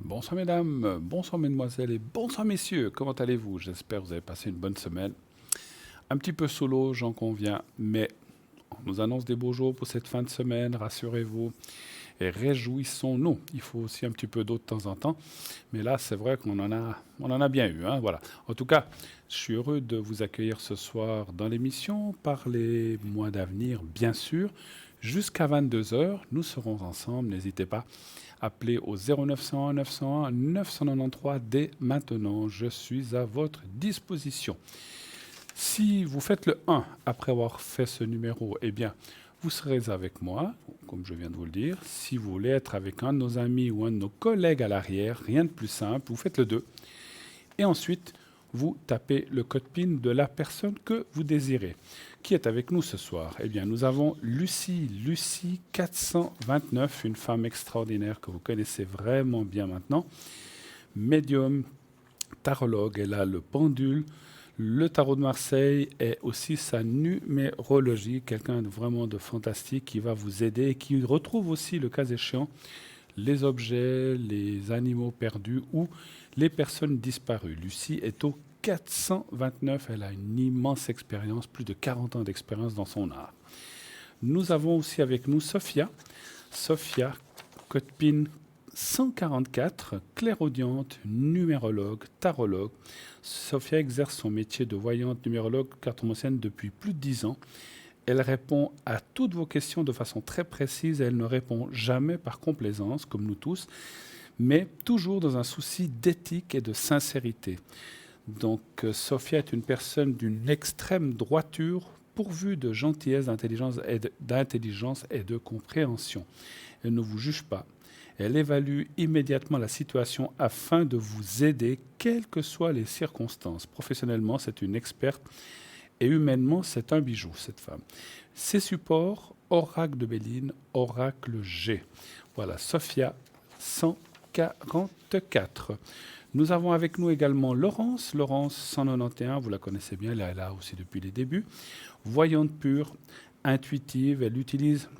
Bonsoir mesdames, bonsoir mesdemoiselles et bonsoir messieurs, comment allez-vous? J'espère que vous avez passé une bonne semaine. Un petit peu solo, j'en conviens, mais on nous annonce des beaux jours pour cette fin de semaine, rassurez-vous, et réjouissons-nous. Il faut aussi un petit peu d'eau de temps en temps, mais là c'est vrai qu'on en a bien eu, hein, voilà. En tout cas, je suis heureux de vous accueillir ce soir dans l'émission par les mois d'avenir, bien sûr. Jusqu'à 22 heures, nous serons ensemble, n'hésitez pas. Appelez au 0901 901 993 dès maintenant. Je suis à votre disposition. Si vous faites le 1 après avoir fait ce numéro, eh bien, vous serez avec moi, comme je viens de vous le dire. Si vous voulez être avec un de nos amis ou un de nos collègues à l'arrière, rien de plus simple, vous faites le 2. Et ensuite, vous tapez le code PIN de la personne que vous désirez. Qui est avec nous ce soir? Eh bien, nous avons Lucie 429, une femme extraordinaire que vous connaissez vraiment bien maintenant. Médium, tarologue, elle a le pendule, le tarot de Marseille et aussi sa numérologie, quelqu'un vraiment de fantastique qui va vous aider et qui retrouve aussi, le cas échéant, les objets, les animaux perdus ou les personnes disparues. Lucie est au 429, elle a une immense expérience, plus de 40 ans d'expérience dans son art. Nous avons aussi avec nous Sophia, code PIN 144, clairaudiente, numérologue, tarologue. Sophia exerce son métier de voyante numérologue cartomancienne depuis plus de 10 ans. Elle répond à toutes vos questions de façon très précise et elle ne répond jamais par complaisance, comme nous tous, mais toujours dans un souci d'éthique et de sincérité. Donc, Sophia est une personne d'une extrême droiture, pourvue de gentillesse, d'intelligence et de compréhension. Elle ne vous juge pas. Elle évalue immédiatement la situation afin de vous aider, quelles que soient les circonstances. Professionnellement, c'est une experte et humainement, c'est un bijou, cette femme. Ses supports, Oracle de Béline, Oracle G. Voilà, Sophia 144. Nous avons avec nous également Laurence 191, vous la connaissez bien, elle est là aussi depuis les débuts. Voyante pure, intuitive, elle utilise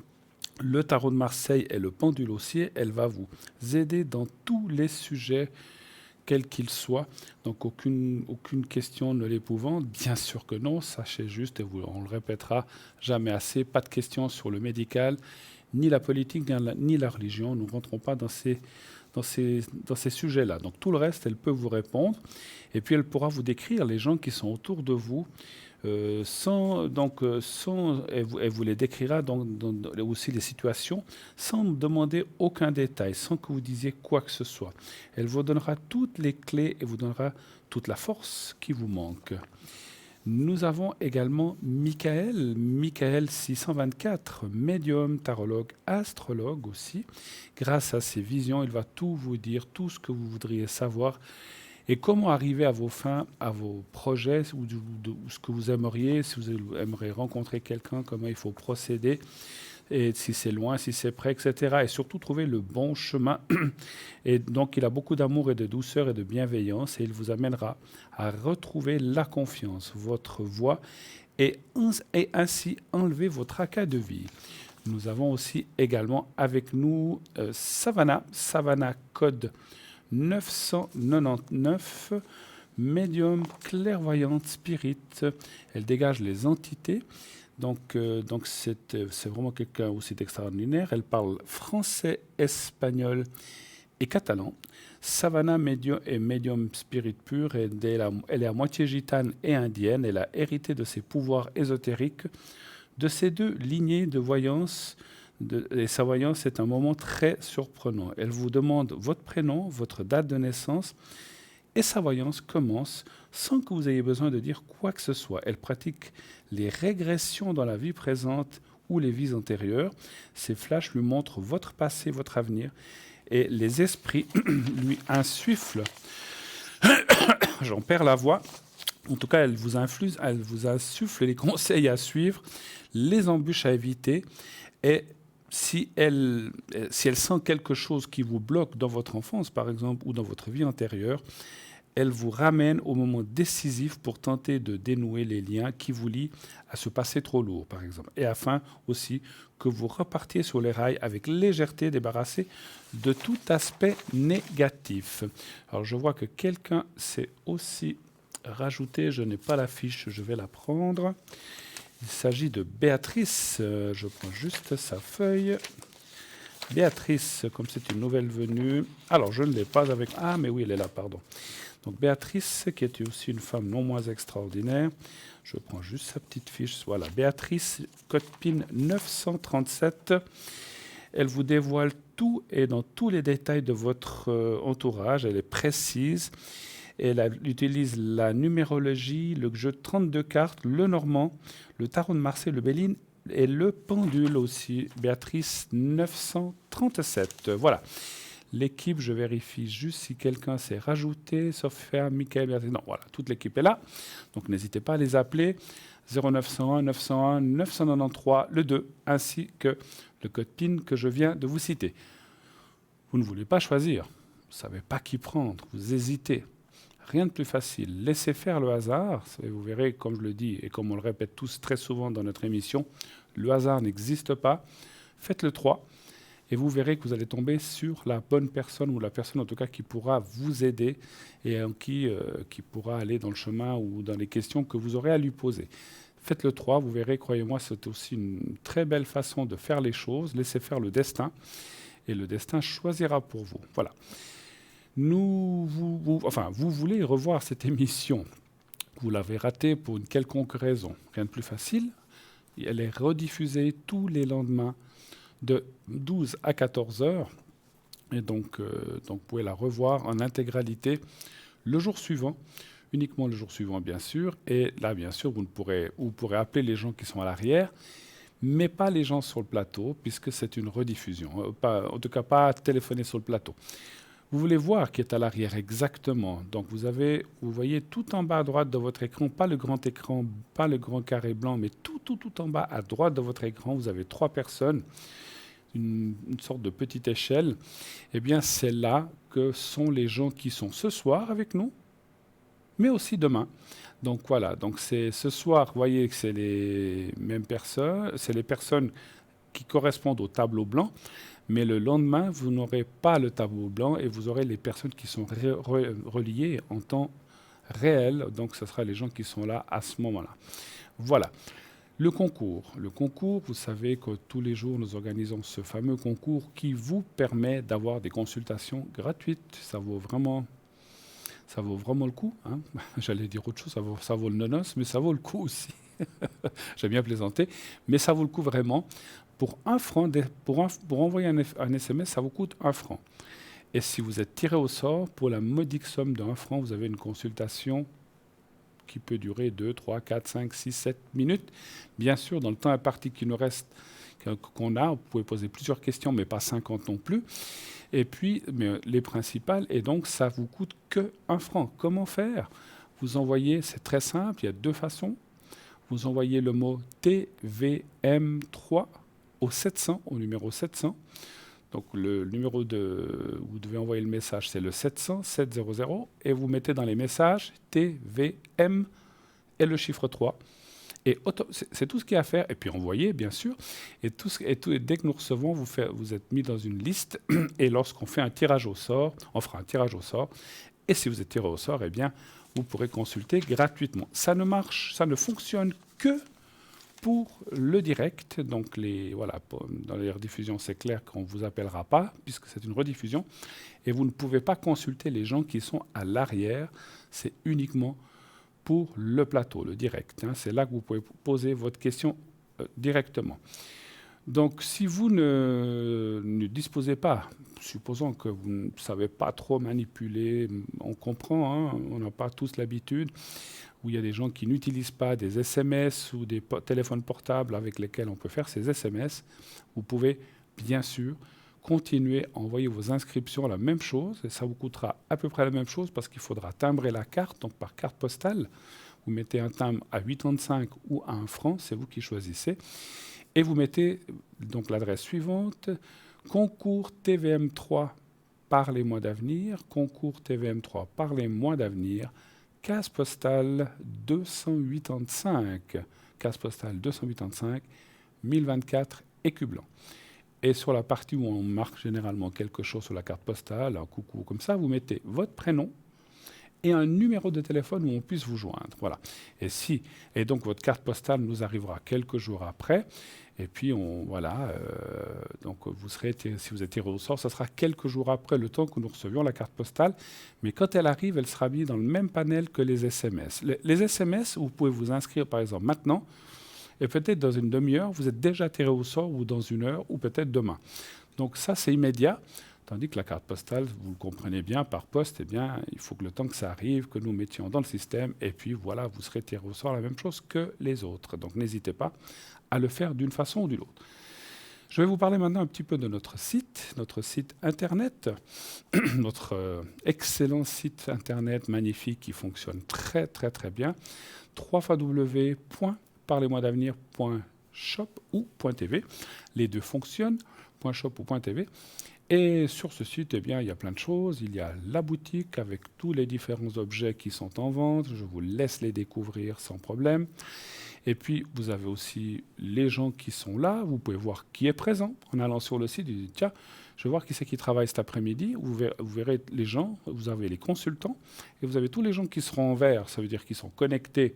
le tarot de Marseille et le pendule haussier. Elle va vous aider dans tous les sujets, quels qu'ils soient. Donc aucune question ne l'épouvante. Bien sûr que non, sachez juste, et on le répétera jamais assez, pas de questions sur le médical, ni la politique, ni la religion. Nous ne rentrons pas dans ces sujets-là. Donc tout le reste, elle peut vous répondre. Et puis elle pourra vous décrire les gens qui sont autour de vous. Elle vous les décrira aussi les situations sans demander aucun détail, sans que vous disiez quoi que ce soit. Elle vous donnera toutes les clés et vous donnera toute la force qui vous manque. Nous avons également Michael 624, médium, tarologue, astrologue aussi. Grâce à ses visions, il va tout vous dire, tout ce que vous voudriez savoir et comment arriver à vos fins, à vos projets, ou ce que vous aimeriez, si vous aimeriez rencontrer quelqu'un, comment il faut procéder, et si c'est loin, si c'est près, etc. Et surtout trouver le bon chemin. Et donc il a beaucoup d'amour et de douceur et de bienveillance et il vous amènera à retrouver la confiance, votre voie, et ainsi enlever vos tracas de vie. Nous avons aussi également avec nous Savannah code 999, médium, clairvoyante, spirit. Elle dégage les entités. Donc c'est vraiment quelqu'un aussi d'extraordinaire. Elle parle français, espagnol et catalan. Savannah est médium spirit pur. Et elle est à moitié gitane et indienne. Elle a hérité de ses pouvoirs ésotériques, de ces deux lignées de voyance. Et sa voyance est un moment très surprenant. Elle vous demande votre prénom, votre date de naissance, et sa voyance commence sans que vous ayez besoin de dire quoi que ce soit. Elle pratique les régressions dans la vie présente ou les vies antérieures. Ces flashs lui montrent votre passé, votre avenir, et les esprits lui insufflent. J'en perds la voix. En tout cas, elle vous insuffle les conseils à suivre, les embûches à éviter, et si elle sent quelque chose qui vous bloque dans votre enfance, par exemple, ou dans votre vie antérieure, elle vous ramène au moment décisif pour tenter de dénouer les liens qui vous lient à ce passé trop lourd, par exemple. Et afin aussi que vous repartiez sur les rails avec légèreté, débarrassé de tout aspect négatif. Alors je vois que quelqu'un s'est aussi rajouté, je n'ai pas la fiche, je vais la prendre. Il s'agit de Béatrice, je prends juste sa feuille. Béatrice, comme c'est une nouvelle venue, alors je ne l'ai pas avec... Ah mais oui, elle est là, pardon. Donc Béatrice, qui est aussi une femme non moins extraordinaire, je prends juste sa petite fiche. Voilà, Béatrice, code PIN 937. Elle vous dévoile tout et dans tous les détails de votre entourage. Elle est précise. Elle utilise la numérologie, le jeu de 32 cartes, le normand, le tarot de Marseille, le Béline et le pendule aussi. Béatrice 937. Voilà. L'équipe, je vérifie juste si quelqu'un s'est rajouté, sauf faire Michael. Non, voilà, toute l'équipe est là. Donc n'hésitez pas à les appeler. 0901 901 993, le 2, ainsi que le code PIN que je viens de vous citer. Vous ne voulez pas choisir. Vous ne savez pas qui prendre. Vous hésitez. Rien de plus facile. Laissez faire le hasard. Et vous verrez, comme je le dis et comme on le répète tous très souvent dans notre émission, le hasard n'existe pas. Faites le 3. Et vous verrez que vous allez tomber sur la bonne personne, ou la personne en tout cas qui pourra vous aider et qui pourra aller dans le chemin ou dans les questions que vous aurez à lui poser. Faites le 3, vous verrez, croyez-moi, c'est aussi une très belle façon de faire les choses. Laissez faire le destin, et le destin choisira pour vous. Voilà. Vous voulez revoir cette émission. Vous l'avez ratée pour une quelconque raison. Rien de plus facile. Elle est rediffusée tous les lendemains de 12 à 14 heures. Et donc, vous pouvez la revoir en intégralité le jour suivant, uniquement le jour suivant, bien sûr. Et là, bien sûr, vous pourrez appeler les gens qui sont à l'arrière, mais pas les gens sur le plateau, puisque c'est une rediffusion. En tout cas, pas téléphoner sur le plateau. Vous voulez voir qui est à l'arrière exactement. Donc, vous voyez tout en bas à droite de votre écran, pas le grand carré blanc, mais tout en bas à droite de votre écran, vous avez 3 personnes. Une sorte de petite échelle, eh bien c'est là que sont les gens qui sont ce soir avec nous, mais aussi demain. Donc voilà, donc c'est ce soir, vous voyez que c'est les mêmes personnes, c'est les personnes qui correspondent au tableau blanc, mais le lendemain, vous n'aurez pas le tableau blanc et vous aurez les personnes qui sont reliées en temps réel, donc ce sera les gens qui sont là à ce moment-là. Voilà. Le concours, vous savez que tous les jours, nous organisons ce fameux concours qui vous permet d'avoir des consultations gratuites. Ça vaut vraiment le coup. Hein. J'allais dire autre chose, ça vaut le nonos, mais ça vaut le coup aussi. J'ai bien plaisanté, mais ça vaut le coup vraiment. Pour 1 franc, pour envoyer un SMS, ça vous coûte 1 franc. Et si vous êtes tiré au sort, pour la modique somme de 1 franc, vous avez une consultation qui peut durer 2, 3, 4, 5, 6, 7 minutes. Bien sûr, dans le temps imparti qui nous reste, qu'on a, vous pouvez poser plusieurs questions, mais pas 50 non plus. Et puis, mais les principales, et donc ça vous coûte que 1 franc. Comment faire? Vous envoyez, c'est très simple, il y a 2 façons. Vous envoyez le mot TVM3 au 700, au numéro 700. Donc le numéro vous devez envoyer le message, c'est le 700 700, et vous mettez dans les messages TVM et le chiffre 3. Et c'est tout ce qu'il y a à faire. Et puis envoyer, bien sûr. Et dès que nous recevons, vous êtes mis dans une liste. Et lorsqu'on fait un tirage au sort, on fera un tirage au sort. Et si vous êtes tiré au sort, eh bien, vous pourrez consulter gratuitement. Ça ne fonctionne que pour le direct. Donc, dans les rediffusions, c'est clair qu'on ne vous appellera pas, puisque c'est une rediffusion. Et vous ne pouvez pas consulter les gens qui sont à l'arrière. C'est uniquement pour le plateau, le direct. Hein. C'est là que vous pouvez poser votre question directement. Donc, si vous ne disposez pas, supposons que vous ne savez pas trop manipuler, on comprend, hein, on n'a pas tous l'habitude, où il y a des gens qui n'utilisent pas des SMS ou des téléphones portables avec lesquels on peut faire ces SMS, vous pouvez bien sûr continuer à envoyer vos inscriptions à la même chose, et ça vous coûtera à peu près la même chose parce qu'il faudra timbrer la carte, donc par carte postale. Vous mettez un timbre à 85 ou à 1 franc, c'est vous qui choisissez. Et vous mettez donc l'adresse suivante, concours TVM3 par les mois d'avenir, concours TVM3 par les mois d'avenir, case postale 285, case postale 285, 1024 écus blancs. Et sur la partie où on marque généralement quelque chose sur la carte postale, un coucou comme ça, vous mettez votre prénom et un numéro de téléphone où on puisse vous joindre. Voilà. Et donc votre carte postale nous arrivera quelques jours après. Et puis donc vous serez, si vous êtes tiré au sort, ça sera quelques jours après le temps que nous recevions la carte postale. Mais quand elle arrive, elle sera mise dans le même panel que les SMS. Les SMS, vous pouvez vous inscrire par exemple maintenant. Et peut-être dans une demi-heure, vous êtes déjà tiré au sort, ou dans une heure, ou peut-être demain. Donc ça, c'est immédiat. Tandis que la carte postale, vous le comprenez bien, par poste, eh bien, il faut que le temps que ça arrive, que nous mettions dans le système, et puis voilà, vous serez tiré au sort la même chose que les autres. Donc n'hésitez pas à le faire d'une façon ou d'une autre. Je vais vous parler maintenant un petit peu de notre site Internet, notre excellent site Internet magnifique qui fonctionne très très très bien, www.parlez-moi-d'avenir.shop ou .tv. Les deux fonctionnent, .shop ou .tv. Et sur ce site, eh bien, il y a plein de choses. Il y a la boutique avec tous les différents objets qui sont en vente. Je vous laisse les découvrir sans problème. Et puis, vous avez aussi les gens qui sont là. Vous pouvez voir qui est présent. En allant sur le site, vous dites, tiens, je vais voir qui c'est qui travaille cet après-midi. Vous verrez les gens, vous avez les consultants, et vous avez tous les gens qui seront en vert. Ça veut dire qu'ils sont connectés.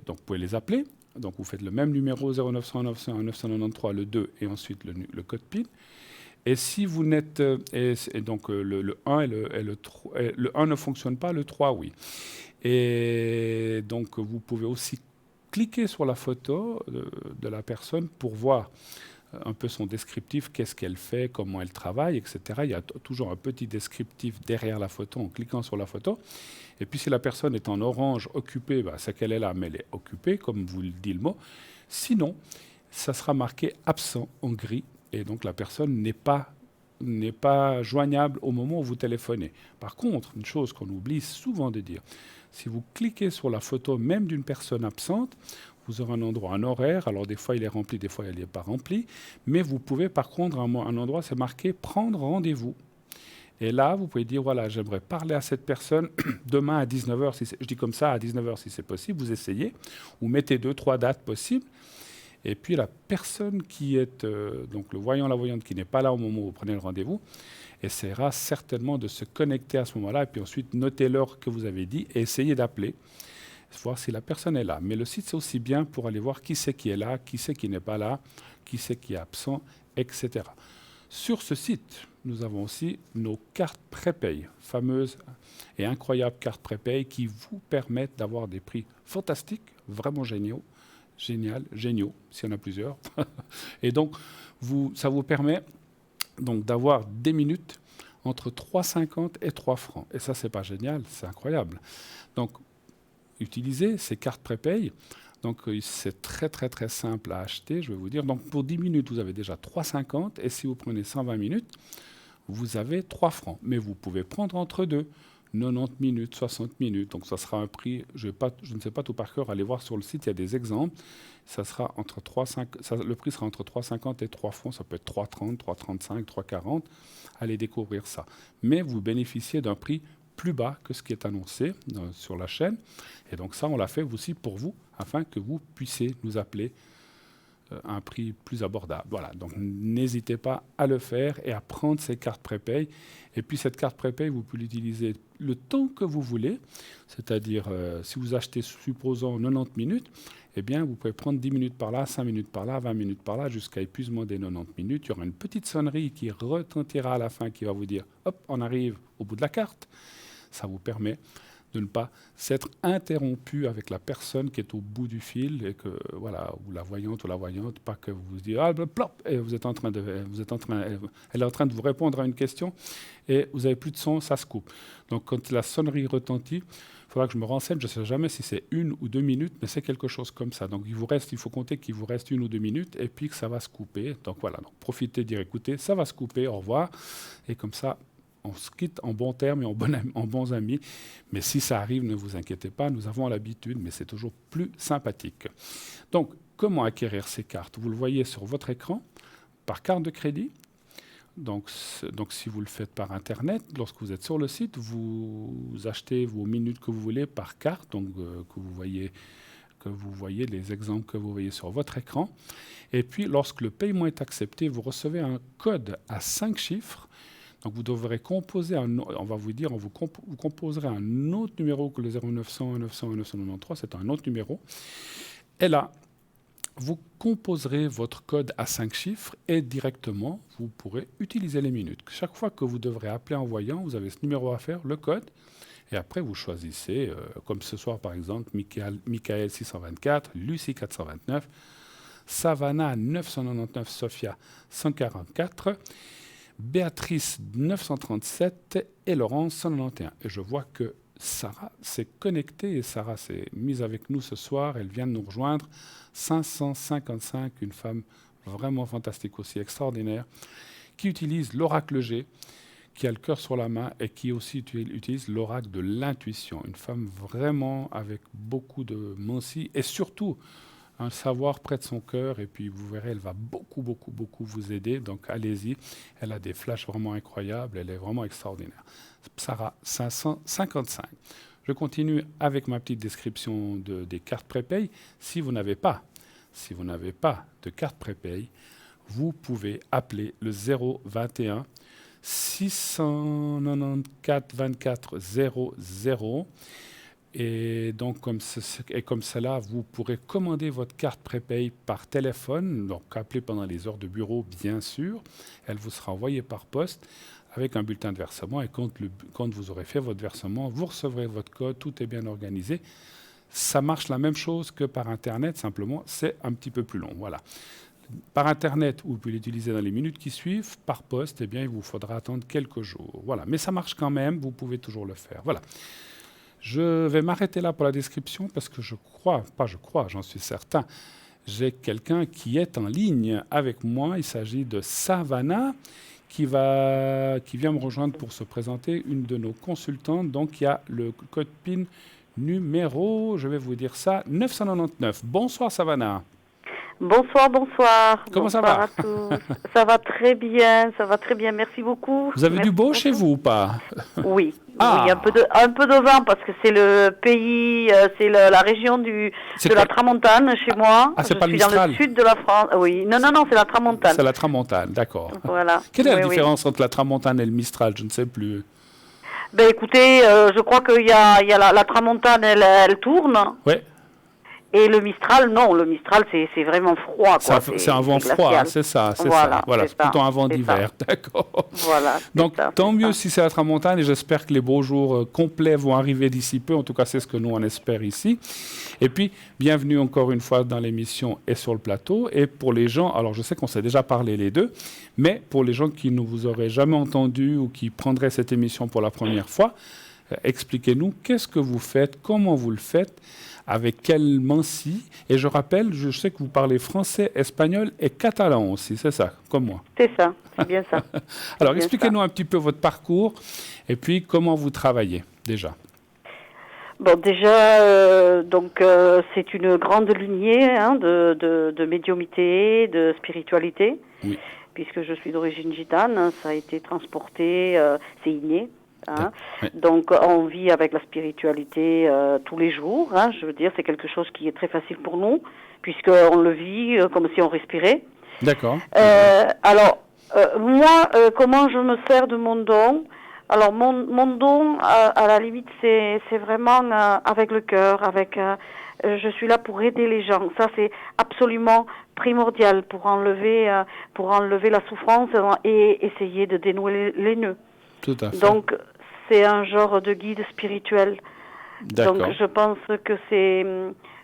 Donc, vous pouvez les appeler. Donc, vous faites le même numéro 0900 901 993, le 2, et ensuite le code PIN. Et si vous n'êtes... et donc, le 1 le 1 ne fonctionne pas, le 3, oui. Et donc, vous pouvez aussi cliquer sur la photo de la personne pour voir un peu son descriptif, qu'est-ce qu'elle fait, comment elle travaille, etc. Il y a toujours un petit descriptif derrière la photo en cliquant sur la photo. Et puis si la personne est en orange, occupée, c'est qu'elle est là, mais elle est occupée, comme vous le dit le mot. Sinon, ça sera marqué absent en gris, et donc la personne n'est pas joignable au moment où vous téléphonez. Par contre, une chose qu'on oublie souvent de dire, si vous cliquez sur la photo même d'une personne absente, vous aurez un endroit, un horaire. Alors des fois il est rempli, des fois il n'est pas rempli. Mais vous pouvez par contre, un endroit, c'est marqué « Prendre rendez-vous ». Et là, vous pouvez dire, voilà, j'aimerais parler à cette personne demain à 19h. Je dis comme ça, à 19h si c'est possible, vous essayez. Ou mettez 2-3 dates possibles. Et puis la personne qui est, donc le voyant, la voyante qui n'est pas là au moment où vous prenez le rendez-vous, essaiera certainement de se connecter à ce moment-là. Et puis ensuite, notez l'heure que vous avez dit et essayez d'appeler, voir si la personne est là. Mais le site, c'est aussi bien pour aller voir qui c'est qui est là, qui c'est qui n'est pas là, qui c'est qui est absent, etc. Sur ce site, nous avons aussi nos cartes prépay, fameuses et incroyables cartes prépay qui vous permettent d'avoir des prix fantastiques, vraiment géniaux, géniaux, s'il y en a plusieurs. Et donc, ça vous permet donc d'avoir des minutes entre 3,50 et 3 francs. Et ça, c'est pas génial, c'est incroyable. Donc, utilisez ces cartes prépay. Donc, c'est très, très, très simple à acheter, je vais vous dire. Donc, pour 10 minutes, vous avez déjà 3,50. Et si vous prenez 120 minutes, vous avez 3 francs. Mais vous pouvez prendre entre deux, 90 minutes, 60 minutes. Donc, ça sera un prix, je ne sais pas tout par cœur, allez voir sur le site, il y a des exemples. Ça sera entre 3,5, le prix sera entre 3,50 et 3 francs. Ça peut être 3,30, 3,35, 3,40. Allez découvrir ça. Mais vous bénéficiez d'un prix plus bas que ce qui est annoncé sur la chaîne. Et donc ça, on l'a fait aussi pour vous, afin que vous puissiez nous appeler à un prix plus abordable. Voilà, donc n'hésitez pas à le faire et à prendre ces cartes prépay. Et puis cette carte prépay, vous pouvez l'utiliser le temps que vous voulez, c'est-à-dire si vous achetez, supposons, 90 minutes, eh bien vous pouvez prendre 10 minutes par là, 5 minutes par là, 20 minutes par là, jusqu'à épuisement des 90 minutes. Il y aura une petite sonnerie qui retentira à la fin, qui va vous dire « Hop, on arrive au bout de la carte ». Ça vous permet de ne pas s'être interrompu avec la personne qui est au bout du fil et que voilà, ou la voyante, pas que vous vous dites ah plop, et elle est en train de vous répondre à une question et vous avez plus de son, ça se coupe. Donc quand la sonnerie retentit, il faudra que je me renseigne, je ne sais jamais si c'est 1 ou 2 minutes, mais c'est quelque chose comme ça. Donc il faut compter qu'il vous reste 1 ou 2 minutes et puis que ça va se couper. Donc voilà, donc profitez de dire écoutez, ça va se couper, au revoir, et comme ça on se quitte en bons termes et en bons amis. Mais si ça arrive, ne vous inquiétez pas, nous avons l'habitude, mais c'est toujours plus sympathique. Donc, comment acquérir ces cartes? Vous le voyez sur votre écran, par carte de crédit. Donc, si vous le faites par Internet, lorsque vous êtes sur le site, vous achetez vos minutes que vous voulez par carte, donc que vous voyez les exemples que vous voyez sur votre écran. Et puis, lorsque le paiement est accepté, vous recevez un code à 5 chiffres. Donc, vous devrez composer, on va vous dire, vous composerez un autre numéro que le 0900 900 993, c'est un autre numéro. Et là, vous composerez votre code à 5 chiffres et directement, vous pourrez utiliser les minutes. Chaque fois que vous devrez appeler en voyant, vous avez ce numéro à faire, le code, et après vous choisissez, comme ce soir par exemple, Michael 624, Lucie 429, Savannah 999, Sophia 144, Béatrice 937 et Laurence 191. Et je vois que Sarah s'est connectée et Sarah s'est mise avec nous ce soir. Elle vient de nous rejoindre. 555, une femme vraiment fantastique aussi, extraordinaire, qui utilise l'oracle G, qui a le cœur sur la main et qui aussi utilise l'oracle de l'intuition. Une femme vraiment avec beaucoup de mensie et surtout un savoir près de son cœur. Et puis vous verrez, elle va beaucoup vous aider. Donc allez-y, elle a des flashs vraiment incroyables, elle est vraiment extraordinaire. Sarah 555. Je continue avec ma petite description des cartes prépay. Si vous n'avez pas de carte prépay, vous pouvez appeler le 021 694 24 00. Et donc, comme cela, vous pourrez commander votre carte prépay par téléphone. Donc, appelez pendant les heures de bureau, bien sûr. Elle vous sera envoyée par poste avec un bulletin de versement. Et quand vous aurez fait votre versement, vous recevrez votre code. Tout est bien organisé. Ça marche la même chose que par Internet. Simplement, c'est un petit peu plus long. Voilà. Par Internet, vous pouvez l'utiliser dans les minutes qui suivent. Par poste, eh bien, il vous faudra attendre quelques jours. Voilà. Mais ça marche quand même. Vous pouvez toujours le faire. Voilà. Je vais m'arrêter là pour la description parce que j'en suis certain, j'ai quelqu'un qui est en ligne avec moi. Il s'agit de Savannah qui vient me rejoindre pour se présenter, une de nos consultantes. Donc il y a le code PIN numéro, je vais vous dire ça, 999. Bonsoir Savannah. Bonsoir. Comment bonsoir ça va à tous. Ça va très bien, merci beaucoup. Vous avez Merci du beau beaucoup. chez vous ou pas? Oui, Ah. oui, un peu de vent parce que c'est le pays, c'est la région de la Tramontane chez moi. Ah, c'est Je pas le suis dans Mistral. le sud de la France. Oui, non, c'est la Tramontane. C'est la Tramontane, d'accord. Voilà. Quelle est la Oui. différence entre la Tramontane et le Mistral? Je ne sais plus. Ben écoutez, je crois qu'il y a la Tramontane, elle tourne. Oui. Et le Mistral, non, le Mistral, c'est vraiment froid, quoi. C'est un vent froid, hein, c'est ça, Voilà, c'est plutôt un vent d'hiver, d'accord. Voilà. Donc, tant mieux si c'est la Tramontane, et j'espère que les beaux jours complets vont arriver d'ici peu. En tout cas, c'est ce que nous, on espère ici. Et puis, bienvenue encore une fois dans l'émission et sur le plateau. Et pour les gens, alors je sais qu'on s'est déjà parlé les deux, mais pour les gens qui ne vous auraient jamais entendu ou qui prendraient cette émission pour la première fois, expliquez-nous qu'est-ce que vous faites, comment vous le faites, avec quelle mensie. Et je rappelle, je sais que vous parlez français, espagnol et catalan aussi, c'est ça, comme moi. C'est ça, c'est bien ça. Alors, expliquez-nous un petit peu votre parcours et puis comment vous travaillez déjà. Bon, déjà, c'est une grande lignée de médiumité, de spiritualité, oui. Puisque je suis d'origine gitane, ça a été transporté, c'est inné. Oui. Donc on vit avec la spiritualité tous les jours. Je veux dire, c'est quelque chose qui est très facile pour nous, puisqu'on le vit comme si on respirait. D'accord. Alors, moi, comment je me sers de mon don? Alors, mon don, à la limite, c'est vraiment avec le cœur, je suis là pour aider les gens. Ça, c'est absolument primordial pour enlever la souffrance et essayer de dénouer les nœuds. Tout à fait. Donc, c'est un genre de guide spirituel. D'accord. Donc, je pense que c'est...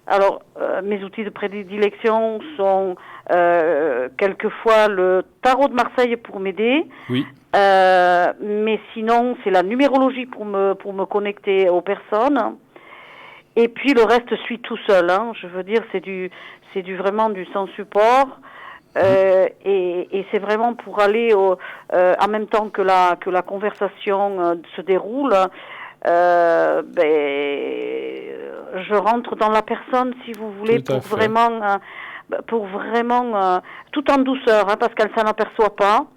Alors, mes outils de prédilection sont quelquefois le tarot de Marseille pour m'aider. Oui. Mais sinon, c'est la numérologie pour me connecter aux personnes. Et puis, le reste suit tout seul. Je veux dire, c'est vraiment du sans support. Et c'est vraiment pour aller en même temps que la conversation se déroule, je rentre dans la personne, si vous voulez, pour vraiment tout en douceur, parce qu'elle s'en aperçoit pas.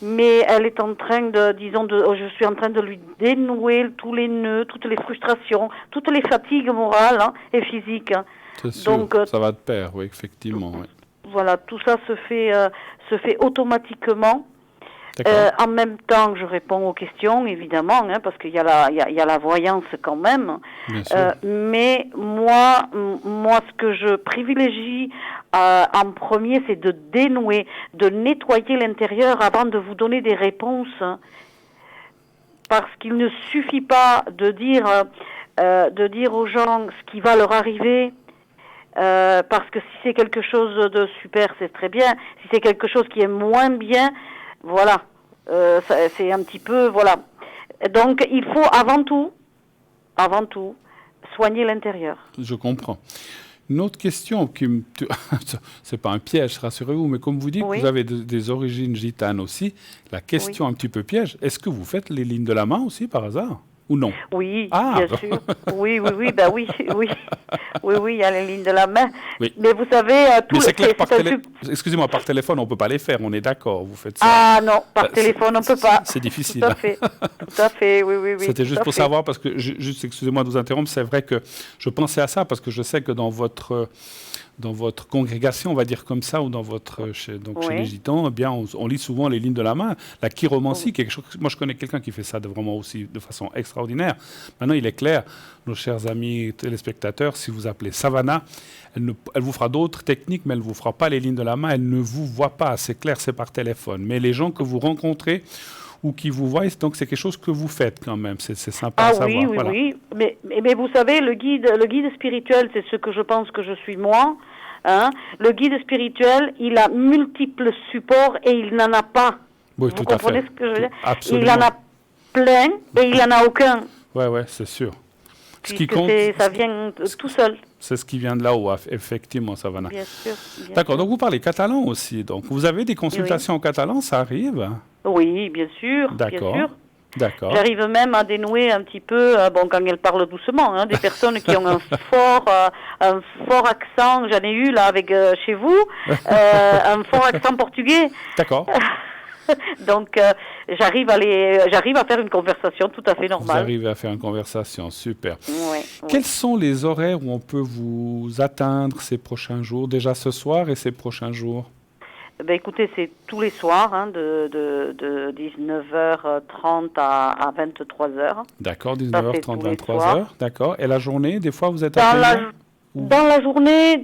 mais elle est en train je suis en train de lui dénouer tous les nœuds, toutes les frustrations, toutes les fatigues morales et physiques. C'est sûr, Donc, ça va de pair, oui, effectivement. Oui. Voilà, tout ça se fait automatiquement. En même temps, je réponds aux questions, évidemment, parce qu'il y a la voyance quand même. Bien sûr. Mais moi, ce que je privilégie en premier, c'est de dénouer, de nettoyer l'intérieur avant de vous donner des réponses. Parce qu'il ne suffit pas de dire aux gens ce qui va leur arriver. Parce que si c'est quelque chose de super, c'est très bien. Si c'est quelque chose qui est moins bien, voilà, c'est un petit peu, voilà. Donc, il faut avant tout, soigner l'intérieur. Je comprends. Une autre question c'est pas un piège, rassurez-vous, mais comme vous dites, vous avez des origines gitanes aussi. La question un petit peu piège, est-ce que vous faites les lignes de la main aussi par hasard? Ou non? Oui, bien sûr. Oui, il y a les lignes de la main. Oui. Mais vous savez, excusez-moi, par téléphone, on ne peut pas les faire, on est d'accord, vous faites ça. Ah non, par téléphone, on ne peut pas. C'est difficile. Tout à fait, oui. C'était juste pour savoir, parce que, excusez-moi de vous interrompre, c'est vrai que je pensais à ça, parce que je sais que dans votre congrégation, on va dire comme ça, ou chez les gitans, eh bien, on lit souvent les lignes de la main. La chiromancie, quelque chose. Moi, je connais quelqu'un qui fait ça vraiment aussi de façon extraordinaire. Maintenant, il est clair, nos chers amis téléspectateurs, si vous appelez Savannah, elle vous fera d'autres techniques, mais elle ne vous fera pas les lignes de la main. Elle ne vous voit pas. C'est clair, c'est par téléphone. Mais les gens que vous rencontrez ou qui vous voient, donc c'est quelque chose que vous faites quand même. C'est sympa à savoir. Oui. Mais vous savez, le guide spirituel, c'est ce que je pense que je suis moi. Le guide spirituel, il a multiples supports et il n'en a pas. Oui, vous comprenez ce que je veux dire? Absolument. Il en a plein et il n'en a aucun. Oui, c'est sûr. Ce qui compte, ça vient tout seul. C'est ce qui vient de là-haut, effectivement, Savannah. Bien sûr. D'accord, donc vous parlez catalan aussi. Donc vous avez des consultations en catalan, ça arrive? Oui, bien sûr. D'accord. Bien sûr. D'accord. J'arrive même à dénouer un petit peu, quand elles parlent doucement, des personnes qui ont un fort accent. J'en ai eu là avec chez vous, un fort accent portugais. D'accord. Donc j'arrive à faire une conversation tout à fait normale. Vous arrivez à faire une conversation, super. Oui. Quels sont les horaires où on peut vous atteindre ces prochains jours, déjà ce soir et ces prochains jours? Écoutez, c'est tous les soirs, de 19h30 à 23h. D'accord, 19h30, 23h, d'accord. Et la journée, des fois, vous êtes appelé Dans la journée,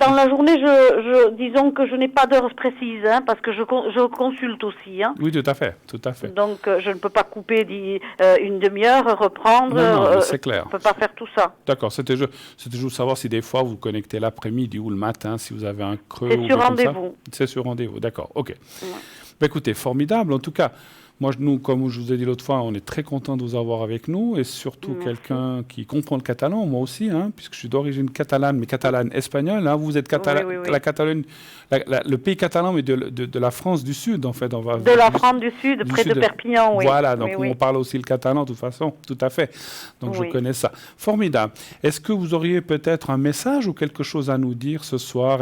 disons que je n'ai pas d'heure précise, parce que je consulte aussi. Oui, tout à fait. Donc, je ne peux pas couper une demi-heure, reprendre. Non, c'est clair. Je ne peux pas faire tout ça. D'accord, c'était juste savoir si des fois vous connectez l'après-midi ou le matin, si vous avez un creux. C'est sur rendez-vous. C'est sur rendez-vous, d'accord, ok. Ouais. Écoutez, formidable. En tout cas, nous, comme je vous ai dit l'autre fois, on est très content de vous avoir avec nous et surtout quelqu'un qui comprend le catalan, moi aussi, puisque je suis d'origine catalane, mais catalane espagnole. Vous êtes la Catalogne, le pays catalan, mais de la France du Sud, en fait. De la France du Sud, près de Perpignan, oui. Voilà, donc on parle aussi le catalan, de toute façon, tout à fait. Donc je connais ça. Formidable. Est-ce que vous auriez peut-être un message ou quelque chose à nous dire ce soir?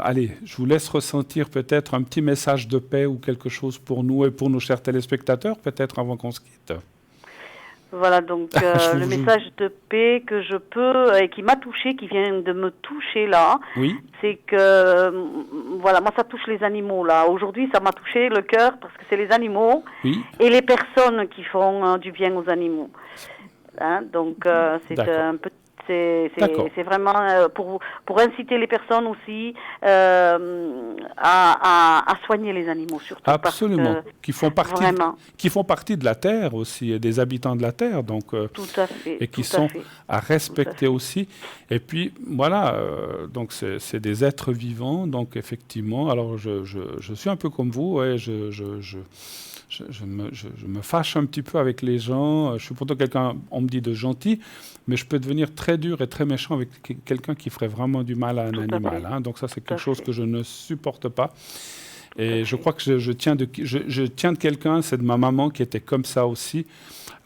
Allez, je vous laisse ressentir peut-être un petit message de paix ou quelque chose pour nous et pour nos chers téléspectateurs, peut-être avant qu'on se quitte. Voilà, donc le message de paix que je peux, et qui m'a touché, qui vient de me toucher là, c'est que, voilà, moi ça touche les animaux là. Aujourd'hui, ça m'a touché le cœur parce que c'est les animaux et les personnes qui font du bien aux animaux. Donc c'est un peu... C'est vraiment pour inciter les personnes aussi à soigner les animaux, surtout. Absolument. Qui font partie de la terre aussi, des habitants de la terre. Donc, tout à fait. Et qui sont à respecter aussi. Et puis, voilà, donc c'est des êtres vivants. Donc, effectivement, alors je suis un peu comme vous. Je me fâche un petit peu avec les gens. Je suis pourtant quelqu'un, on me dit, de gentil, mais je peux devenir très dur et très méchant avec quelqu'un qui ferait vraiment du mal à un animal. Donc ça, c'est quelque chose que je ne supporte pas. Et je crois que je tiens de quelqu'un, c'est de ma maman qui était comme ça aussi.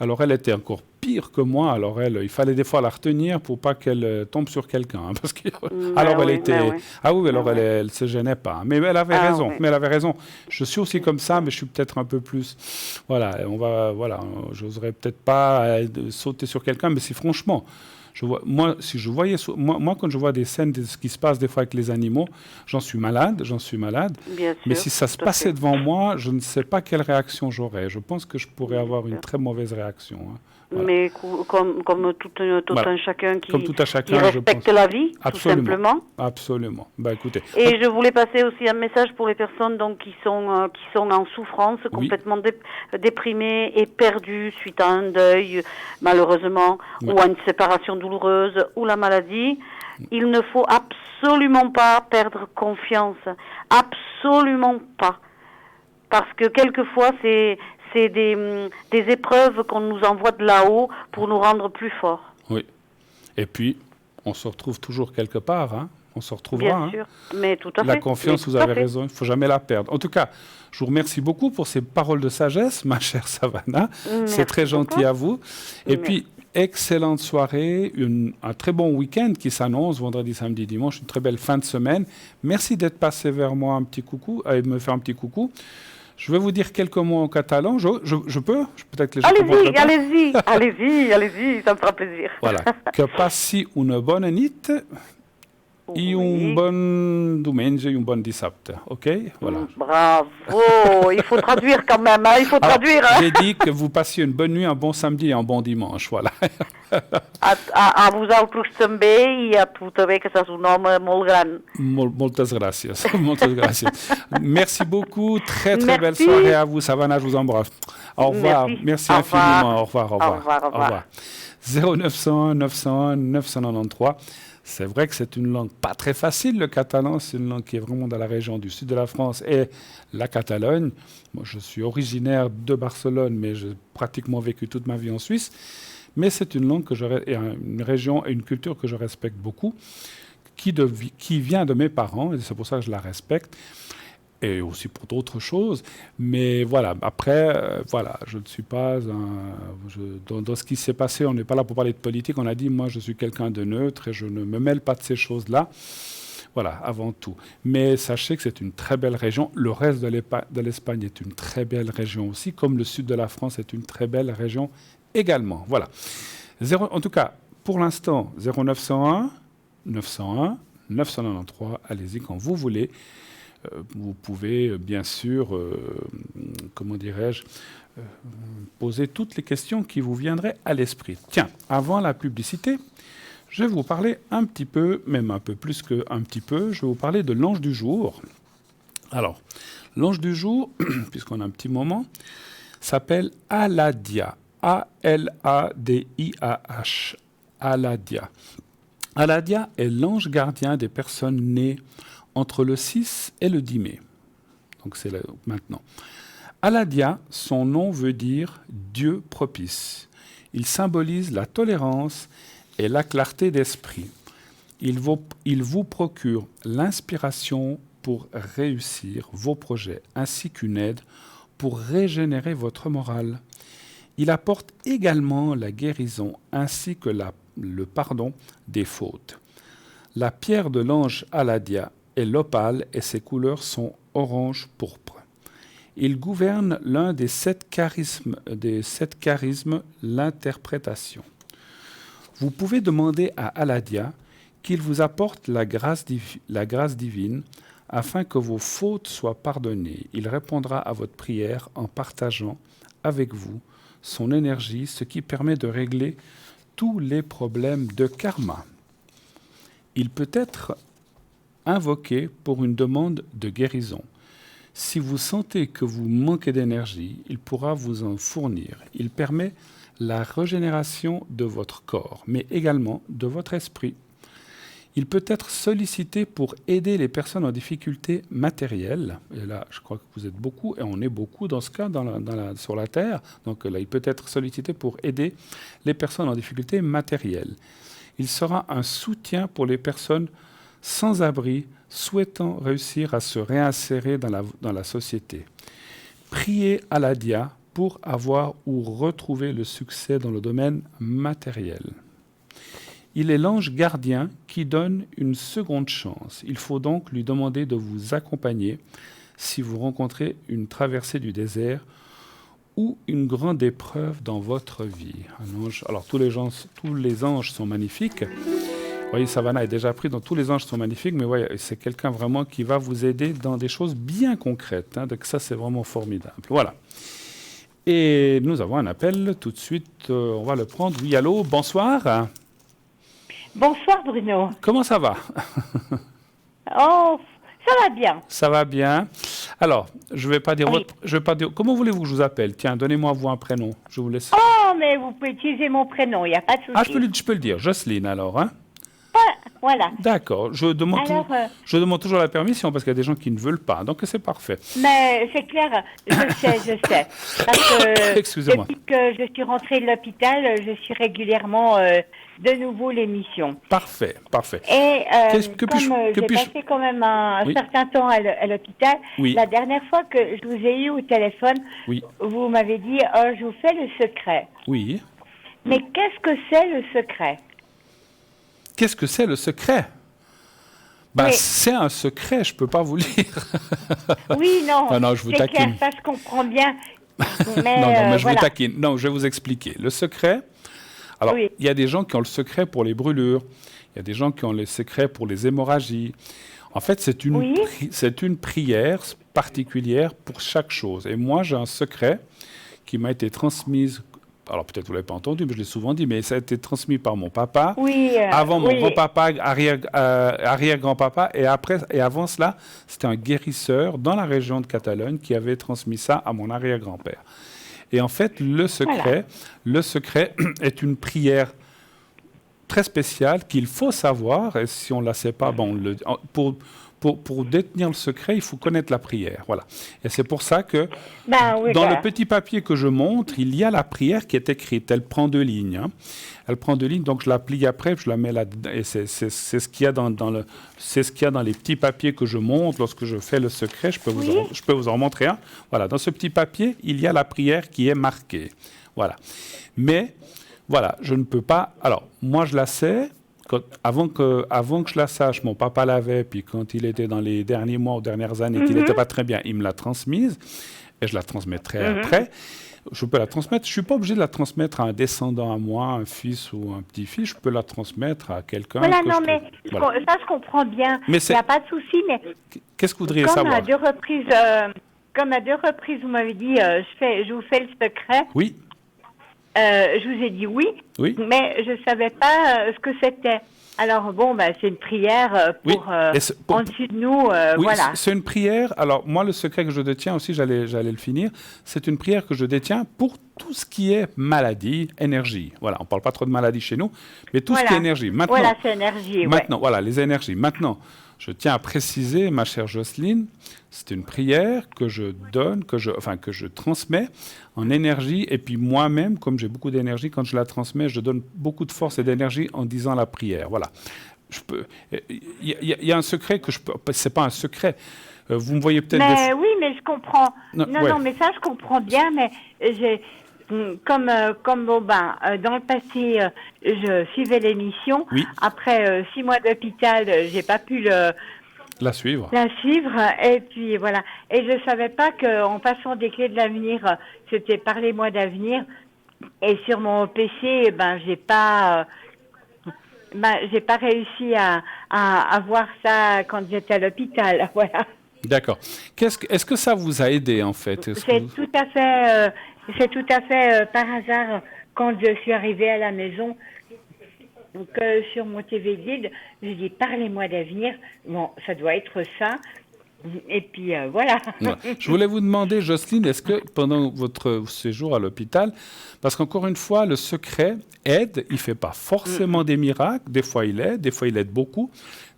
Alors, elle était encore pire que moi. Alors, il fallait des fois la retenir pour pas qu'elle tombe sur quelqu'un. Hein, parce que, alors, elle était... Ah oui, alors elle se gênait pas. Mais elle avait raison. Oui. Mais elle avait raison. Je suis aussi comme ça, mais je suis peut-être un peu plus... Voilà, j'oserais peut-être pas sauter sur quelqu'un, mais si franchement... Moi, quand je vois des scènes de ce qui se passe des fois avec les animaux, j'en suis malade. Bien Mais sûr, si ça se passait devant moi, je ne sais pas quelle réaction j'aurais. Je pense que je pourrais avoir une très mauvaise réaction. Hein. Voilà. Mais comme tout un chacun qui respecte la vie, absolument, tout simplement. Absolument. Bah, écoutez. Et je voulais passer aussi un message pour les personnes donc, qui sont en souffrance, complètement déprimées et perdues suite à un deuil, malheureusement, ou à une séparation douloureuse, ou la maladie. Il ne faut absolument pas perdre confiance. Absolument pas. Parce que quelquefois, c'est des épreuves qu'on nous envoie de là-haut pour nous rendre plus forts. Oui. Et puis, on se retrouve toujours quelque part. Hein. On se retrouvera. Bien sûr, mais tout à fait. La confiance, vous avez raison, il ne faut jamais la perdre. En tout cas, je vous remercie beaucoup pour ces paroles de sagesse, ma chère Savannah. C'est très gentil à vous. Et puis, excellente soirée, un très bon week-end qui s'annonce, vendredi, samedi, dimanche, une très belle fin de semaine. Merci d'être passé vers moi et me faire un petit coucou. Je vais vous dire quelques mots en catalan. Je peux? Peut-être que les gens allez-y, ça me fera plaisir. Voilà. Que passi una bona nit i un bon diumenge i un bon dissabte. OK? Voilà. Bravo! Il faut traduire quand même, hein? Il faut traduire. J'ai dit que vous passiez une bonne nuit, un bon samedi et un bon dimanche. Voilà. A vosaltres també i a tu també, que és un home molt gran. Moltes gràcies. Moltes gràcies. Merci beaucoup. Très belle soirée à vous, Savannah. Je vous embrasse. Au revoir. Merci infiniment. Au revoir. 0901 901 993. C'est vrai que c'est une langue pas très facile, le catalan. C'est une langue qui est vraiment dans la région du sud de la France et la Catalogne. Moi, je suis originaire de Barcelone, mais j'ai pratiquement vécu toute ma vie en Suisse. Mais c'est une langue une région et une culture que je respecte beaucoup, qui vient de mes parents, et c'est pour ça que je la respecte. Et aussi pour d'autres choses. Mais voilà, après, je ne suis pas dans ce qui s'est passé, on n'est pas là pour parler de politique. On a dit, moi, je suis quelqu'un de neutre et je ne me mêle pas de ces choses-là. Voilà, avant tout. Mais sachez que c'est une très belle région. Le reste de l'Espagne est une très belle région aussi, comme le sud de la France est une très belle région également. Voilà. En tout cas, pour l'instant, 0901 901 993, allez-y quand vous voulez. Vous pouvez bien sûr, poser toutes les questions qui vous viendraient à l'esprit. Tiens, avant la publicité, je vais vous parler un petit peu, même un peu plus qu'un petit peu, je vais vous parler de l'ange du jour. Alors, l'ange du jour, puisqu'on a un petit moment, s'appelle Aladia. A-L-A-D-I-A-H. Aladia. Aladia est l'ange gardien des personnes nées entre le 6 et le 10 mai. Donc c'est maintenant. Aladia, son nom veut dire Dieu propice. Il symbolise la tolérance et la clarté d'esprit. Il vous procure l'inspiration pour réussir vos projets, ainsi qu'une aide pour régénérer votre morale. Il apporte également la guérison ainsi que le pardon des fautes. La pierre de l'ange Aladia est l'opale et ses couleurs sont orange-pourpre. Il gouverne l'un des 7 charismes, l'interprétation. Vous pouvez demander à Aladia qu'il vous apporte la grâce divine afin que vos fautes soient pardonnées. Il répondra à votre prière en partageant avec vous son énergie, ce qui permet de régler tous les problèmes de karma. Il peut être invoqué pour une demande de guérison. Si vous sentez que vous manquez d'énergie, il pourra vous en fournir. Il permet la régénération de votre corps, mais également de votre esprit. Il peut être sollicité pour aider les personnes en difficulté matérielle. Et là, je crois que vous êtes beaucoup, et on est beaucoup dans ce cas sur la Terre. Donc là, il peut être sollicité pour aider les personnes en difficulté matérielle. Il sera un soutien pour les personnes sans abri, souhaitant réussir à se réinsérer dans la société. Priez Aladia pour avoir ou retrouver le succès dans le domaine matériel. Il est l'ange gardien qui donne une seconde chance. Il faut donc lui demander de vous accompagner si vous rencontrez une traversée du désert ou une grande épreuve dans votre vie. Un ange, alors tous les anges sont magnifiques. Vous voyez, Savannah est déjà pris, donc tous les anges sont magnifiques, mais voyez, c'est quelqu'un vraiment qui va vous aider dans des choses bien concrètes. Donc ça, c'est vraiment formidable. Voilà. Et nous avons un appel tout de suite. On va le prendre. Oui, allô, bonsoir. Bonsoir Bruno. Comment ça va? Oh, ça va bien. Ça va bien. Alors, je vais pas dire Oui. Comment voulez-vous que je vous appelle? Tiens, donnez-moi vous un prénom. Je vous laisse. Oh, mais vous pouvez utiliser mon prénom, il n'y a pas de souci. Ah, je peux le dire. Jocelyne, alors, hein? Voilà. D'accord. Je demande toujours la permission parce qu'il y a des gens qui ne veulent pas. Donc, c'est parfait. Mais c'est clair, je sais. Parce que Excusez-moi. depuis que je suis rentrée de l'hôpital, je suis régulièrement de nouveau l'émission. Parfait. Et Que puis-je- comme que j'ai puis-je- passé quand même un Oui. certain temps à l'hôpital, Oui. la dernière fois que je vous ai eu au téléphone, Oui. vous m'avez dit « Oh, je vous fais le secret Oui. ». Mais qu'est-ce que c'est le secret? Qu'est-ce que c'est le secret? Ben, Oui. c'est un secret, je peux pas vous le dire. Oui, non, Non, je vous c'est taquine. clair, ça je comprends bien. Mais, mais je voilà. vous taquine. Non, je vais vous expliquer. Le secret, alors, Oui. il y a des gens qui ont le secret pour les brûlures, il y a des gens qui ont le secret pour les hémorragies. En fait, c'est une prière particulière pour chaque chose. Et moi, j'ai un secret qui m'a été transmise, alors peut-être vous ne l'avez pas entendu, mais je l'ai souvent dit, mais ça a été transmis par mon papa, Oui, avant mon oui. grand-papa, arrière-grand-papa, et avant cela, c'était un guérisseur dans la région de Catalogne qui avait transmis ça à mon arrière-grand-père. Et en fait, le secret est une prière très spéciale qu'il faut savoir, et si on ne la sait pas, pour détenir le secret, il faut connaître la prière. Voilà. Et c'est pour ça que Oui, dans voilà. le petit papier que je montre, il y a la prière qui est écrite. Elle prend 2 lignes. Hein. Elle prend 2 lignes, donc je la plie après, je la mets là-dedans. Et c'est ce qu'il y a c'est ce qu'il y a dans les petits papiers que je montre lorsque je fais le secret. Je peux vous en montrer un. Voilà. Dans ce petit papier, il y a la prière qui est marquée. Voilà. Mais voilà, je ne peux pas. Alors, moi, je la sais. Avant que je la sache, mon papa l'avait, puis quand il était dans les derniers mois ou dernières années, qu'il n'était pas très bien, il me l'a transmise, et je la transmettrai après. Je peux la transmettre. Je ne suis pas obligé de la transmettre à un descendant à moi, un fils ou un petit-fils. Je peux la transmettre à quelqu'un. Voilà, que non, je mais trouve. Voilà. ça je comprends bien. Mais Il n'y a pas de souci, mais Qu'est-ce que vous voudriez comme savoir? à 2 reprises, vous m'avez dit je vous fais le secret. Oui, Je vous ai dit oui, oui. mais je ne savais pas ce que c'était. Alors bon, c'est une prière Oui. pour Et en dessus de nous, Oui, voilà. c'est une prière. Alors, moi, le secret que je détiens aussi, j'allais le finir, c'est une prière que je détiens pour tout ce qui est maladie, énergie. Voilà, on ne parle pas trop de maladie chez nous, mais tout ce qui est énergie. Maintenant, Voilà, c'est énergie, maintenant, voilà, les énergies. Maintenant, je tiens à préciser, ma chère Jocelyne, c'est une prière que je donne, que je transmets en énergie. Et puis moi-même, comme j'ai beaucoup d'énergie, quand je la transmets, je donne beaucoup de force et d'énergie en disant la prière. Voilà. Il y a un secret que je peux. C'est pas un secret. Vous me voyez peut-être. Mais oui, mais je comprends. Non, Non, mais ça je comprends bien, mais j'ai comme dans le passé, je suivais l'émission. Oui. Après 6 mois d'hôpital, j'ai pas pu La suivre. la suivre. Et puis voilà. Et je savais pas qu'en passant des clés de l'avenir, c'était par les mois d'avenir. Et sur mon PC, j'ai pas réussi à voir ça quand j'étais à l'hôpital. Voilà. D'accord. Est-ce que ça vous a aidé en fait? C'est tout à fait par hasard quand je suis arrivée à la maison que sur mon TV guide, j'ai dit parlez-moi d'avenir. Bon, ça doit être ça. Et puis voilà. Ouais. Je voulais vous demander, Jocelyne, est-ce que pendant votre séjour à l'hôpital, parce qu'encore une fois, le secret aide, il ne fait pas forcément des miracles, des fois il aide beaucoup,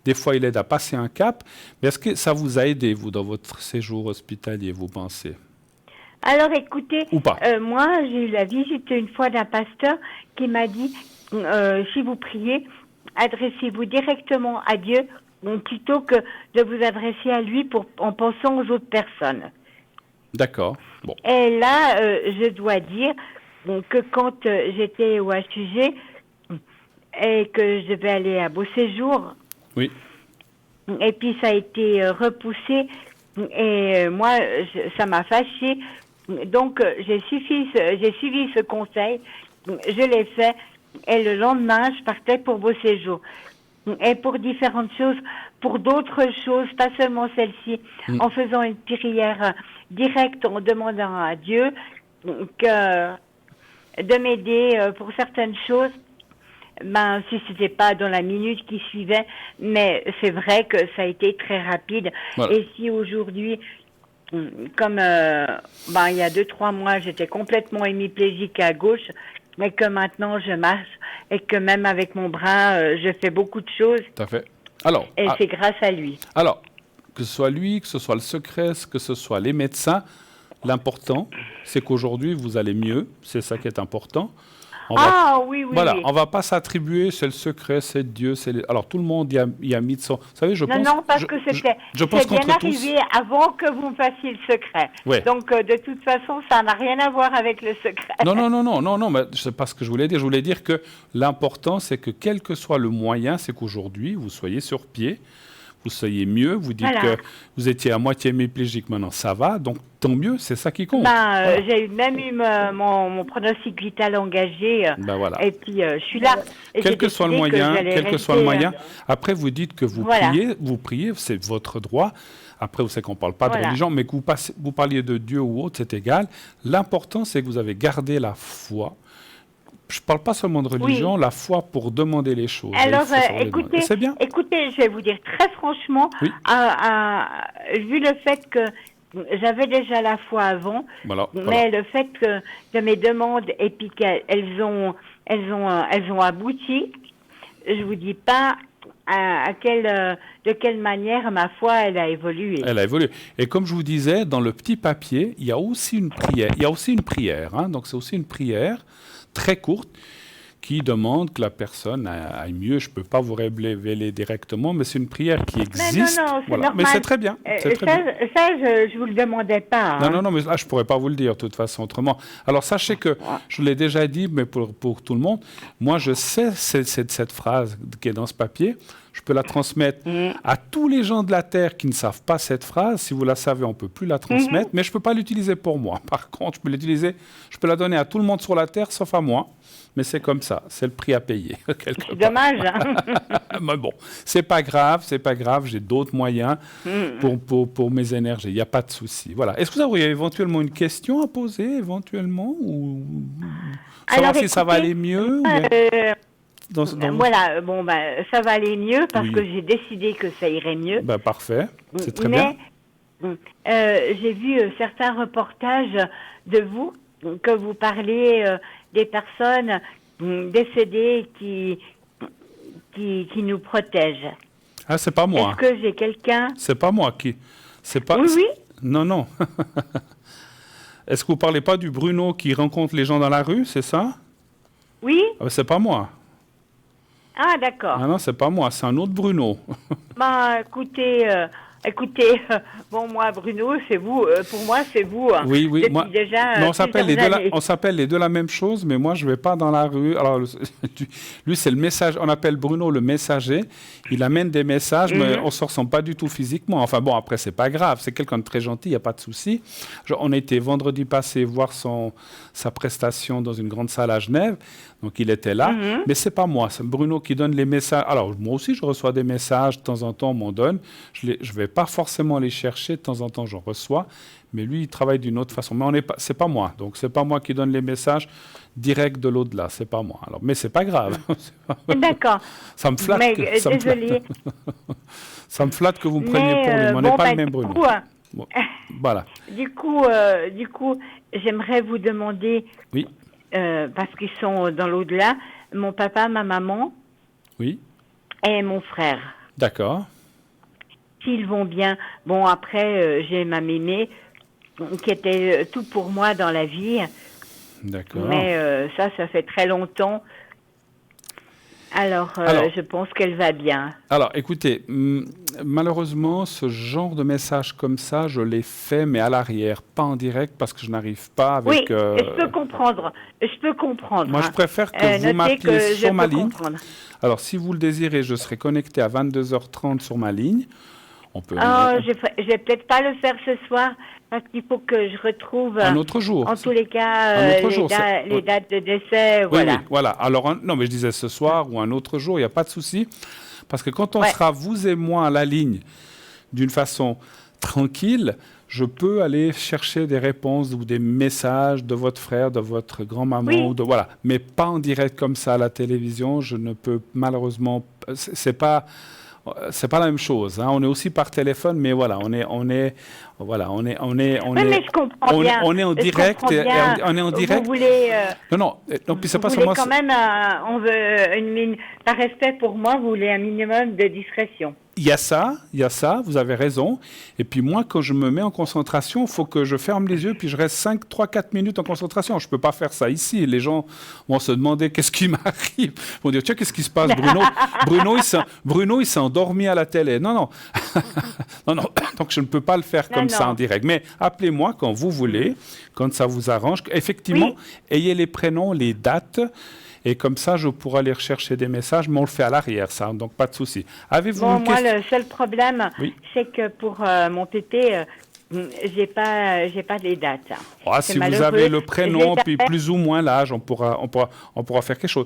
des fois il aide à passer un cap, mais est-ce que ça vous a aidé, vous, dans votre séjour hospitalier, vous pensez? Alors écoutez, Ou pas. moi j'ai eu la visite une fois d'un pasteur qui m'a dit si vous priez, adressez-vous directement à Dieu plutôt que de vous adresser à lui en pensant aux autres personnes. D'accord. Bon. Et là, je dois dire que quand j'étais au HUG et que je devais aller à Beau Séjour, Oui. et puis ça a été repoussé, et moi, ça m'a fâchée. Donc, j'ai suivi ce conseil, je l'ai fait, et le lendemain, je partais pour Beau Séjour. Et pour différentes choses, pour d'autres choses, pas seulement celle-ci, en faisant une prière directe, en demandant à Dieu de m'aider pour certaines choses. Ben, si c'était pas dans la minute qui suivait, mais c'est vrai que ça a été très rapide. Voilà. Et si aujourd'hui, comme il y a 2-3 mois, j'étais complètement hémiplégique à gauche, mais que maintenant je marche et que même avec mon bras, je fais beaucoup de choses. Tout à fait. Alors, Et c'est grâce à lui. Alors, que ce soit lui, que ce soit le secret, que ce soit les médecins, l'important, c'est qu'aujourd'hui, vous allez mieux. C'est ça qui est important. Oui. Voilà, on ne va pas s'attribuer, c'est le secret, c'est Dieu. Alors, tout le monde y a mis de son... Vous savez, je pense... Non, parce que c'est bien arrivé avant que vous me fassiez le secret. Ouais. Donc, de toute façon, ça n'a rien à voir avec le secret. Non, mais c'est pas ce que je voulais dire. Je voulais dire que l'important, c'est que quel que soit le moyen, c'est qu'aujourd'hui, vous soyez sur pied, vous soyez mieux, vous dites que vous étiez à moitié hémiplégique, maintenant ça va, donc tant mieux, c'est ça qui compte. Voilà. J'ai même eu mon pronostic vital engagé, voilà. Et puis je suis là. Quel que soit le moyen, après vous dites que vous priez, c'est votre droit. Après, vous savez qu'on ne parle pas de religion, mais que vous parliez de Dieu ou autre, c'est égal. L'important, c'est que vous avez gardé la foi. Je ne parle pas seulement de religion, la foi pour demander les choses. Alors, écoutez, je vais vous dire très franchement, vu le fait que j'avais déjà la foi avant, mais le fait que mes demandes et puis qu'elles ont abouti, je vous dis pas de quelle manière ma foi elle a évolué. Elle a évolué. Et comme je vous disais, dans le petit papier, il y a aussi une prière. Il y a aussi une prière. Donc c'est aussi une prière très courte qui demande que la personne aille mieux. Je ne peux pas vous révéler directement, mais c'est une prière qui existe. Non, c'est normal. Mais c'est très bien. Ça, je ne vous le demandais pas. Non, mais là, je ne pourrais pas vous le dire de toute façon autrement. Alors, sachez que, je l'ai déjà dit, mais pour tout le monde, moi, je sais cette phrase qui est dans ce papier. Je peux la transmettre à tous les gens de la Terre qui ne savent pas cette phrase. Si vous la savez, on ne peut plus la transmettre, mais je ne peux pas l'utiliser pour moi. Par contre, je peux la donner à tout le monde sur la Terre, sauf à moi. Mais c'est comme ça, c'est le prix à payer. C'est dommage. Mais bon, c'est pas grave, j'ai d'autres moyens pour mes énergies, il n'y a pas de souci. Voilà. Est-ce que vous auriez éventuellement une question à poser, ou savoir si ça va aller mieux Voilà, ça va aller mieux parce que j'ai décidé que ça irait mieux. Parfait, c'est très bien. J'ai vu certains reportages de vous, que vous parlez des personnes décédées qui nous protègent. Ah, c'est pas moi. Est-ce que j'ai quelqu'un... C'est pas moi qui... Oui. Non. Est-ce que vous parlez pas du Bruno qui rencontre les gens dans la rue, c'est ça? Oui. C'est pas moi. Ah, d'accord. Ah non, c'est pas moi, c'est un autre Bruno. Écoutez, moi, Bruno, c'est vous. Pour moi, c'est vous. Oui. Moi, déjà, on s'appelle les deux la même chose, mais moi, je vais pas dans la rue. Alors, lui, c'est le message. On appelle Bruno le messager. Il amène des messages, mais on ne se ressemble pas du tout physiquement. Enfin bon, après, c'est pas grave. C'est quelqu'un de très gentil, il n'y a pas de souci. On a été vendredi passé voir sa prestation dans une grande salle à Genève. Donc, il était là. Mais c'est pas moi. C'est Bruno qui donne les messages. Alors, moi aussi, je reçois des messages. De temps en temps, on m'en donne. Je vais pas forcément les chercher. De temps en temps, j'en reçois. Mais lui, il travaille d'une autre façon. Mais c'est pas moi. Donc, c'est pas moi qui donne les messages directs de l'au-delà. C'est pas moi. Alors, mais c'est pas grave. D'accord. Ça me flatte. Désolée. Ça me flatte que vous me preniez pour lui. On n'est pas le même Bruno. Voilà. Du coup, j'aimerais vous demander... Oui. Parce qu'ils sont dans l'au-delà, mon papa, ma maman, oui, et mon frère. D'accord. S'ils vont bien. Bon, après, j'ai ma mémé qui était tout pour moi dans la vie. D'accord. Mais ça fait très longtemps. Alors, je pense qu'elle va bien. Alors, écoutez, malheureusement, ce genre de message comme ça, je l'ai fait, mais à l'arrière, pas en direct, parce que je n'arrive pas avec... Oui, je peux comprendre. Moi, je préfère que vous m'appeliez sur ma ligne. Comprendre. Alors, si vous le désirez, je serai connecté à 22h30 sur ma ligne. On peut... Je vais peut-être pas le faire ce soir, parce qu'il faut que je retrouve... un autre jour. En tous les cas, les dates de décès, voilà. Oui, voilà. Alors, non, mais je disais ce soir ou un autre jour, il n'y a pas de souci. Parce que quand on sera, vous et moi, à la ligne, d'une façon tranquille, je peux aller chercher des réponses ou des messages de votre frère, de votre grand-maman, voilà. Mais pas en direct comme ça à la télévision. Je ne peux malheureusement... C'est pas la même chose. Hein. On est aussi par téléphone, mais voilà, on est mais je comprends bien. On est en direct. On est en direct. Vous voulez... Non, puis c'est pas seulement... Quand même, on veut par respect pour moi, vous voulez un minimum de discrétion. Il y a ça, vous avez raison. Et puis moi, quand je me mets en concentration, il faut que je ferme les yeux, puis je reste 4 minutes en concentration. Je ne peux pas faire ça ici. Les gens vont se demander qu'est-ce qui m'arrive. Ils vont dire, tiens, qu'est-ce qui se passe, Bruno? Bruno, il s'est endormi à la télé. Non. Non. Donc je ne peux pas le faire comme ça en direct. Mais appelez-moi quand vous voulez, quand ça vous arrange. Effectivement, ayez les prénoms, les dates. Et comme ça, je pourrai aller rechercher des messages, mais on le fait à l'arrière, ça, donc pas de souci. Avez-vous une question? Moi, le seul problème, c'est que pour mon pépé, j'ai pas les dates. Si vous avez le prénom, puis plus ou moins l'âge, on pourra faire quelque chose.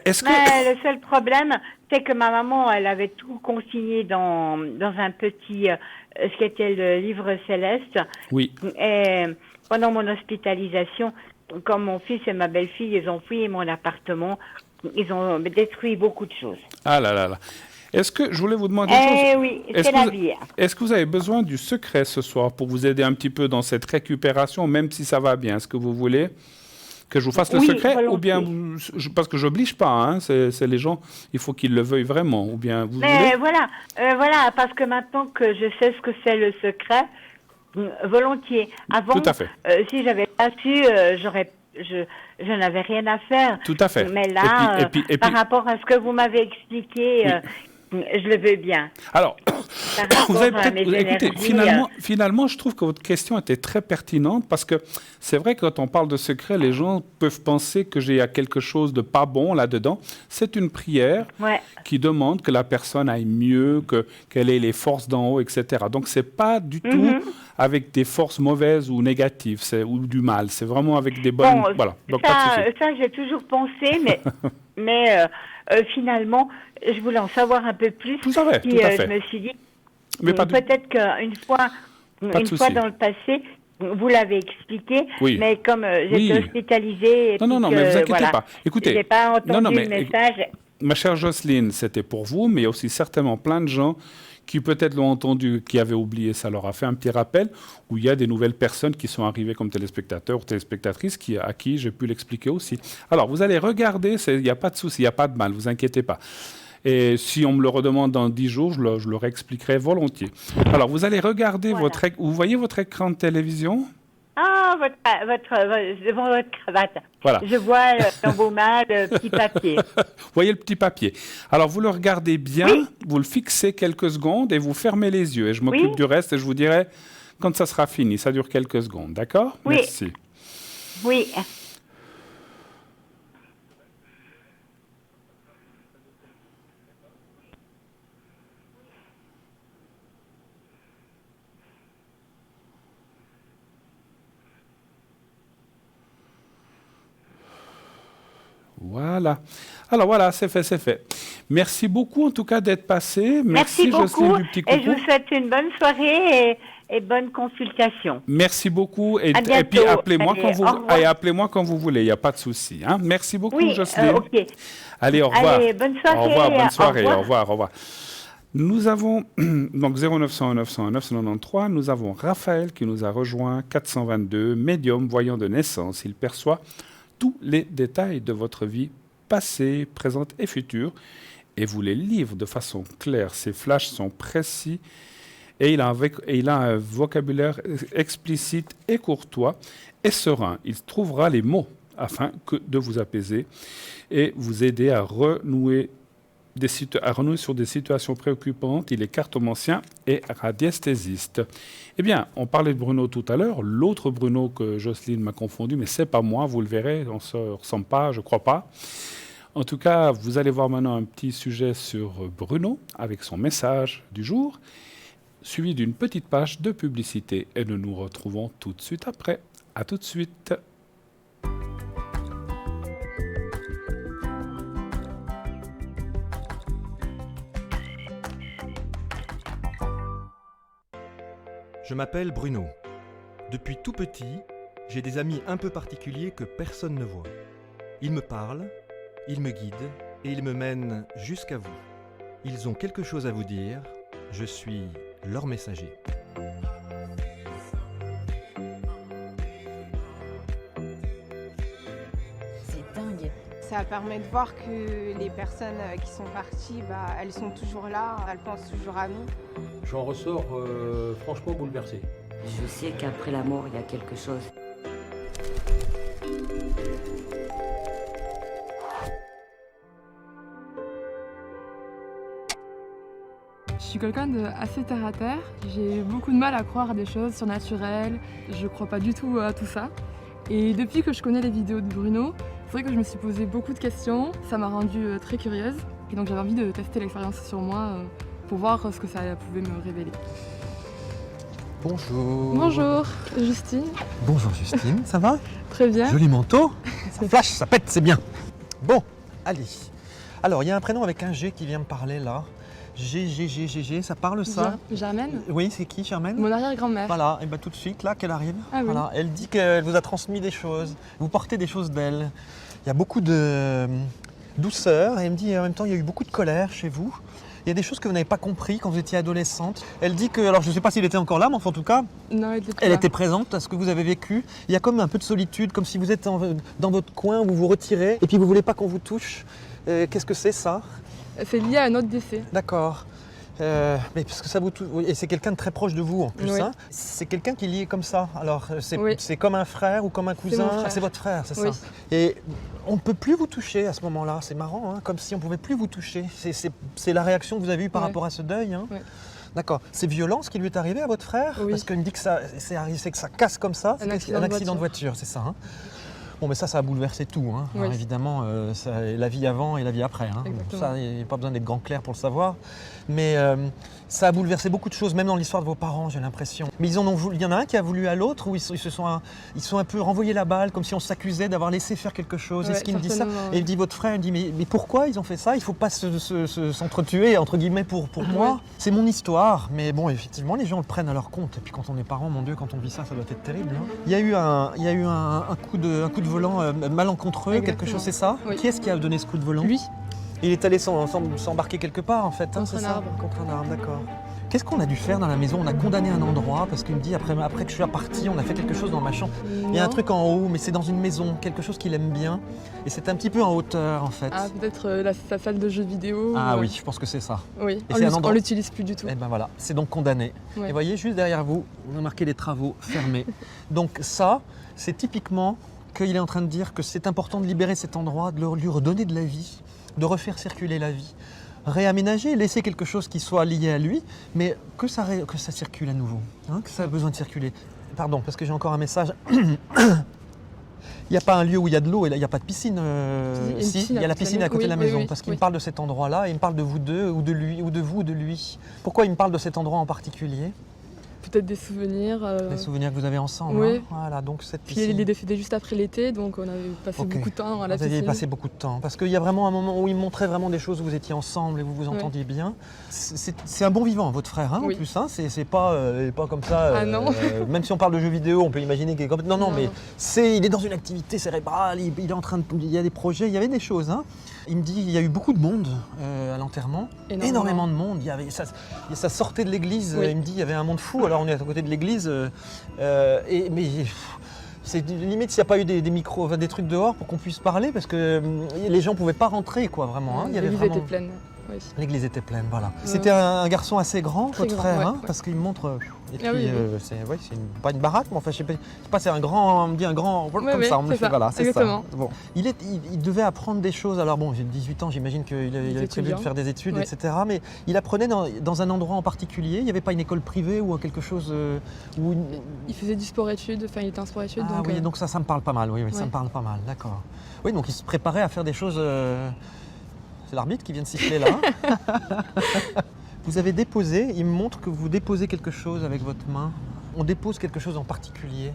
Le seul problème, c'est que ma maman, elle avait tout consigné dans un petit, ce qui était le livre céleste. Oui. Et pendant mon hospitalisation, comme mon fils et ma belle-fille, ils ont fouillé mon appartement, ils ont détruit beaucoup de choses. Ah là. Est-ce que, je voulais vous demander une chose. Oui, c'est la vie. Est-ce que vous avez besoin du secret ce soir pour vous aider un petit peu dans cette récupération, même si ça va bien? Est-ce que vous voulez que je vous fasse le secret? Volontiers. Ou bien, parce que je n'oblige pas, hein, c'est les gens, il faut qu'ils le veuillent vraiment. Ou bien vous voulez... voilà, parce que maintenant que je sais ce que c'est le secret, volontiers. Avant, tout à fait. Si j'avais pas su, je n'avais rien à faire. Tout à fait. Mais là, et puis, par rapport à ce que vous m'avez expliqué, je le veux bien. Alors, écoutez, finalement, je trouve que votre question était très pertinente parce que c'est vrai que quand on parle de secret, les gens peuvent penser que j'ai quelque chose de pas bon là-dedans. C'est une prière qui demande que la personne aille mieux, qu'elle ait les forces d'en haut, etc. Donc, c'est pas du tout avec des forces mauvaises ou négatives ou du mal. C'est vraiment avec des bonnes... voilà. Donc, ça, j'ai toujours pensé, mais finalement, je voulais en savoir un peu plus. Tout à fait. Je me suis dit, peut-être qu'une fois dans le passé, vous l'avez expliqué, mais comme j'étais hospitalisée... Non, mais vous inquiétez pas. Écoutez, je n'ai pas entendu le message. Ma chère Jocelyne, c'était pour vous, mais il y a aussi certainement plein de gens qui peut-être l'ont entendu, qui avaient oublié, ça leur a fait un petit rappel, où il y a des nouvelles personnes qui sont arrivées comme téléspectateurs ou téléspectatrices à qui j'ai pu l'expliquer aussi. Alors, vous allez regarder, il n'y a pas de souci, il n'y a pas de mal, vous inquiétez pas. Et si on me le redemande dans 10 jours, je le réexpliquerai volontiers. Alors, vous allez regarder vous voyez votre écran de télévision? Ah, devant votre cravate. Voilà. Je vois dans vos mains le petit papier. Vous voyez le petit papier. Alors, vous le regardez bien, vous le fixez quelques secondes et vous fermez les yeux. Et je m'occupe du reste et je vous dirai quand ça sera fini. Ça dure quelques secondes, d'accord? Oui. Merci. Oui. Voilà. Alors voilà, c'est fait. Merci beaucoup en tout cas d'être passé. Merci beaucoup. Jocelyne, du petit coucou. Et je vous souhaite une bonne soirée et bonne consultation. Merci beaucoup. Et puis appelez-moi quand vous voulez. Il n'y a pas de souci. Hein. Merci beaucoup, Jocelyne. OK. Allez, au revoir. Allez, bonne soirée. Au revoir, bonne soirée. Au revoir. Nous avons donc 0900 901 993. Nous avons Raphaël qui nous a rejoint, 422, médium, voyant de naissance. Il perçoit tous les détails de votre vie passée, présente et future, et vous les livre de façon claire. Ses flashs sont précis et il a un vocabulaire explicite et courtois et serein. Il trouvera les mots afin de vous apaiser et vous aider à renouer sur des situations préoccupantes. Il est cartomancien et radiesthésiste. Eh bien, on parlait de Bruno tout à l'heure. L'autre Bruno que Jocelyne m'a confondu, mais c'est pas moi, vous le verrez, on ne se ressemble pas, je crois pas. En tout cas, vous allez voir maintenant un petit sujet sur Bruno avec son message du jour, suivi d'une petite page de publicité. Et nous nous retrouvons tout de suite après. À tout de suite. Je m'appelle Bruno. Depuis tout petit, j'ai des amis un peu particuliers que personne ne voit. Ils me parlent, ils me guident et ils me mènent jusqu'à vous. Ils ont quelque chose à vous dire, je suis leur messager. C'est dingue. Ça permet de voir que les personnes qui sont parties, elles sont toujours là, elles pensent toujours à nous. J'en ressors franchement bouleversé. Je sais qu'après la mort, il y a quelque chose. Je suis quelqu'un d'assez terre à terre. J'ai beaucoup de mal à croire à des choses surnaturelles. Je crois pas du tout à tout ça. Et depuis que je connais les vidéos de Bruno, c'est vrai que je me suis posé beaucoup de questions. Ça m'a rendue très curieuse. Et donc j'avais envie de tester l'expérience sur moi pour voir ce que ça pouvait me révéler. Bonjour. Bonjour, Justine. Bonjour Justine, ça va? Très bien. Joli manteau, ça flash, ça pète, c'est bien. Bon, allez. Alors, il y a un prénom avec un G qui vient me parler là. G, ça parle ça? Germaine. Oui, c'est qui Germaine? Mon arrière-grand-mère. Voilà, et bien tout de suite, là, qu'elle arrive. Ah oui. Voilà. Elle dit qu'elle vous a transmis des choses. Vous portez des choses d'elle. Il y a beaucoup de douceur et elle me dit en même temps, il y a eu beaucoup de colère chez vous. Il y a des choses que vous n'avez pas compris quand vous étiez adolescente. Elle dit que, alors je ne sais pas s'il était encore là, mais enfin, en tout cas, Non, elle était présente à ce que vous avez vécu. Il y a comme un peu de solitude, comme si vous êtes dans votre coin, vous vous retirez et puis vous ne voulez pas qu'on vous touche. Qu'est-ce que c'est ça? C'est lié à un autre décès. D'accord. Mais parce que ça vous touche. Et c'est quelqu'un de très proche de vous en plus. Oui. Hein. C'est quelqu'un qui est lié comme ça. Alors Oui. c'est comme un frère ou comme un cousin. mon frère. Ah, c'est votre frère, c'est Oui. ça. Et on ne peut plus vous toucher à ce moment-là. C'est marrant, hein, comme si on ne pouvait plus vous toucher. C'est la réaction que vous avez eue par Ouais. rapport à ce deuil. Hein. Ouais. D'accord. C'est violent ce qui lui est arrivé à votre frère? Oui. Parce qu'il me dit que c'est que ça casse comme ça. Un accident de voiture, c'est ça. Hein. Bon, mais ça a bouleversé tout. Hein. Oui. Alors, évidemment, la vie avant et la vie après. Hein. Exactement. Ça, il n'y a pas besoin d'être grand clair pour le savoir. Mais ça a bouleversé beaucoup de choses, même dans l'histoire de vos parents, j'ai l'impression. Mais il y en a un qui a voulu à l'autre, ou ils sont un peu renvoyé la balle, comme si on s'accusait d'avoir laissé faire quelque chose. Ouais, Est-ce qu'il me dit ça? certainement, Et il dit, votre frère, il dit, mais pourquoi ils ont fait ça? Il ne faut pas s'entretuer, entre guillemets, pour moi. C'est mon histoire. Mais bon, effectivement, les gens le prennent à leur compte. Et puis quand on est parent, mon Dieu, quand on vit ça, ça doit être terrible. Hein. Il y a eu un coup de volant malencontreux, quelque Exactement. chose, c'est ça? Oui. Qui est-ce qui a donné ce coup de volant? Lui. Il est allé s'embarquer quelque part, en fait. Hein, Contre c'est un ça? arbre. Contre un arbre, d'accord. Qu'est-ce qu'on a dû faire dans la maison? On a condamné un endroit parce qu'il me dit après que je suis parti, on a fait quelque chose dans ma chambre. Il y a un Non. truc en haut, mais c'est dans une maison, quelque chose qu'il aime bien. Et c'est un petit peu en hauteur en fait. Ah, peut-être sa salle de jeux vidéo. Ah oui, je pense que c'est ça. Oui, Et on c'est un endroit- l'utilise plus du tout. Et ben voilà, c'est donc condamné. Ouais. Et vous voyez, juste derrière vous, on a marqué les travaux fermés. Donc ça, c'est typiquement qu'il est en train de dire que c'est important de libérer cet endroit, de lui redonner de la vie, de refaire circuler la vie. Réaménager, laisser quelque chose qui soit lié à lui, mais que ça circule à nouveau, hein, que ça a besoin de circuler. Pardon, parce que j'ai encore un message. Il n'y a pas un lieu où il y a de l'eau et là il n'y a pas de piscine. Si, il y a la piscine à côté de la maison, parce qu'il me parle de cet endroit-là, et il me parle de vous deux, ou de lui, ou de vous, ou de lui. Pourquoi il me parle de cet endroit en particulier? Peut-être des souvenirs. Les souvenirs que vous avez ensemble. Oui. Hein. Voilà, donc cette Puis piscine. il est décédé juste après l'été, donc on avait passé Ok. beaucoup de temps à la Vous aviez piscine. passé beaucoup de temps, parce qu'il y a vraiment un moment où il me montrait vraiment des choses où vous étiez ensemble et vous vous entendiez bien. C'est un bon vivant, votre frère, hein, Oui. en plus. Hein, c'est pas comme ça. Ah non. Même si on parle de jeux vidéo, on peut imaginer qu'il est complètement. Non, Non. mais il est dans une activité cérébrale, il est en train de. Il y a des projets, il y avait des choses. Hein. Il me dit il y a eu beaucoup de monde à l'enterrement. Énormément de monde. Ça sortait de l'église. Oui. Il me dit il y avait un monde fou. Alors on est à côté de l'église. Mais c'est limite s'il n'y a pas eu des micros, enfin, des trucs dehors pour qu'on puisse parler, parce que les gens ne pouvaient pas rentrer, quoi, vraiment. Hein. Il y avait L'église vraiment... était pleine. Oui. L'église était pleine, voilà. C'était un garçon assez grand, Très votre grand, frère, ouais, hein, ouais. parce qu'il me montre. Et puis, Ah oui, oui. c'est pas une baraque, mais enfin, je sais pas, c'est un grand, on me dit un grand, comme Ouais, ça, on me le c'est fait, ça, voilà, c'est exactement. ça. Bon. Il devait apprendre des choses, alors bon, j'ai 18 ans, j'imagine qu'il avait prévu de étudiant. faire des études, Ouais. etc. Mais il apprenait dans un endroit en particulier, il n'y avait pas une école privée ou quelque chose où... Il faisait du sport-études, enfin il était en sport-études. Ah donc, oui, donc ça me parle pas mal, oui, ça ouais. me parle pas mal, d'accord. Oui, donc il se préparait à faire des choses... C'est l'arbitre qui vient de siffler là. Vous avez déposé, il me montre que vous déposez quelque chose avec votre main. On dépose quelque chose en particulier.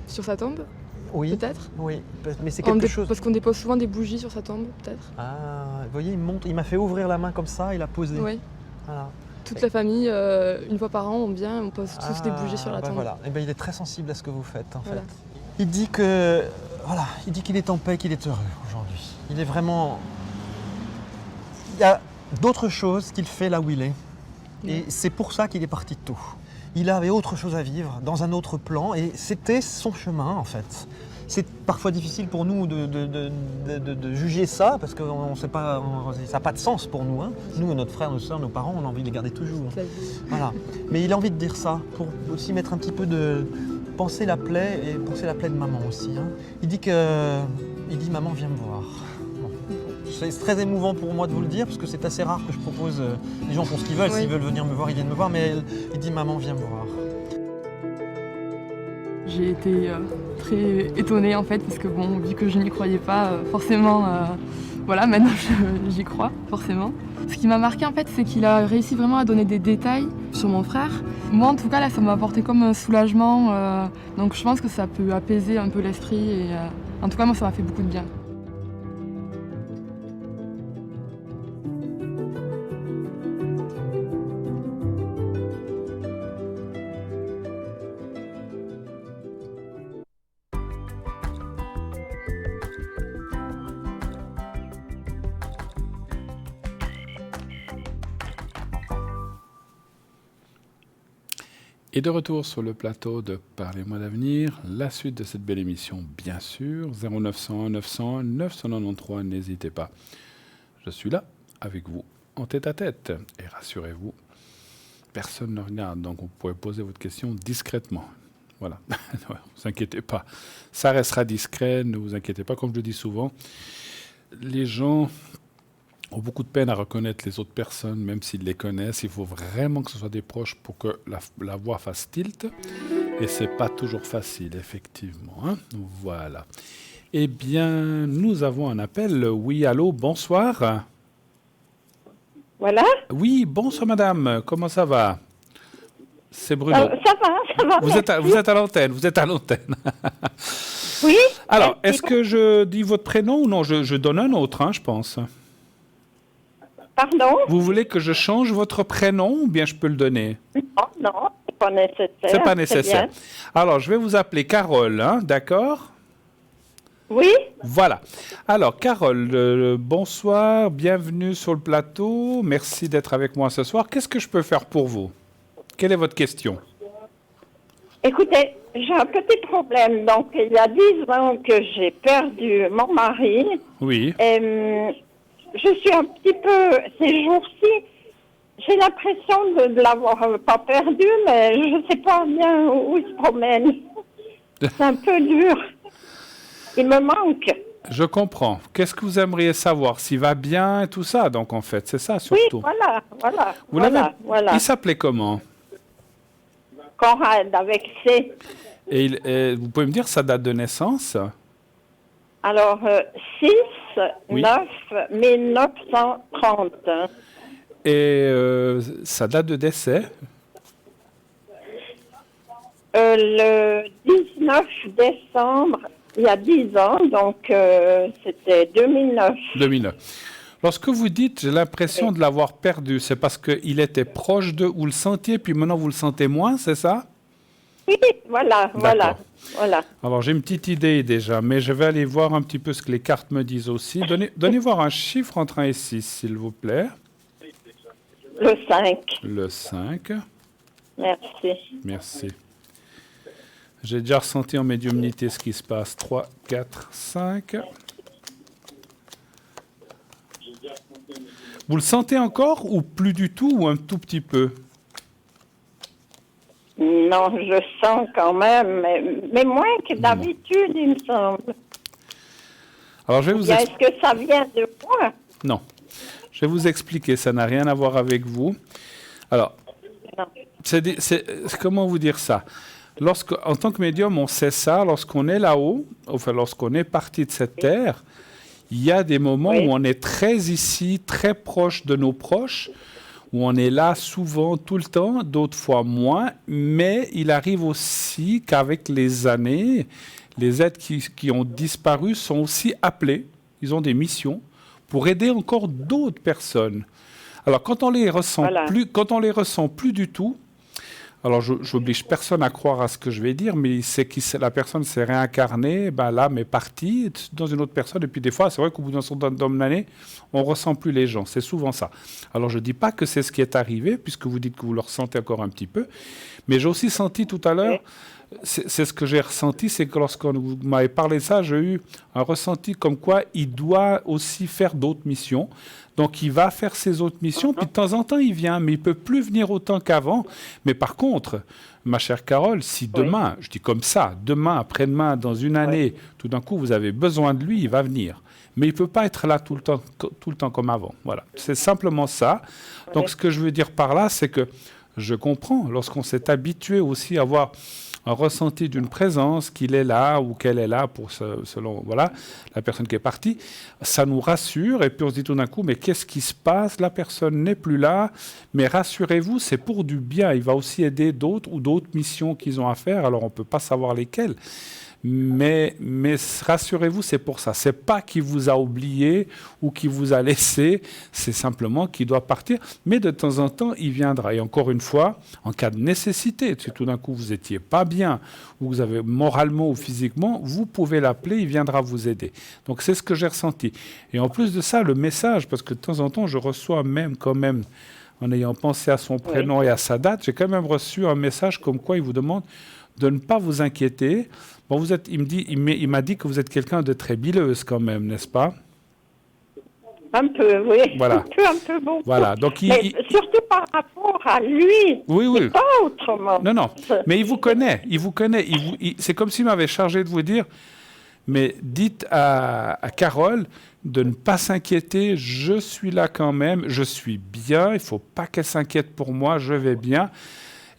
Sur sa tombe, Oui, peut-être. oui, mais c'est quelque chose... Parce qu'on dépose souvent des bougies sur sa tombe, peut-être. Ah, vous voyez, il m'a fait ouvrir la main comme ça, il a posé. Oui. Voilà. Toute la famille, une fois par an, on vient, on pose tous des bougies sur la tombe. Voilà. Et ben, il est très sensible à ce que vous faites, en Voilà. fait. Il dit que... Voilà, il dit qu'il est en paix, qu'il est heureux aujourd'hui. Il est vraiment... Il y a d'autres choses qu'il fait là où il est. Et c'est pour ça qu'il est parti tôt. Il avait autre chose à vivre, dans un autre plan, et c'était son chemin, en fait. C'est parfois difficile pour nous de juger ça, parce que ça n'a pas de sens pour nous. Hein. Nous, notre frère, nos soeurs, nos parents, on a envie de les garder toujours. Voilà. Mais il a envie de dire ça, pour aussi mettre un petit peu de... penser la plaie, et penser la plaie de maman aussi. Hein. Il dit, maman, viens me voir. Bon. C'est très émouvant pour moi de vous le dire, parce que c'est assez rare que je propose... les gens font ce qu'ils veulent, s'ils veulent venir me voir, ils viennent me voir, mais il dit, maman, viens me voir. J'ai été très étonnée en fait, parce que bon, vu que je n'y croyais pas, forcément, voilà, maintenant j'y crois, forcément. Ce qui m'a marqué en fait, c'est qu'il a réussi vraiment à donner des détails sur mon frère. Moi en tout cas, là, ça m'a apporté comme un soulagement, donc je pense que ça peut apaiser un peu l'esprit, et en tout cas, moi, ça m'a fait beaucoup de bien. Et de retour sur le plateau de Parlez-moi d'avenir, la suite de cette belle émission, bien sûr, 0901 901 993, n'hésitez pas. Je suis là, avec vous, en tête à tête. Et rassurez-vous, personne ne regarde, donc vous pouvez poser votre question discrètement. Voilà, ne vous inquiétez pas. Ça restera discret, ne vous inquiétez pas. Comme je le dis souvent, les gens ont beaucoup de peine à reconnaître les autres personnes, même s'ils les connaissent. Il faut vraiment que ce soit des proches pour que la voix fasse tilt. Et c'est pas toujours facile, effectivement. Hein. Voilà. Eh bien, nous avons un appel. Oui, allô, bonsoir. Voilà. Oui, bonsoir madame. Comment ça va? C'est Bruno. Ça va. Vous êtes à l'antenne, vous êtes à l'antenne. Oui. Alors, est-ce que je dis votre prénom ou non? Je donne un autre, hein, je pense. Pardon? Vous voulez que je change votre prénom ou bien je peux le donner? Non, c'est pas nécessaire. C'est pas nécessaire. Alors, je vais vous appeler Carole, hein, d'accord? Oui. Voilà. Alors, Carole, bonsoir, bienvenue sur le plateau. Merci d'être avec moi ce soir. Qu'est-ce que je peux faire pour vous? Quelle est votre question? Écoutez, j'ai un petit problème. Donc, il y a 10 ans que j'ai perdu mon mari. Oui. Et, je suis un petit peu, ces jours-ci, j'ai l'impression de l'avoir pas perdu, mais je ne sais pas bien où il se promène. C'est un peu dur. Il me manque. Je comprends. Qu'est-ce que vous aimeriez savoir? S'il va bien et tout ça, donc en fait, c'est ça surtout. Oui, voilà. Il s'appelait comment? Conrad, avec C. Et vous pouvez me dire sa date de naissance? Alors, 6, Oui. 9, 1930. Et sa date de décès? Le 19 décembre, il y a 10 ans, donc c'était 2009. 2009. Lorsque vous dites « j'ai l'impression de l'avoir perdu », c'est parce qu'il était proche de, vous le sentiez, puis maintenant vous le sentez moins, c'est ça? Oui, voilà. Alors j'ai une petite idée déjà, mais je vais aller voir un petit peu ce que les cartes me disent aussi. Donnez voir un chiffre entre 1 et 6, s'il vous plaît. Le 5. Le 5. Merci. J'ai déjà ressenti en médiumnité ce qui se passe. 3, 4, 5. Vous le sentez encore ou plus du tout ou un tout petit peu? Non, je sens quand même, mais moins que d'habitude, il me semble. Alors, je vais vous Est-ce que ça vient de moi? Non. Je vais vous expliquer, ça n'a rien à voir avec vous. Alors, comment vous dire ça? En tant que médium, on sait ça, lorsqu'on est là-haut, enfin lorsqu'on est parti de cette terre, il y a des moments où on est très ici, très proche de nos proches, où on est là souvent, tout le temps, d'autres fois moins, mais il arrive aussi qu'avec les années, les êtres qui ont disparu sont aussi appelés, ils ont des missions, pour aider encore d'autres personnes. Alors, quand on les ressent plus du tout, alors je n'oblige personne à croire à ce que je vais dire, mais c'est que la personne s'est réincarnée, l'âme est partie dans une autre personne, et puis des fois, c'est vrai qu'au bout d'un certain nombre d'années, on ne ressent plus les gens, c'est souvent ça. Alors, je ne dis pas que c'est ce qui est arrivé, puisque vous dites que vous le ressentez encore un petit peu, mais j'ai aussi senti tout à l'heure, c'est ce que j'ai ressenti, c'est que lorsqu'on vous m'avez parlé de ça, j'ai eu un ressenti comme quoi il doit aussi faire d'autres missions. Donc, il va faire ses autres missions, puis de temps en temps, il vient, mais il ne peut plus venir autant qu'avant. Mais par contre, ma chère Carole, si demain, je dis comme ça, demain, après-demain, dans une année, tout d'un coup, vous avez besoin de lui, il va venir. Mais il ne peut pas être là tout le temps comme avant. Voilà, c'est simplement ça. Donc, ce que je veux dire par là, c'est que je comprends, lorsqu'on s'est habitué aussi à avoir un ressenti d'une présence, qu'il est là ou qu'elle est là, selon la personne qui est partie, ça nous rassure, et puis on se dit tout d'un coup, mais qu'est-ce qui se passe? La personne n'est plus là, mais rassurez-vous, c'est pour du bien, il va aussi aider d'autres ou d'autres missions qu'ils ont à faire, alors on ne peut pas savoir lesquelles. Mais rassurez-vous, c'est pour ça. C'est pas qu'il vous a oublié ou qu'il vous a laissé, c'est simplement qu'il doit partir. Mais de temps en temps, il viendra. Et encore une fois, en cas de nécessité, si tout d'un coup vous n'étiez pas bien, ou vous avez moralement ou physiquement, vous pouvez l'appeler, il viendra vous aider. Donc c'est ce que j'ai ressenti. Et en plus de ça, le message, parce que de temps en temps, je reçois quand même, en ayant pensé à son prénom et à sa date, j'ai quand même reçu un message comme quoi il vous demande de ne pas vous inquiéter. Bon, il m'a dit que vous êtes quelqu'un de très bileuse quand même, n'est-ce pas? Un peu, oui. Voilà. Un peu beaucoup. Voilà. Donc, surtout par rapport à lui. Oui. Pas autrement. Non. Mais il vous connaît. C'est comme s'il m'avait chargé de vous dire, mais dites à Carole de ne pas s'inquiéter, je suis là quand même, je suis bien, il ne faut pas qu'elle s'inquiète pour moi, je vais bien.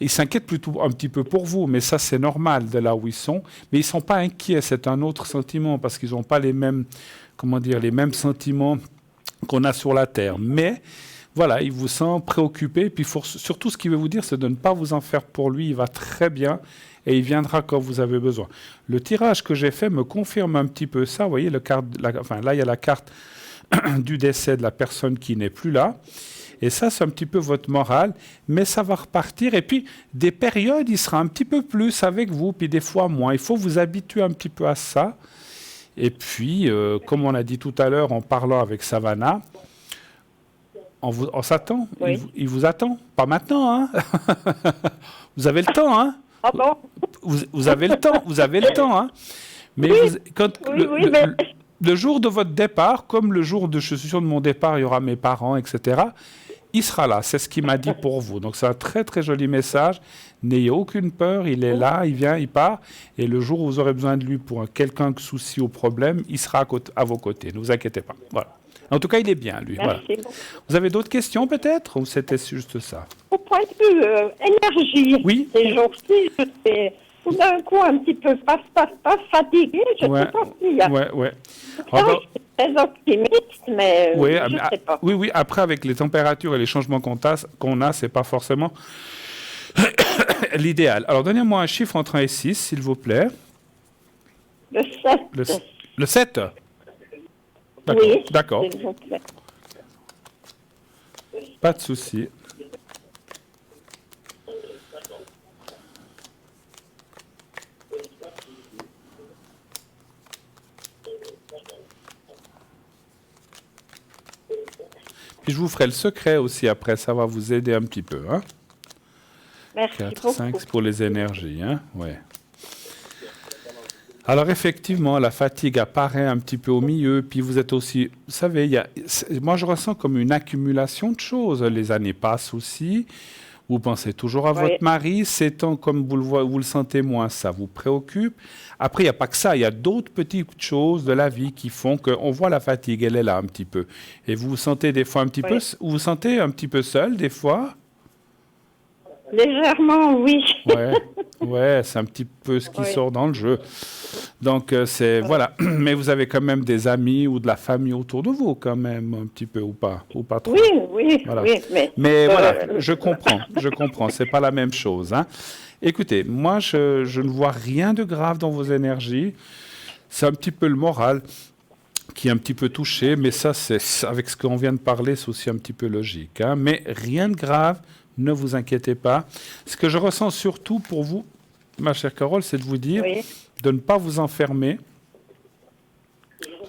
Ils s'inquiètent plutôt un petit peu pour vous, mais ça, c'est normal de là où ils sont. Mais ils ne sont pas inquiets, c'est un autre sentiment, parce qu'ils n'ont pas les mêmes sentiments qu'on a sur la Terre. Mais voilà, il vous sent préoccupé. Puis surtout, ce qu'il veut vous dire, c'est de ne pas vous en faire pour lui. Il va très bien et il viendra quand vous avez besoin. Le tirage que j'ai fait me confirme un petit peu ça. Vous voyez, là, il y a la carte du décès de la personne qui n'est plus là. Et ça, c'est un petit peu votre morale, mais ça va repartir. Et puis, des périodes, il sera un petit peu plus avec vous, puis des fois moins. Il faut vous habituer un petit peu à ça. Et puis, comme on a dit tout à l'heure en parlant avec Savannah, on s'attend. Oui. Il vous attend. Pas maintenant, hein. Vous avez le temps, hein. Ah bon? Vous avez le temps, hein. Mais le jour de votre départ, comme le jour je suis sûr de mon départ, il y aura mes parents, etc., il sera là. C'est ce qu'il m'a dit pour vous. Donc, c'est un très, très joli message. N'ayez aucune peur. Il est là, il vient, il part. Et le jour où vous aurez besoin de lui pour un quelconque souci ou problème, il sera à vos côtés. Ne vous inquiétez pas. Voilà. En tout cas, il est bien, lui. Merci. Voilà. Vous avez d'autres questions, peut-être? Ou c'était juste ça? Au point de vue énergie, oui. Ces jours-ci, je suis tout d'un coup un petit peu pas fatiguée. Je ne sais pas s'il y a... Ouais. Je suis très optimiste, mais je ne sais pas. Oui. Après, avec les températures et les changements qu'on a, c'est pas forcément l'idéal. Alors, donnez-moi un chiffre entre 1 et 6, s'il vous plaît. Le 7. Le 7? D'accord. Oui, d'accord. s'il vous plaît. Pas de souci. Puis je vous ferai le secret aussi après, ça va vous aider un petit peu. Hein. Merci 4, beaucoup. 5, c'est pour les énergies. Hein. Ouais. Alors effectivement, la fatigue apparaît un petit peu au milieu, puis vous êtes aussi, vous savez, moi je ressens comme une accumulation de choses. Les années passent aussi, vous pensez toujours à Oui. votre mari, ces temps comme vous le sentez moins, ça vous préoccupe. Après, il n'y a pas que ça, il y a d'autres petites choses de la vie qui font qu'on voit la fatigue, elle est là un petit peu. Et vous vous sentez des fois un petit Oui. peu, vous vous sentez un petit peu seul des fois. Légèrement, oui. Ouais, c'est un petit peu ce qui Oui. sort dans le jeu. Donc, voilà. Mais vous avez quand même des amis ou de la famille autour de vous, quand même, un petit peu, ou pas trop. Oui, Voilà. oui, Mais voilà, je comprends. C'est pas la même chose, hein. Écoutez, moi, je ne vois rien de grave dans vos énergies. C'est un petit peu le moral qui est un petit peu touché, mais ça, c'est avec ce qu'on vient de parler, c'est aussi un petit peu logique, hein. Mais rien de grave. Ne vous inquiétez pas. Ce que je ressens surtout pour vous, ma chère Carole, c'est de vous dire oui. de ne pas vous enfermer.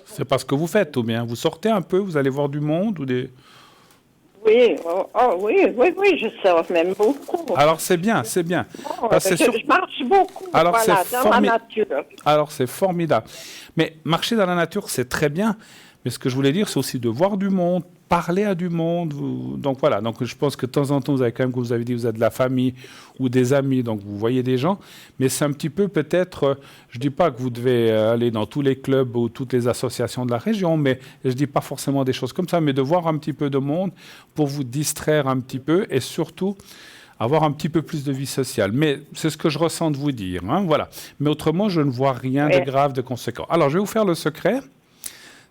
C'est pas ce que vous faites, ou bien vous sortez un peu, vous allez voir du monde ou des... Oui, oui, je sors même beaucoup. Alors c'est bien. Parce que Je marche beaucoup, Alors, voilà, c'est dans la nature. Alors c'est formidable. Mais marcher dans la nature, c'est très bien. Mais ce que je voulais dire, c'est aussi de voir du monde, parler à du monde. Donc voilà, donc je pense que de temps en temps, vous avez quand même, comme vous avez dit, vous avez de la famille ou des amis, donc vous voyez des gens. Mais c'est un petit peu peut-être, je ne dis pas que vous devez aller dans tous les clubs ou toutes les associations de la région, mais je ne dis pas forcément des choses comme ça, mais de voir un petit peu de monde pour vous distraire un petit peu et surtout avoir un petit peu plus de vie sociale. Mais c'est ce que je ressens de vous dire, hein, voilà. Mais autrement, je ne vois rien de grave, de conséquent. Alors, je vais vous faire le secret.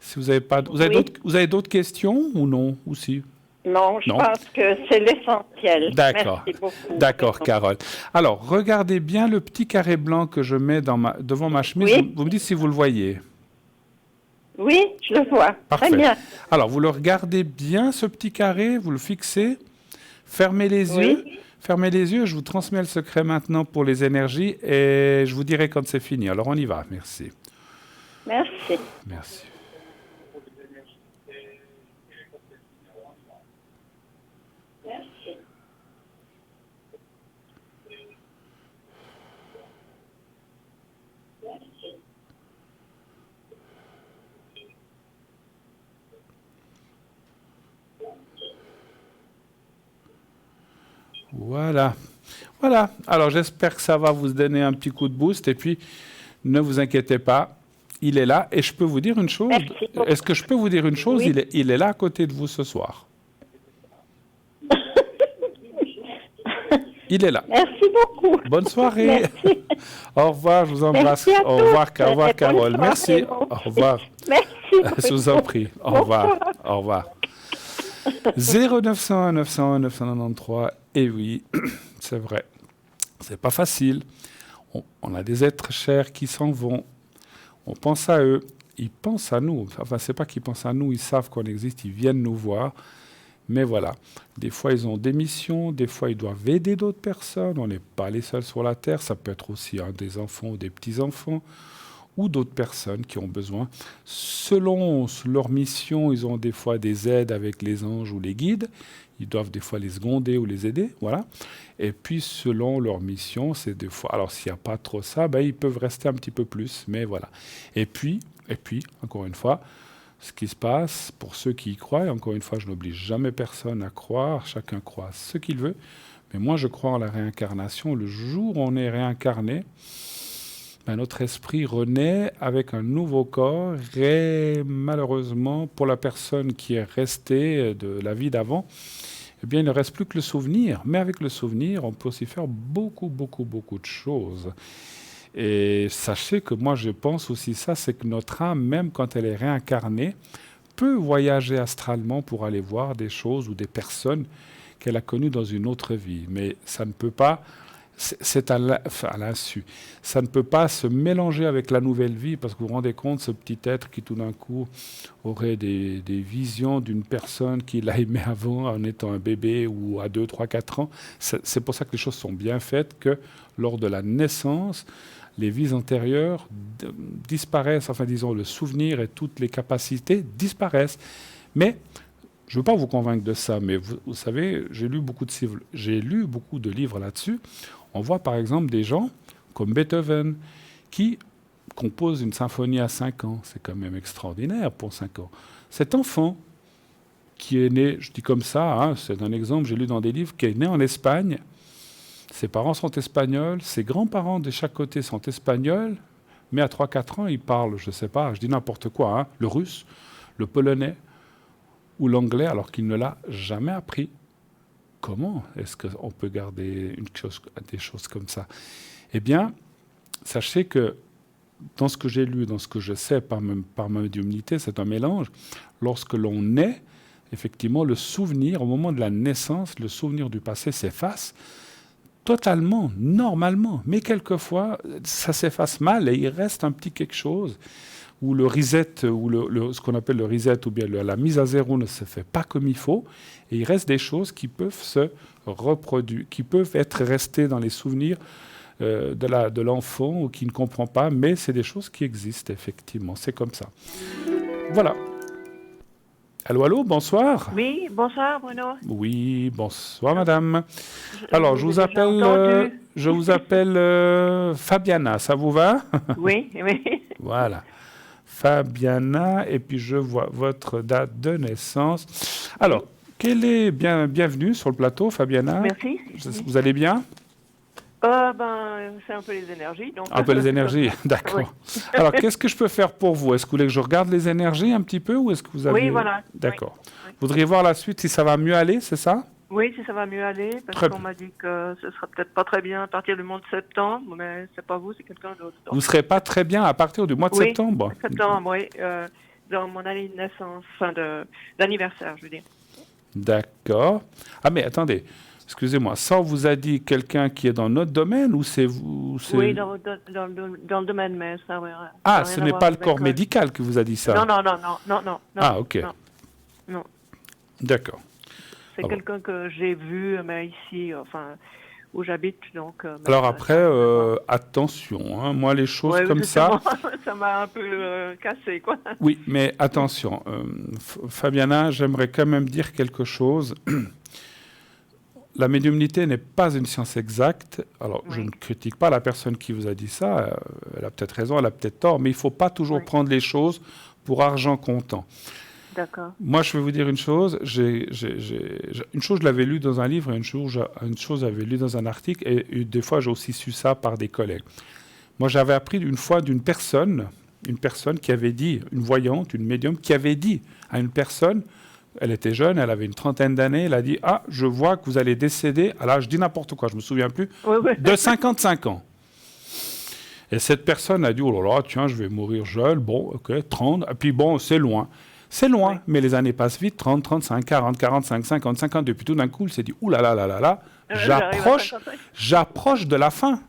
Si vous avez pas, vous avez d'autres questions ou non aussi? Non, je pense que c'est l'essentiel. D'accord. Merci beaucoup. D'accord, Carole. Alors, regardez bien le petit carré blanc que je mets devant ma chemise. Oui. Vous me dites si vous le voyez. Oui, je le vois. Parfait. Très bien. Alors, vous le regardez bien, ce petit carré, vous le fixez, fermez les yeux. Fermez les yeux, je vous transmets le secret maintenant pour les énergies et je vous dirai quand c'est fini. Alors, on y va. Merci. Merci. Merci. Voilà. Voilà. Alors, j'espère que ça va vous donner un petit coup de boost. Et puis, ne vous inquiétez pas, il est là. Et je peux vous dire une chose. Est-ce que je peux vous dire une chose? Oui. Il est là à côté de vous ce soir. Il est là. Merci beaucoup. Bonne soirée. Merci. Au revoir, je vous embrasse. Merci à Au tous. revoir, Carole. Bonne Merci. soirée. Au revoir. Merci. Je vous en prie. Au revoir. Au revoir. 0901 901 993. Et oui, c'est vrai. C'est pas facile. On a des êtres chers qui s'en vont. On pense à eux. Ils pensent à nous. Enfin, c'est pas qu'ils pensent à nous. Ils savent qu'on existe. Ils viennent nous voir. Mais voilà, des fois ils ont des missions, des fois ils doivent aider d'autres personnes, on n'est pas les seuls sur la Terre, ça peut être aussi des enfants ou des petits-enfants, ou d'autres personnes qui ont besoin. Selon leur mission, ils ont des fois des aides avec les anges ou les guides, ils doivent des fois les seconder ou les aider, voilà. Et puis selon leur mission, c'est des fois, alors s'il n'y a pas trop ça, ils peuvent rester un petit peu plus, mais voilà. Et puis, encore une fois, ce qui se passe, pour ceux qui y croient, et encore une fois, je n'oblige jamais personne à croire, chacun croit ce qu'il veut, mais moi je crois en la réincarnation. Le jour où on est réincarné, notre esprit renaît avec un nouveau corps, et malheureusement, pour la personne qui est restée de la vie d'avant, eh bien, il ne reste plus que le souvenir. Mais avec le souvenir, on peut aussi faire beaucoup, beaucoup, beaucoup de choses. Et sachez que moi je pense aussi ça, c'est que notre âme, même quand elle est réincarnée, peut voyager astralement pour aller voir des choses ou des personnes qu'elle a connues dans une autre vie. Mais ça ne peut pas, c'est à l'insu, ça ne peut pas se mélanger avec la nouvelle vie, parce que vous vous rendez compte, ce petit être qui tout d'un coup aurait des visions d'une personne qu'il a aimée avant en étant un bébé ou à 2, 3, 4 ans. C'est pour ça que les choses sont bien faites, que lors de la naissance, les vies antérieures disparaissent, enfin disons le souvenir et toutes les capacités disparaissent. Mais je ne veux pas vous convaincre de ça, mais vous savez, j'ai lu beaucoup de livres là-dessus. On voit par exemple des gens comme Beethoven qui compose une symphonie à 5 ans. C'est quand même extraordinaire pour 5 ans. Cet enfant qui est né, je dis comme ça, hein, c'est un exemple, j'ai lu dans des livres, qui est né en Espagne. Ses parents sont espagnols, ses grands-parents de chaque côté sont espagnols, mais à 3-4 ans, ils parlent, je ne sais pas, je dis n'importe quoi, hein, le russe, le polonais ou l'anglais, alors qu'il ne l'a jamais appris. Comment est-ce qu'on peut garder des choses comme ça? Eh bien, sachez que dans ce que j'ai lu, dans ce que je sais par ma médiumnité, c'est un mélange. Lorsque l'on naît, effectivement, le souvenir, au moment de la naissance, le souvenir du passé s'efface totalement, normalement. Mais quelquefois, ça s'efface mal et il reste un petit quelque chose où le reset, ou ce qu'on appelle le reset, ou bien la mise à zéro ne se fait pas comme il faut. Et il reste des choses qui peuvent se reproduire, qui peuvent être restées dans les souvenirs de l'enfant ou qui ne comprend pas, mais c'est des choses qui existent, effectivement. C'est comme ça. Voilà. Allô, allô, bonsoir. Oui, bonsoir Bruno. Oui, bonsoir madame. Alors, je vous appelle Fabiana, ça vous va? Oui, oui. Voilà. Fabiana, et puis je vois votre date de naissance. Alors, bienvenue sur le plateau, Fabiana. Merci. Vous allez bien? C'est un peu les énergies. Donc... Un peu les énergies, d'accord. Oui. Alors, qu'est-ce que je peux faire pour vous? Est-ce que vous voulez que je regarde les énergies un petit peu ou est-ce que vous avez... Oui, voilà. D'accord. Oui. Vous voudriez voir la suite si ça va mieux aller, c'est ça? Oui, si ça va mieux aller, parce qu'on m'a dit que ce sera peut-être pas très bien à partir du mois de septembre, mais c'est pas vous, c'est quelqu'un d'autre. Vous ne serez pas très bien à partir du mois de septembre? Septembre, oui. Dans mon année de naissance, d'anniversaire, je veux dire. D'accord. Ah, mais attendez. Excusez-moi, ça on vous a dit quelqu'un qui est dans notre domaine ou c'est vous? Oui, dans le domaine, mais ça, oui. Ah, ce n'est pas le corps médical qui vous a dit ça? Non. Ah, ok. Non. D'accord. C'est quelqu'un que j'ai vu, mais ici, où j'habite, donc... Alors après, attention, hein, moi les choses comme ça... Ça m'a un peu cassé, quoi. Oui, mais attention, Fabiana, j'aimerais quand même dire quelque chose... La médiumnité n'est pas une science exacte. Alors, je ne critique pas la personne qui vous a dit ça. Elle a peut-être raison, elle a peut-être tort, mais il ne faut pas toujours prendre les choses pour argent comptant. D'accord. Moi, je vais vous dire une chose. Une chose, je l'avais lu dans un livre, et une chose, j'avais lu dans un article, et des fois, j'ai aussi su ça par des collègues. Moi, j'avais appris une fois d'une personne qui avait dit, une voyante, une médium, qui avait dit à une personne... Elle était jeune, elle avait une trentaine d'années. Elle a dit « Ah, je vois que vous allez décéder à l'âge, je dis n'importe quoi, je ne me souviens plus, de 55 ans. » Et cette personne a dit « Oh là là, tiens, je vais mourir jeune. Bon, ok, 30. Et puis bon, c'est loin. C'est loin, mais les années passent vite. 30, 35, 40, 45, 50, 50. Et puis tout d'un coup, il s'est dit « Ouh là là là là là, j'approche de la fin. »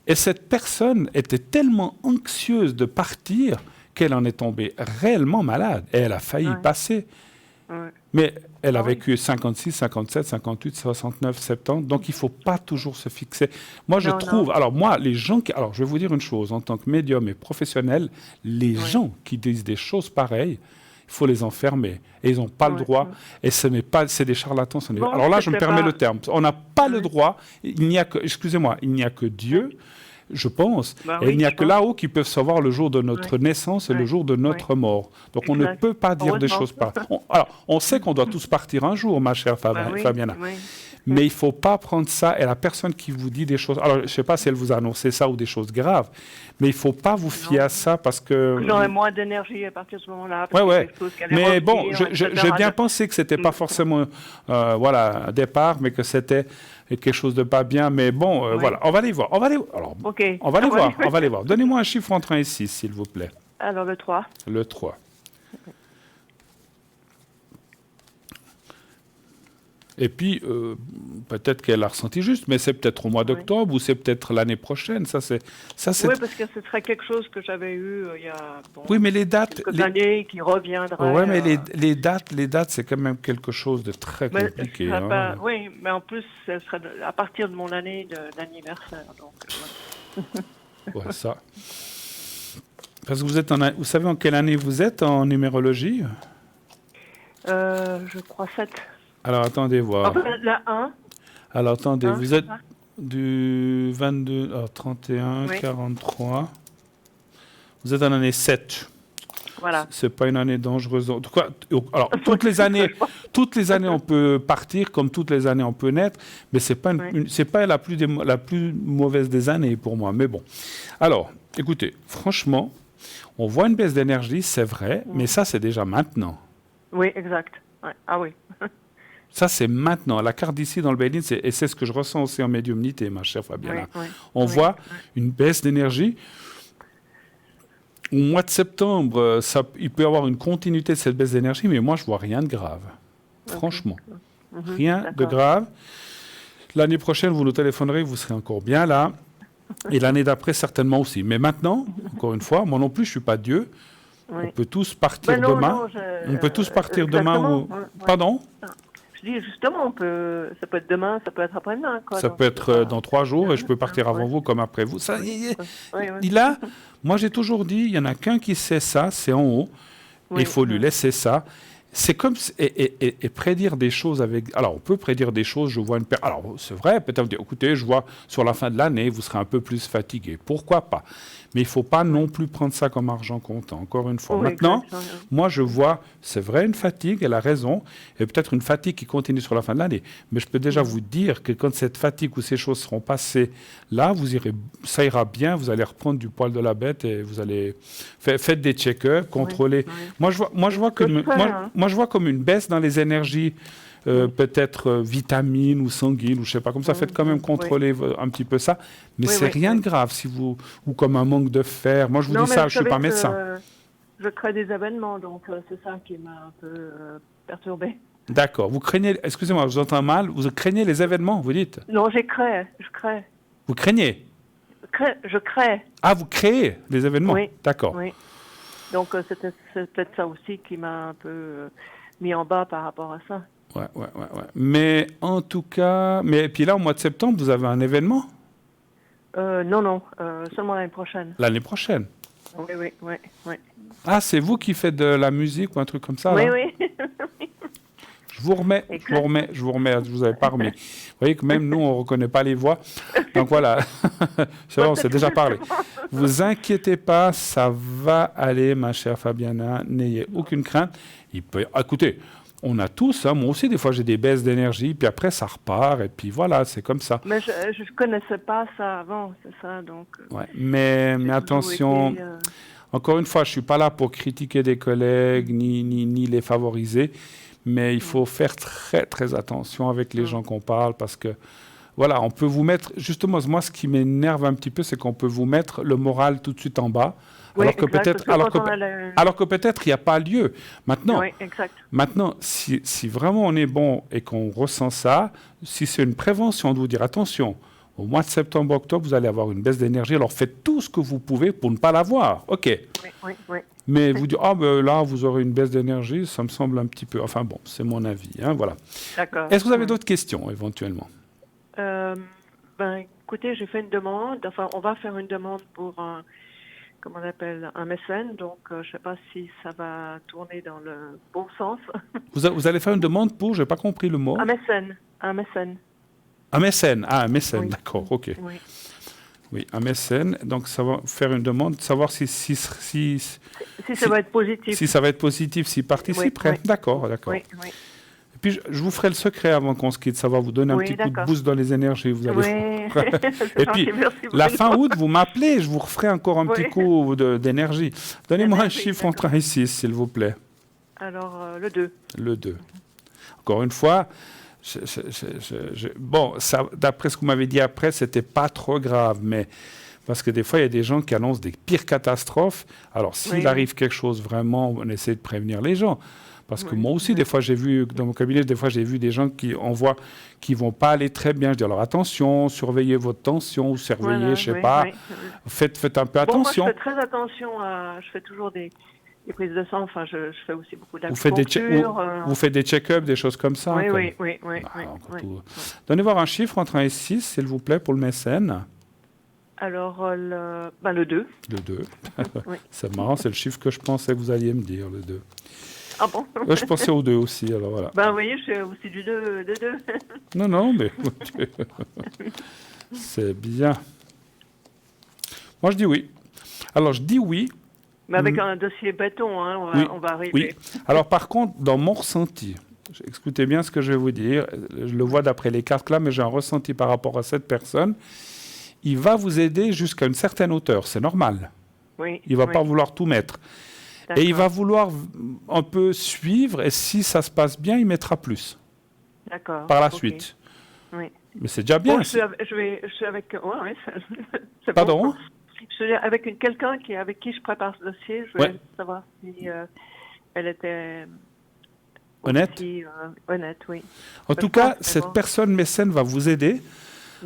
Et cette personne était tellement anxieuse de partir qu'elle en est tombée réellement malade. Et elle a failli y passer. Mais elle a vécu 56, 57, 58, 69, 70, donc il ne faut pas toujours se fixer. Moi, je trouve... Alors, moi, les gens qui... Alors, je vais vous dire une chose, en tant que médium et professionnel, les gens qui disent des choses pareilles, il faut les enfermer. Et ils n'ont pas le droit. Et ce n'est pas... C'est des charlatans. Alors là, je me permets le terme. On n'a pas le droit. Il n'y a que... Excusez-moi, il n'y a que Dieu... Je pense. Et il n'y a que là-haut qui peuvent savoir le jour de notre naissance et le jour de notre mort. Donc on ne peut pas dire des choses pareilles. Alors, on sait qu'on doit tous partir un jour, ma chère Fabiana. Mais il ne faut pas prendre ça. Et la personne qui vous dit des choses... Alors, je ne sais pas si elle vous a annoncé ça ou des choses graves, mais il ne faut pas vous fier à ça parce que... J'aurai moins d'énergie à partir de ce moment-là. Oui. Mais bon, j'ai bien pensé que ce n'était pas forcément un départ, mais que c'était... quelque chose de pas bien, mais bon, voilà, on va aller voir. On va aller voir. Donnez-moi un chiffre entre 1 et 6, s'il vous plaît. Alors, le 3. Le 3. Et puis, peut-être qu'elle a ressenti juste, mais c'est peut-être au mois d'octobre ou c'est peut-être l'année prochaine. Ça, c'est... Oui, parce que ce serait quelque chose que j'avais eu il y a... oui, mais les dates... quelques années qui reviendraient. Oui, mais les dates, c'est quand même quelque chose de très compliqué. Oui, mais en plus, ce serait à partir de mon année d'anniversaire. Ouais, ça. Parce que vous savez en quelle année vous êtes en numérologie? Je crois 7. Alors, attendez voir. La 1. Alors, attendez, vous êtes du 22, 31, 43. Vous êtes en année 7. Voilà. C'est pas une année dangereuse. Alors, toutes les années, on peut partir, comme toutes les années, on peut naître, mais c'est pas la plus mauvaise des années pour moi. Mais bon. Alors, écoutez, franchement, on voit une baisse d'énergie, c'est vrai, mais ça, c'est déjà maintenant. Oui, exact. Ouais. Ah oui. Ça, c'est maintenant. La carte d'ici dans le Bénin, et c'est ce que je ressens aussi en médiumnité, ma chère Fabiana. On voit une baisse d'énergie. Au mois de septembre, il peut y avoir une continuité de cette baisse d'énergie, mais moi, je ne vois rien de grave. Franchement. Rien de grave. L'année prochaine, vous nous téléphonerez, vous serez encore bien là. Et l'année d'après, certainement aussi. Mais maintenant, encore une fois, moi non plus, je ne suis pas Dieu. On peut tous partir demain. On peut tous partir demain. Pardon ? Je dis justement, ça peut être demain, ça peut être après-demain. Ça peut être dans 3 jours et je peux partir avant vous comme après vous. Ça, moi j'ai toujours dit, il n'y en a qu'un qui sait ça, c'est en haut. Il faut lui laisser ça. C'est comme et prédire des choses avec. Alors on peut prédire des choses. Je vois alors c'est vrai. Peut-être vous dire, écoutez, je vois sur la fin de l'année, vous serez un peu plus fatigué. Pourquoi pas ? Mais il ne faut pas non plus prendre ça comme argent comptant, encore une fois. Maintenant, moi, je vois, c'est vrai, une fatigue, elle a raison, et peut-être une fatigue qui continue sur la fin de l'année. Mais je peux déjà vous dire que quand cette fatigue ou ces choses seront passées, là, ça ira bien, vous allez reprendre du poil de la bête et vous allez... Faites des check-ups, contrôlez. Moi, je vois comme une baisse dans les énergies, peut-être vitamines ou sanguines, ou je sais pas, comme ça, faites quand même contrôler un petit peu ça, mais c'est rien de grave, ou comme un manque de fer. Moi, je vous dis ça, je suis pas médecin. Je crée des événements, donc c'est ça qui m'a un peu perturbée. D'accord. Vous craignez, excusez-moi, je vous entends mal, vous craignez les événements, vous dites ? Non, je crée. Vous craignez ? Je crée. Ah, vous créez les événements ? Oui. D'accord. Oui. Donc, c'est peut-être ça aussi qui m'a un peu mis en bas par rapport à ça. Ouais. Mais en tout cas... Mais puis là, au mois de septembre, vous avez un événement ? Non, seulement l'année prochaine. L'année prochaine ? Oui. Ah, c'est vous qui faites de la musique ou un truc comme ça ? Oui, là ? oui. Je vous remets, je vous avais pas remis. Vous voyez que même nous, on ne reconnaît pas les voix. Donc voilà, c'est vrai, on s'est déjà parlé. Vous inquiétez pas, ça va aller, ma chère Fabiana, n'ayez aucune crainte. Écoutez, on a tous, moi aussi, des fois, j'ai des baisses d'énergie, puis après, ça repart, et puis voilà, c'est comme ça. Mais je ne connaissais pas ça avant, c'est ça, donc... Ouais, mais attention, encore une fois, je ne suis pas là pour critiquer des collègues, ni les favoriser, mais il faut faire très, très attention avec les gens qu'on parle, parce que, voilà, on peut vous mettre... Justement, moi, ce qui m'énerve un petit peu, c'est qu'on peut vous mettre le moral tout de suite en bas, alors que peut-être il n'y a pas lieu. Maintenant, si vraiment on est bon et qu'on ressent ça, si c'est une prévention de vous dire attention, au mois de septembre, octobre, vous allez avoir une baisse d'énergie, alors faites tout ce que vous pouvez pour ne pas l'avoir. OK. Oui. Mais vous dire, là, vous aurez une baisse d'énergie, ça me semble un petit peu... Enfin bon, c'est mon avis. Voilà. D'accord. Est-ce que vous avez d'autres questions, éventuellement ? Écoutez, j'ai fait une demande. Enfin, on va faire une demande pour un mécène. Donc, je ne sais pas si ça va tourner dans le bon sens. Vous allez faire une demande pour, je n'ai pas compris le mot. Un mécène. Un mécène. Ah, un mécène, d'accord, ok. Oui, un mécène. Donc, ça va faire une demande, savoir si ça va être positif. Si ça va être positif, s'il participerait. D'accord. Oui. Et puis, je vous ferai le secret avant qu'on se quitte. Ça va vous donner un petit coup de boost dans les énergies. Vous allez... Et puis, la fin août, vous m'appelez, je vous referai encore un petit coup d'énergie. Donnez-moi un chiffre entre 1 et 6, s'il vous plaît. Alors, le 2. Le 2. Encore une fois... Bon, ça, d'après ce que vous m'avez dit après, c'était pas trop grave, mais parce que des fois, il y a des gens qui annoncent des pires catastrophes. Alors, s'il arrive quelque chose, vraiment, on essaie de prévenir les gens. Parce que moi aussi, des fois, j'ai vu, dans mon cabinet, des gens qui vont pas aller très bien. Je dis, alors attention, surveillez votre tension, surveillez, je sais pas. Faites un peu attention. Moi, je fais très attention je fais toujours des prises de sang, enfin, je fais aussi beaucoup d'acupuncture. Vous faites des check-ups, des choses comme ça? Oui. Donnez voir un chiffre entre 1 et 6, s'il vous plaît, pour le mécène. Alors, le 2. Le 2. C'est marrant, c'est le chiffre que je pensais que vous alliez me dire, le 2. Ah bon? Je pensais au 2 aussi, alors voilà. Vous voyez, je fais aussi du 2. Non, mais... c'est bien. Moi, je dis oui. Alors, je dis oui. Mais avec un dossier béton, hein, on va arriver. Oui. Alors par contre, dans mon ressenti, écoutez bien ce que je vais vous dire, je le vois d'après les cartes là, mais j'ai un ressenti par rapport à cette personne. Il va vous aider jusqu'à une certaine hauteur, c'est normal. Oui. Il ne va pas vouloir tout mettre. Et il va vouloir un peu suivre, et si ça se passe bien, il mettra plus. D'accord. Par la suite. Oui. Mais c'est déjà bien. Bon, je suis avec... Ouais, c'est Pardon bon. Je suis avec quelqu'un avec qui je prépare ce dossier. Je voulais savoir si elle était... Honnête aussi, honnête, oui. En tout cas, cette personne mécène va vous aider.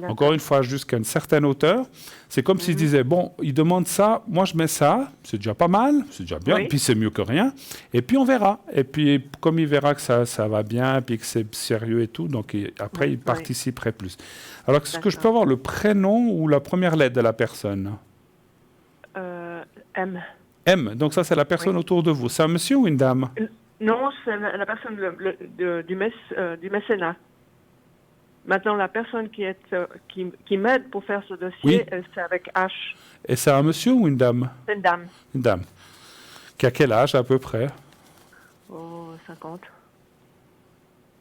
Encore une fois, jusqu'à une certaine hauteur. C'est comme s'il disait, bon, il demande ça, moi je mets ça, c'est déjà pas mal, c'est déjà bien, et puis c'est mieux que rien. Et puis on verra. Et puis comme il verra que ça va bien, puis que c'est sérieux et tout, donc après il participerait plus. Alors, est-ce que je peux avoir le prénom ou la première lettre de la personne? M. M, donc ça c'est la personne autour de vous. C'est un monsieur ou une dame? Non, c'est la personne du mécénat. Maintenant, la personne qui m'aide pour faire ce dossier, c'est avec H. Et c'est un monsieur ou une dame? C'est une dame. Une dame. Qui a quel âge à peu près? Oh, 50.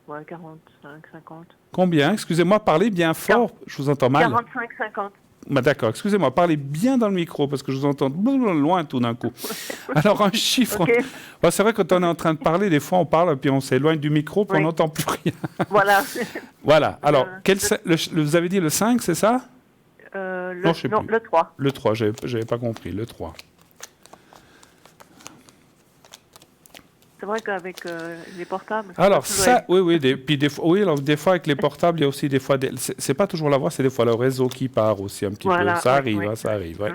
Ouais, 45, 50. Combien? Excusez-moi, parlez bien fort, je vous entends mal. 45, 50. Bah d'accord, excusez-moi, parlez bien dans le micro parce que je vous entends loin tout d'un coup. Alors un chiffre, c'est vrai que quand on est en train de parler, des fois on parle puis on s'éloigne du micro puis on n'entend plus rien. Voilà. Voilà, alors vous avez dit le 5, c'est ça? Non, le 3. Le 3, j'avais pas compris, le 3. C'est vrai qu'avec les portables... Alors ça, oui, des fois avec les portables, il y a aussi des fois, c'est pas toujours la voix, c'est des fois le réseau qui part aussi un petit peu. Ça arrive, ça arrive. Ouais.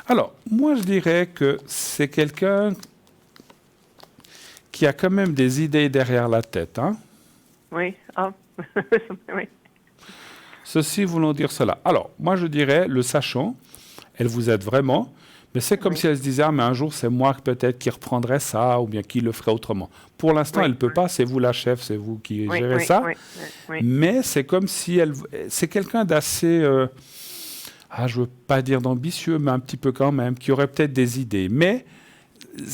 Alors, moi je dirais que c'est quelqu'un qui a quand même des idées derrière la tête. Hein? Oui, oui. Ceci voulant dire cela. Alors, moi je dirais, le sachant, elle vous aide vraiment, mais c'est comme si elle se disait, mais un jour c'est moi peut-être qui reprendrai ça, ou bien qui le ferait autrement. Pour l'instant, elle ne peut pas, c'est vous la chef, c'est vous qui gérez ça. Mais c'est comme si c'est quelqu'un d'assez, je ne veux pas dire d'ambitieux, mais un petit peu quand même, qui aurait peut-être des idées. Mais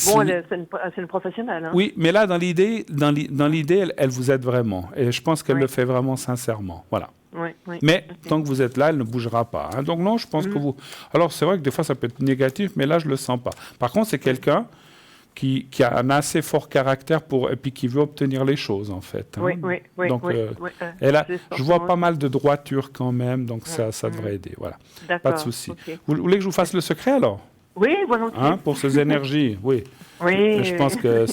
bon, c'est une professionnelle. Hein. Oui, mais là, dans l'idée, elle vous aide vraiment. Et je pense qu'elle le fait vraiment sincèrement. Voilà. Mais tant que vous êtes là, elle ne bougera pas. Hein. Donc non, je pense que vous... Alors c'est vrai que des fois ça peut être négatif, mais là je ne le sens pas. Par contre, c'est quelqu'un qui a un assez fort caractère et puis qui veut obtenir les choses en fait. Hein. Oui. Donc je vois pas mal de droiture quand même, donc ça devrait aider. Voilà. Pas de souci. Okay. Vous voulez que je vous fasse le secret alors? Oui, volontiers. Hein, pour ces énergies, oui. Oui. Je pense que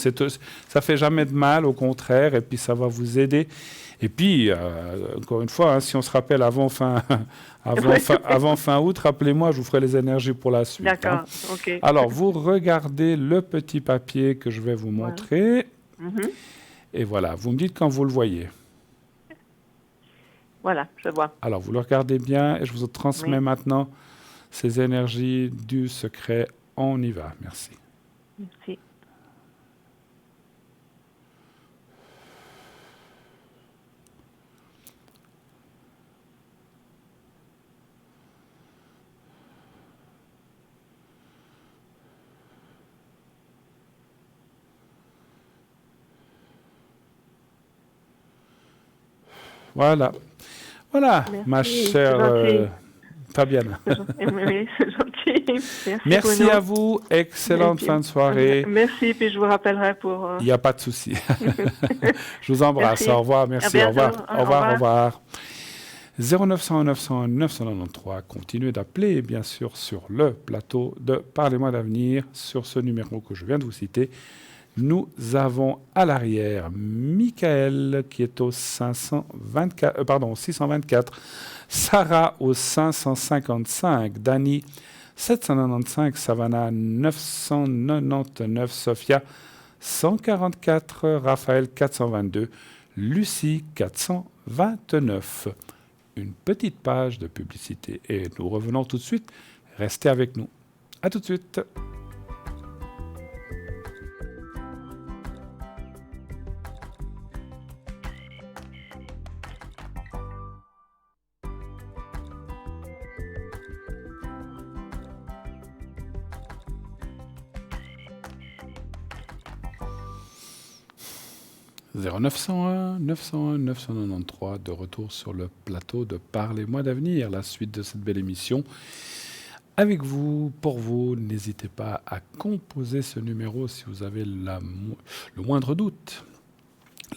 ça fait jamais de mal, au contraire, et puis ça va vous aider. Et puis, encore une fois, hein, si on se rappelle avant fin août, rappelez-moi, je vous ferai les énergies pour la suite. D'accord, hein. ok. Alors, vous regardez le petit papier que je vais vous montrer. Et voilà, vous me dites quand vous le voyez. Voilà, je vois. Alors, vous le regardez bien et je vous transmets maintenant ces énergies du secret. On y va, merci. Merci. Voilà. Voilà, merci, ma chère Fabienne. Oui, c'est gentil. Merci à vous. Excellente fin de soirée. Merci, puis je vous rappellerai pour... Il n'y a pas de souci. Je vous embrasse. Merci. Au revoir. Merci. Au revoir. Au revoir. Au revoir. 0900 900 993. Continuez d'appeler, bien sûr, sur le plateau de Parlez-moi d'avenir, sur ce numéro que je viens de vous citer. Nous avons à l'arrière Michael qui est au 624, Sarah au 555, Dani 795, Savannah 999, Sophia 144, Raphaël 422, Lucie 429. Une petite page de publicité et nous revenons tout de suite. Restez avec nous. À tout de suite. 0901 901 993, de retour sur le plateau de Parlez-moi d'avenir, la suite de cette belle émission. Avec vous, pour vous, n'hésitez pas à composer ce numéro si vous avez le moindre doute,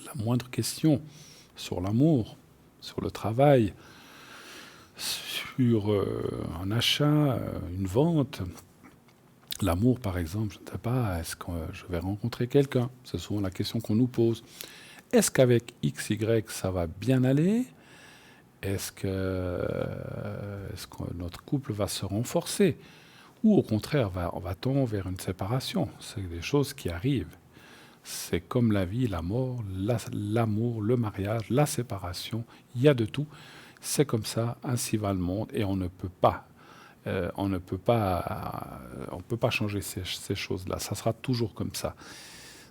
la moindre question sur l'amour, sur le travail, sur un achat, une vente. L'amour, par exemple, je ne sais pas, est-ce que je vais rencontrer quelqu'un? C'est souvent la question qu'on nous pose. Est-ce qu'avec XY, ça va bien aller? Est-ce que notre couple va se renforcer? Ou au contraire, va-t-on vers une séparation? C'est des choses qui arrivent. C'est comme la vie, la mort, l'amour, le mariage, la séparation. Il y a de tout. C'est comme ça, ainsi va le monde, et on ne peut pas. On ne peut pas changer ces choses-là. Ça sera toujours comme ça.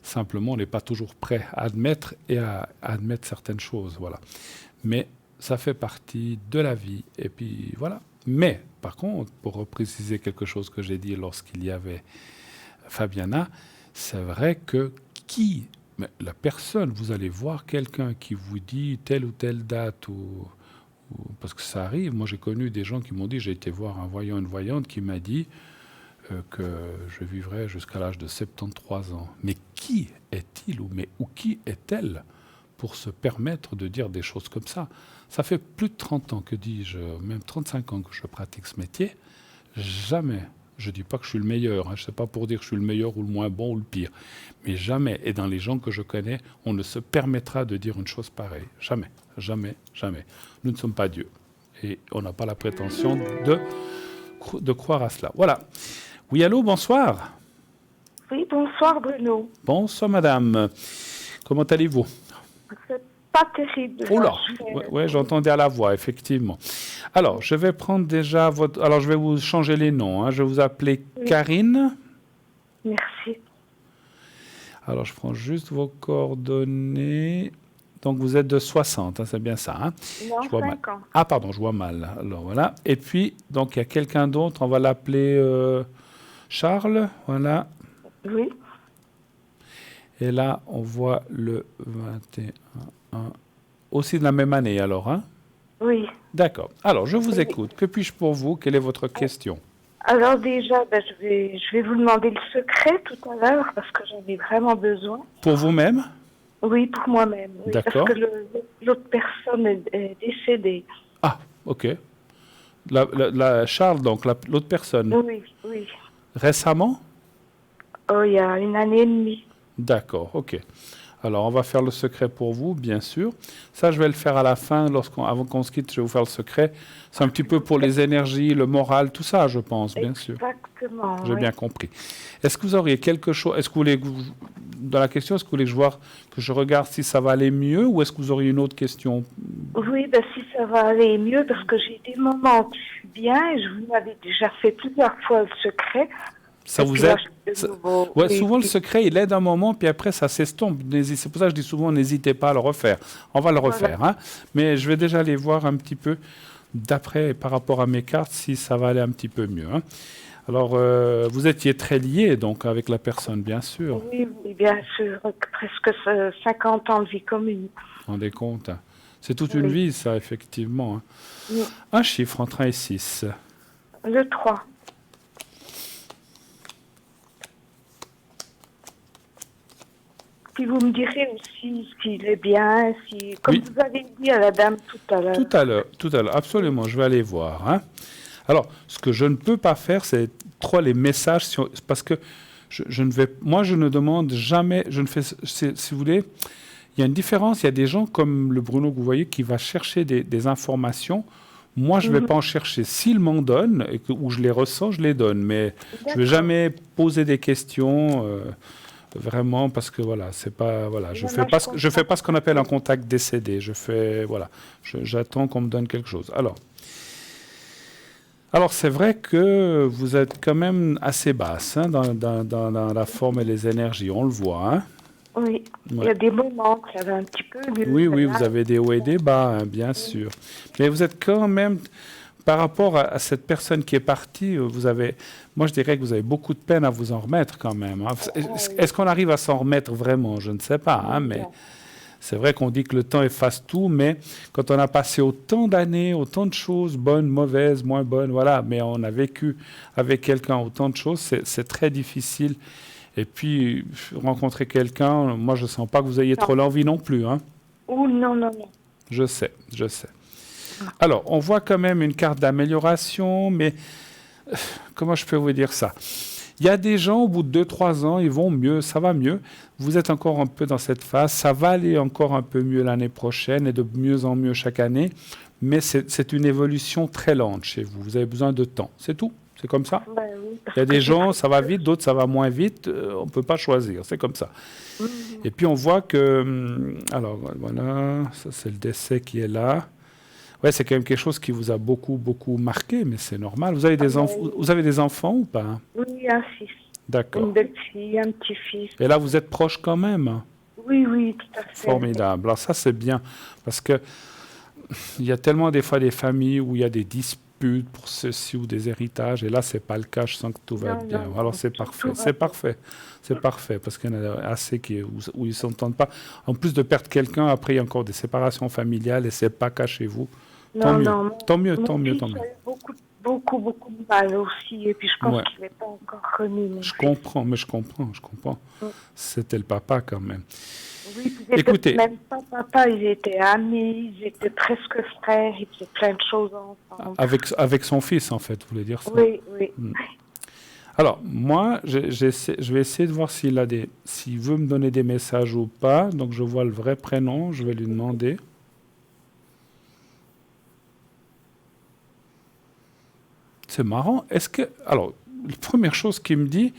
Simplement, on n'est pas toujours prêt à admettre certaines choses. Voilà. Mais ça fait partie de la vie. Et puis voilà. Mais, par contre, pour préciser quelque chose que j'ai dit lorsqu'il y avait Fabiana, c'est vrai que la personne, vous allez voir quelqu'un qui vous dit telle ou telle date parce que ça arrive. Moi, j'ai connu des gens qui m'ont dit, j'ai été voir un voyant, une voyante qui m'a dit que je vivrais jusqu'à l'âge de 73 ans. Mais qui est-il ou qui est-elle pour se permettre de dire des choses comme ça? Ça fait plus de 30 ans, que dis-je, même 35 ans que je pratique ce métier. Jamais, je ne dis pas que je suis le meilleur, je ne sais pas pour dire que je suis le meilleur ou le moins bon ou le pire, mais jamais, et dans les gens que je connais, on ne se permettra de dire une chose pareille. Jamais, jamais, jamais. Nous ne sommes pas Dieu. Et on n'a pas la prétention de croire à cela. Voilà. Oui, allô, bonsoir. Oui, bonsoir Bruno. Bonsoir madame. Comment allez-vous? C'est pas terrible. Oh là, ouais, j'entendais à la voix, effectivement. Alors, je vais prendre déjà votre... Alors, je vais vous changer les noms. Je vais vous appeler Karine. Merci. Alors, je prends juste vos coordonnées. Donc, vous êtes de 60, c'est bien ça. Non, je vois 5 mal. ans. Ah, pardon, je vois mal. Alors, voilà. Et puis, donc, il y a quelqu'un d'autre. On va l'appeler Charles. Voilà. Oui. Et là, on voit le 21. Aussi de la même année, alors, Oui. D'accord. Alors, je vous écoute. Que puis-je pour vous? Quelle est votre question? Alors déjà, je vais vous demander le secret tout à l'heure parce que j'en ai vraiment besoin. Pour vous-même? Oui, pour moi-même. Oui, D'accord. Parce que l'autre personne est décédée. Ah, ok. Charles, donc, l'autre personne. Oui, oui. Récemment? Oh, il y a 1 année et demie. D'accord, ok. Alors, on va faire le secret pour vous, bien sûr. Ça, je vais le faire à la fin, avant qu'on se quitte, je vais vous faire le secret. C'est un petit peu pour les énergies, le moral, tout ça, je pense, bien sûr. Exactement. J'ai bien compris. Est-ce que vous auriez quelque chose... Est-ce que vous voulez... Dans la question, est-ce que vous voulez que je regarde si ça va aller mieux ou est-ce que vous auriez une autre question? Oui, si ça va aller mieux, parce que j'ai des moments où je suis bien et je vous avais déjà fait plusieurs fois le secret. Ça vous aide? Oui, souvent, le secret, il aide un moment, puis après, ça s'estompe. C'est pour ça que je dis souvent, n'hésitez pas à le refaire. On va le refaire. Mais je vais déjà aller voir un petit peu, d'après, par rapport à mes cartes, si ça va aller un petit peu mieux. Alors, vous étiez très lié, donc, avec la personne, bien sûr. Oui, bien sûr. Presque 50 ans de vie commune. Vous vous rendez compte? C'est toute une vie, ça, effectivement. Oui. Un chiffre entre 1 et 6. Le 3. Puis vous me direz aussi s'il est bien, comme vous avez dit à la dame tout à l'heure. Tout à l'heure, absolument, je vais aller voir. Alors, ce que je ne peux pas faire, c'est trop les messages, parce que je ne demande jamais, si vous voulez, il y a une différence, il y a des gens comme le Bruno que vous voyez qui va chercher des informations. Moi, je ne vais pas en chercher. S'il m'en donne, ou je les ressens, je les donne. Mais je ne vais jamais poser des questions... Vraiment, parce que voilà, c'est pas voilà, je fais pas ce qu'on appelle un contact décédé. J'attends qu'on me donne quelque chose. Alors c'est vrai que vous êtes quand même assez basse dans la forme et les énergies, on le voit. Oui, il y a des moments que ça va un petit peu mieux. Oui, vous avez des hauts et des bas, bien sûr. Mais vous êtes quand même, par rapport à cette personne qui est partie, moi je dirais que vous avez beaucoup de peine à vous en remettre quand même. Est-ce qu'on arrive à s'en remettre vraiment? Je ne sais pas, mais C'est vrai qu'on dit que le temps efface tout, mais quand on a passé autant d'années, autant de choses, bonnes, mauvaises, moins bonnes, voilà, mais on a vécu avec quelqu'un autant de choses, c'est très difficile. Et puis, rencontrer quelqu'un, moi, je ne sens pas que vous ayez trop l'envie non plus. Hein. Oh non. Je sais. Alors, on voit quand même une carte d'amélioration, mais comment je peux vous dire ça? Il y a des gens, au bout de 2-3 ans, ils vont mieux, ça va mieux. Vous êtes encore un peu dans cette phase, ça va aller encore un peu mieux l'année prochaine et de mieux en mieux chaque année, mais c'est une évolution très lente chez vous. Vous avez besoin de temps, c'est tout. C'est comme ça. Ben oui, Il y a des gens, ça va vite, d'autres, ça va moins vite. On ne peut pas choisir, c'est comme ça. Et puis, on voit que... alors, voilà, ça, c'est le décès qui est là. Ouais, c'est quand même quelque chose qui vous a beaucoup, beaucoup marqué, mais c'est normal. Vous avez des enfants ou pas? Oui, un fils. D'accord. Une belle fille, un petit-fils. Et là, vous êtes proches quand même? Oui, tout à fait. Formidable. Alors ça, c'est bien, parce que il y a tellement des fois des familles où il y a des disputes pour ceci ou des héritages, et là, c'est pas le cas. Je sens que tout va bien. Alors c'est parfait. C'est parfait, parce qu'il y en a assez où ils ne s'entendent pas. En plus de perdre quelqu'un, après, il y a encore des séparations familiales, et c'est pas qu'à chez vous. Tant mieux. Mon fils a eu beaucoup de mal aussi, et puis je pense qu'il n'est pas encore remis. Je comprends. C'était le papa quand même. Oui, écoutez, même pas papa, ils étaient amis, ils étaient presque frères, ils faisaient plein de choses ensemble. Avec son fils, en fait, vous voulez dire ça? Oui. Alors, moi, je vais essayer de voir s'il veut me donner des messages ou pas. Donc, je vois le vrai prénom, je vais lui demander. C'est marrant. Alors, la première chose qu'il me dit,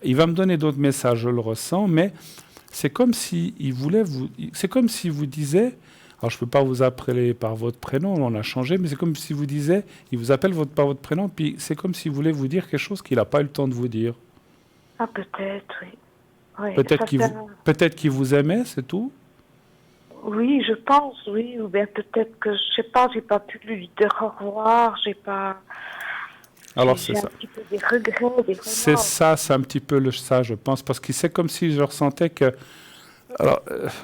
il va me donner d'autres messages, je le ressens, mais c'est comme si il voulait c'est comme si vous disait, alors je ne peux pas vous appeler par votre prénom, on a changé, mais c'est comme si vous disait, il vous appelle par votre prénom, puis c'est comme s'il voulait vous dire quelque chose qu'il n'a pas eu le temps de vous dire. Ah, peut-être, oui. Peut-être qu'il vous aimait, c'est tout? Oui, je pense, oui. Ou bien peut-être que, je ne sais pas, j'ai pas pu lui dire au revoir, j'ai pas... Alors c'est ça. Un petit peu des regrets, des c'est ça, c'est un petit peu ça, je pense, parce que c'est comme si je ressentais que, alors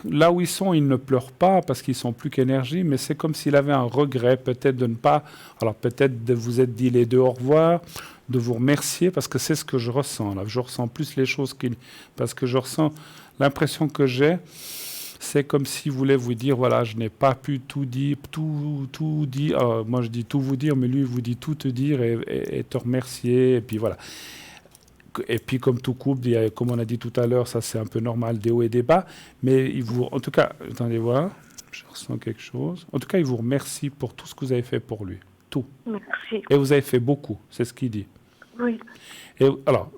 là où ils sont, ils ne pleurent pas parce qu'ils sont plus qu'énergie, mais c'est comme s'il avait un regret, peut-être de ne pas, alors peut-être de vous être dit les deux au revoir, de vous remercier, parce que c'est ce que je ressens là. Je ressens plus les choses parce que je ressens l'impression que j'ai. C'est comme s'il voulait vous dire, voilà, je n'ai pas pu tout dire. Alors, moi, je dis tout vous dire, mais lui, il vous dit tout te dire et te remercier. Et puis, voilà. Et puis, comme tout couple, comme on a dit tout à l'heure, ça, c'est un peu normal, des hauts et des bas. Mais en tout cas, attendez voir, je ressens quelque chose. En tout cas, il vous remercie pour tout ce que vous avez fait pour lui. Tout. Merci. Et vous avez fait beaucoup, c'est ce qu'il dit. Oui. Et alors...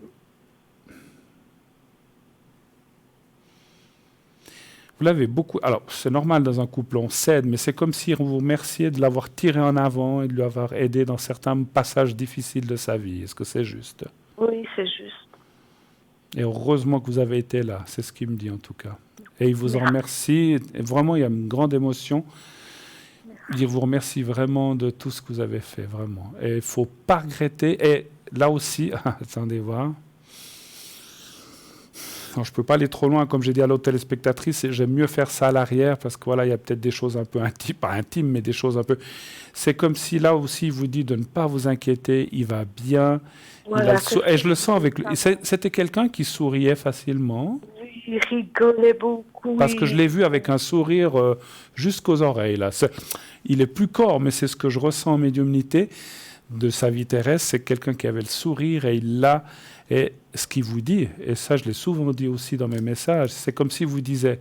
Vous l'avez beaucoup... Alors, c'est normal dans un couple, on cède, mais c'est comme si on vous remerciait de l'avoir tiré en avant et de lui avoir aidé dans certains passages difficiles de sa vie. Est-ce que c'est juste? Oui, c'est juste. Et heureusement que vous avez été là, c'est ce qu'il me dit en tout cas. Et il vous en remercie. Et vraiment, il y a une grande émotion. Il vous remercie vraiment de tout ce que vous avez fait, vraiment. Et il ne faut pas regretter. Et là aussi, attendez voir... Alors, je ne peux pas aller trop loin, comme j'ai dit à l'autre téléspectatrice, et j'aime mieux faire ça à l'arrière, parce que voilà, il y a peut-être des choses un peu intimes, pas intimes, mais des choses un peu... C'est comme si là aussi, il vous dit de ne pas vous inquiéter, il va bien. Voilà, et je le sens avec lui. C'était quelqu'un qui souriait facilement. Oui, il rigolait beaucoup. Parce que je l'ai vu avec un sourire jusqu'aux oreilles. Là. Il est plus corps, mais c'est ce que je ressens en médiumnité de sa vie terrestre, c'est quelqu'un qui avait le sourire et il l'a... Et ce qu'il vous dit, et ça je l'ai souvent dit aussi dans mes messages, c'est comme s'il vous disait,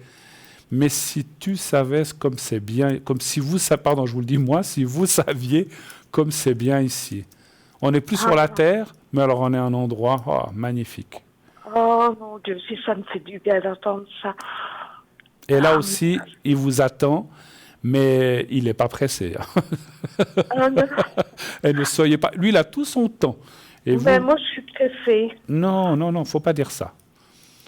mais si tu savais comme c'est bien, comme si vous, pardon, je vous le dis moi, si vous saviez comme c'est bien ici. On n'est plus sur la terre, mais alors on est à un endroit magnifique. Oh mon Dieu, si ça me fait du bien d'entendre ça. Et là aussi, il vous attend, mais il n'est pas pressé. Et ne soyez pas... Lui, il a tout son temps. Et ben, moi, je suis pressée. Non, il ne faut pas dire ça.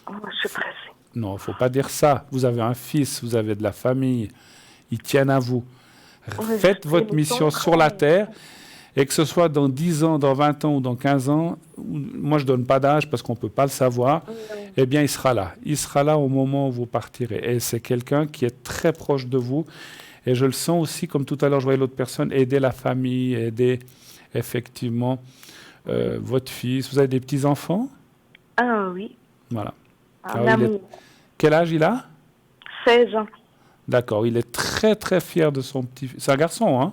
Oh, je suis pressée. Non, il ne faut pas dire ça. Vous avez un fils, vous avez de la famille. Ils tiennent à vous. Faites votre mission sur la terre. Et que ce soit dans 10 ans, dans 20 ans ou dans 15 ans, moi je ne donne pas d'âge parce qu'on ne peut pas le savoir. eh bien, il sera là. Il sera là au moment où vous partirez. Et c'est quelqu'un qui est très proche de vous. Et je le sens aussi, comme tout à l'heure, je voyais l'autre personne, aider la famille, aider effectivement votre fils. Vous avez des petits-enfants? Ah oui, Voilà. un Alors, amour. Quel âge il a? 16 ans. D'accord. Il est très, très fier de son petit-fils. C'est un garçon, hein?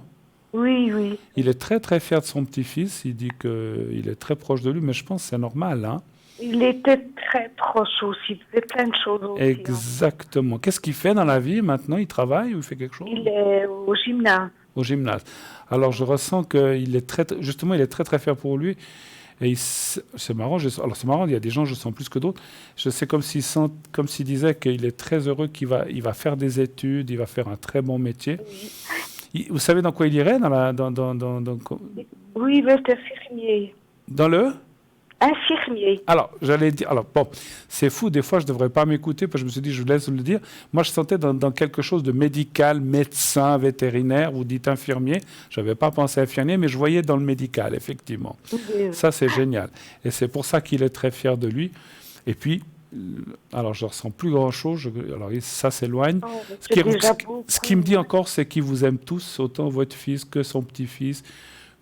Oui, oui. Il est très, très fier de son petit-fils. Il dit qu'il est très proche de lui, mais je pense que c'est normal, hein? Il était très proche aussi. Il faisait plein de choses aussi. Exactement. Qu'est-ce qu'il fait dans la vie maintenant? Il travaille ou il fait quelque chose? Il est au gymnase. Au gymnase. Alors, je ressens qu'il est justement, il est très, très fier pour lui. Et c'est marrant. Alors, c'est marrant, il y a des gens, je sens plus que d'autres. Je sais comme s'il disait qu'il est très heureux qu'il va faire des études, il va faire un très bon métier. Vous savez dans quoi il irait Oui, il va être infirmier. Dans le Infirmier. Alors, j'allais dire... Alors, bon, c'est fou, des fois, je ne devrais pas m'écouter, parce que je me suis dit, je vous laisse le dire. Moi, je sentais dans quelque chose de médical, médecin, vétérinaire, vous dites infirmier. Je n'avais pas pensé à infirmier, mais je voyais dans le médical, effectivement. Oui. Ça, c'est génial. Et c'est pour ça qu'il est très fier de lui. Et puis, alors, je ne ressens plus grand-chose. Alors, ça s'éloigne. Ce qui me dit encore, c'est qu'il vous aime tous, autant votre fils que son petit-fils,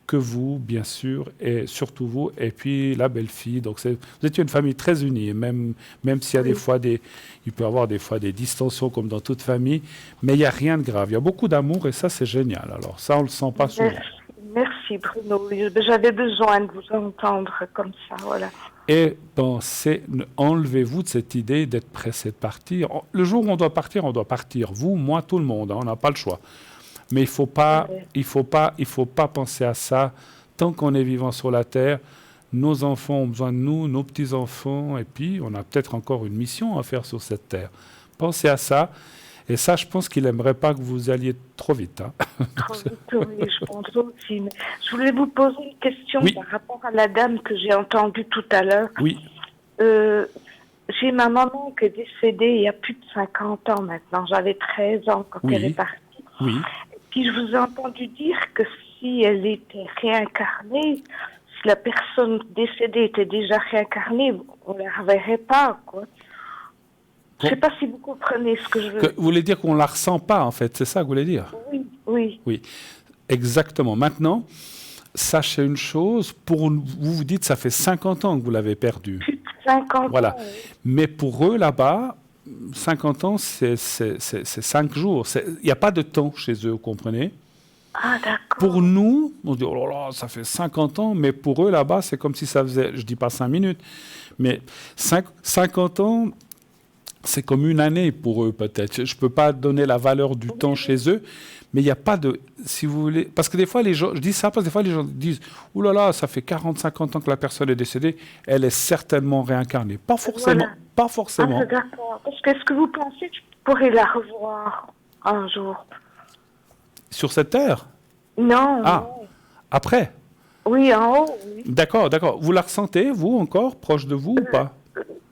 que vous, bien sûr, et surtout vous, et puis la belle-fille. Donc, vous êtes une famille très unie, même s'il y a des fois il peut y avoir des fois des distensions comme dans toute famille, mais il n'y a rien de grave. Il y a beaucoup d'amour et ça, c'est génial. Alors, ça, on ne le sent pas souvent. Merci, Bruno. J'avais besoin de vous entendre comme ça, voilà. Et pensez, enlevez-vous de cette idée d'être pressé de partir. Le jour où on doit partir. Vous, moi, tout le monde, hein, on n'a pas le choix. Mais il faut pas penser à ça tant qu'on est vivant sur la terre. Nos enfants ont besoin de nous, nos petits-enfants, et puis on a peut-être encore une mission à faire sur cette terre. Pensez à ça. Et ça, je pense qu'il n'aimerait pas que vous alliez trop vite. Hein. Trop vite, oui, je pense aussi. Mais je voulais vous poser une question par rapport à la dame que j'ai entendue tout à l'heure. Oui. J'ai ma maman qui est décédée il y a plus de 50 ans maintenant. J'avais 13 ans quand elle est partie. Oui. Puis je vous ai entendu dire que si elle était réincarnée, si la personne décédée était déjà réincarnée, on ne la reverrait pas, quoi. Je ne sais pas si vous comprenez ce que je veux dire. Vous voulez dire qu'on ne la ressent pas, en fait, c'est ça que vous voulez dire? Oui. Oui, exactement. Maintenant, sachez une chose, vous dites que ça fait 50 ans que vous l'avez perdue. Plus de 50 voilà. ans. Oui. Mais pour eux, là-bas, 50 ans, c'est 5 jours. Il n'y a pas de temps chez eux, vous comprenez? Ah, d'accord. Pour nous, on se dit, oh là là, ça fait 50 ans, mais pour eux, là-bas, c'est comme si ça faisait, je ne dis pas 5 minutes, mais 50 ans, c'est comme une année pour eux, peut-être. Je ne peux pas donner la valeur du temps chez eux, mais il n'y a pas de... Si vous voulez... Parce que des fois, les gens... Je dis ça parce que des fois, les gens disent « Ouh là là, ça fait 40-50 ans que la personne est décédée, elle est certainement réincarnée. » Pas forcément. Voilà. Pas forcément. Ah, d'accord. Est-ce que vous pensez que je pourrais la revoir un jour? Sur cette terre? Non. Ah, non. après? Oui, en haut, oui. D'accord. Vous la ressentez, vous, encore, proche de vous ou pas?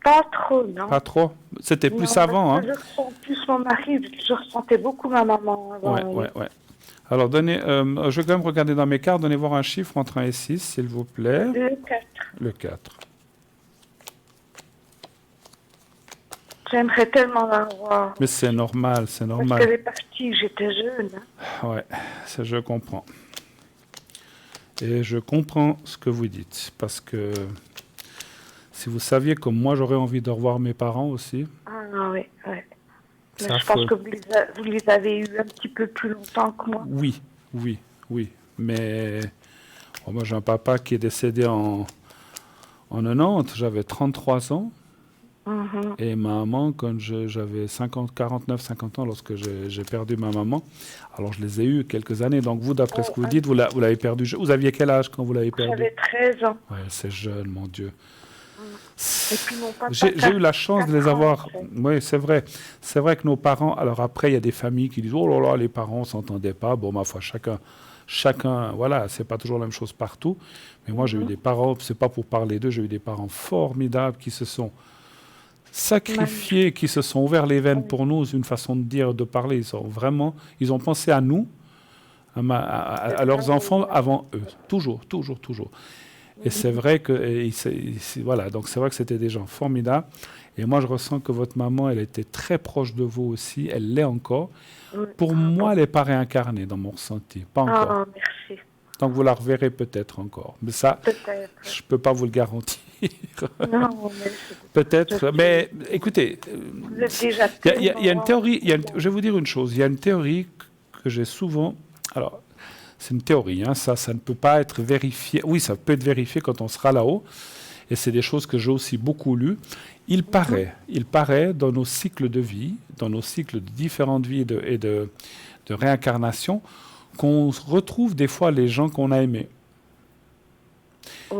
Pas trop, non. Pas trop. C'était plus avant, hein? Je ressens plus mon mari, je ressentais beaucoup ma maman avant. Ouais. Alors, je vais quand même regarder dans mes cartes, donnez voir un chiffre entre 1 et 6, s'il vous plaît. Le 4. Le 4. J'aimerais tellement la revoir. Mais c'est normal, c'est normal. Parce qu'elle est partie, j'étais jeune. Ouais, ça je comprends. Et je comprends ce que vous dites, parce que si vous saviez comme moi j'aurais envie de revoir mes parents aussi. Ah oui. Mais je pense que vous les avez eus un petit peu plus longtemps que moi. Oui. Mais moi j'ai un papa qui est décédé en 90, j'avais 33 ans. Et ma maman, quand j'avais 49-50 ans, lorsque j'ai perdu ma maman, alors je les ai eus quelques années. Donc vous, d'après ce que vous dites, vous l'avez perdu. Vous aviez quel âge quand vous l'avez perdu? J'avais 13 ans. Ouais, c'est jeune, mon Dieu. Et puis mon papa, j'ai eu la chance de les avoir. Oui, c'est vrai. C'est vrai que nos parents... Alors après, il y a des familles qui disent « Oh là là, les parents ne s'entendaient pas. » Bon, ma foi, chacun, voilà, c'est pas toujours la même chose partout. Mais moi, j'ai eu des parents, c'est pas pour parler d'eux, j'ai eu des parents formidables qui se sont sacrifiés, qui se sont ouverts les veines pour nous, c'est une façon de dire, de parler. Ils ont pensé à nous, à leurs enfants avant eux. Toujours. Et c'est vrai que, voilà, donc c'est vrai que c'était des gens formidables. Et moi, je ressens que votre maman, elle était très proche de vous aussi. Elle l'est encore. Oui. Pour moi, elle n'est pas réincarnée dans mon ressenti. Pas encore. Ah, merci. Donc, vous la reverrez peut-être encore. Mais ça, Peut-être. je ne peux pas vous le garantir. Non, mais Peut-être. Mais écoutez, vous êtes déjà il y a une théorie. Je vais vous dire une chose. Il y a une théorie que j'ai souvent. Alors, c'est une théorie. Hein, ça ne peut pas être vérifié. Oui, ça peut être vérifié quand on sera là-haut. Et c'est des choses que j'ai aussi beaucoup lues. Il paraît dans nos cycles de vie, dans nos cycles de différentes vies et de réincarnation, qu'on retrouve des fois les gens qu'on a aimés.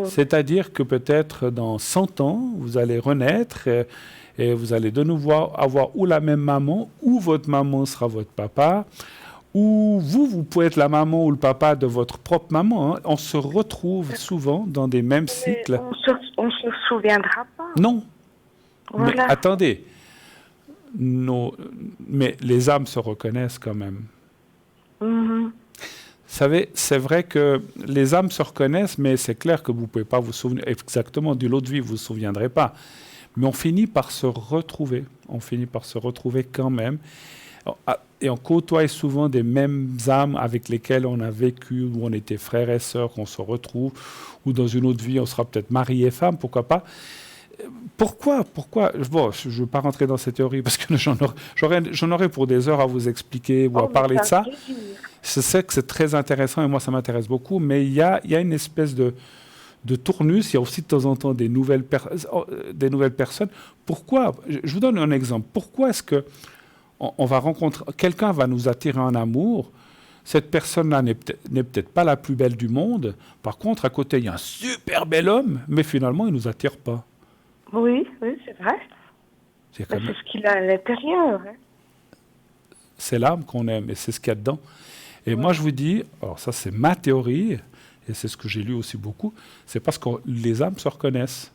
C'est-à-dire que peut-être dans 100 ans, vous allez renaître et vous allez de nouveau avoir ou la même maman, ou votre maman sera votre papa, ou vous pouvez être la maman ou le papa de votre propre maman. Hein. On se retrouve souvent dans des mêmes cycles. On se souviendra pas. Non. Voilà. Mais attendez. Mais les âmes se reconnaissent quand même. Mhm. Vous savez, c'est vrai que les âmes se reconnaissent, mais c'est clair que vous ne pouvez pas vous souvenir exactement de l'autre vie, vous ne vous souviendrez pas. Mais on finit par se retrouver. On finit par se retrouver quand même. Et on côtoie souvent des mêmes âmes avec lesquelles on a vécu, où on était frères et sœurs, qu'on se retrouve, ou dans une autre vie, on sera peut-être mari et femme, pourquoi pas. Pourquoi Bon, je ne veux pas rentrer dans cette théorie, parce que j'en aurais pour des heures à vous expliquer ou à parler de ça. Je sais que c'est très intéressant, et moi, ça m'intéresse beaucoup, mais il y a une espèce de tournus. Il y a aussi de temps en temps des nouvelles personnes. Pourquoi Je vous donne un exemple. Pourquoi est-ce que on va rencontrer, quelqu'un va nous attirer en amour, cette personne-là n'est peut-être pas la plus belle du monde, par contre, à côté, il y a un super bel homme, mais finalement, il ne nous attire pas. Oui, c'est vrai. C'est ce qu'il a à l'intérieur. Hein. C'est l'âme qu'on aime, et c'est ce qu'il y a dedans. Et moi, je vous dis, alors ça, c'est ma théorie, et c'est ce que j'ai lu aussi beaucoup, c'est parce que les âmes se reconnaissent.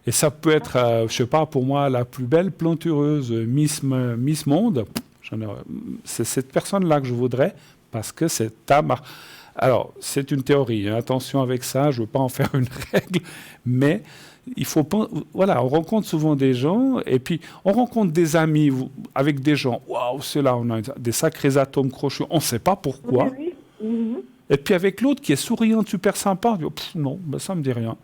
Et ça peut être, je ne sais pas, pour moi, la plus belle plantureuse Miss Monde. C'est cette personne-là que je voudrais, parce que cette âme... Alors, c'est une théorie, hein, attention avec ça, je ne veux pas en faire une règle, mais il faut... Voilà, on rencontre souvent des gens, et puis on rencontre des amis avec des gens. Waouh, ceux-là, on a des sacrés atomes crochus, on ne sait pas pourquoi. Oui. Mm-hmm. Et puis avec l'autre qui est souriante, super sympa, on dit, non, ben, ça ne me dit rien.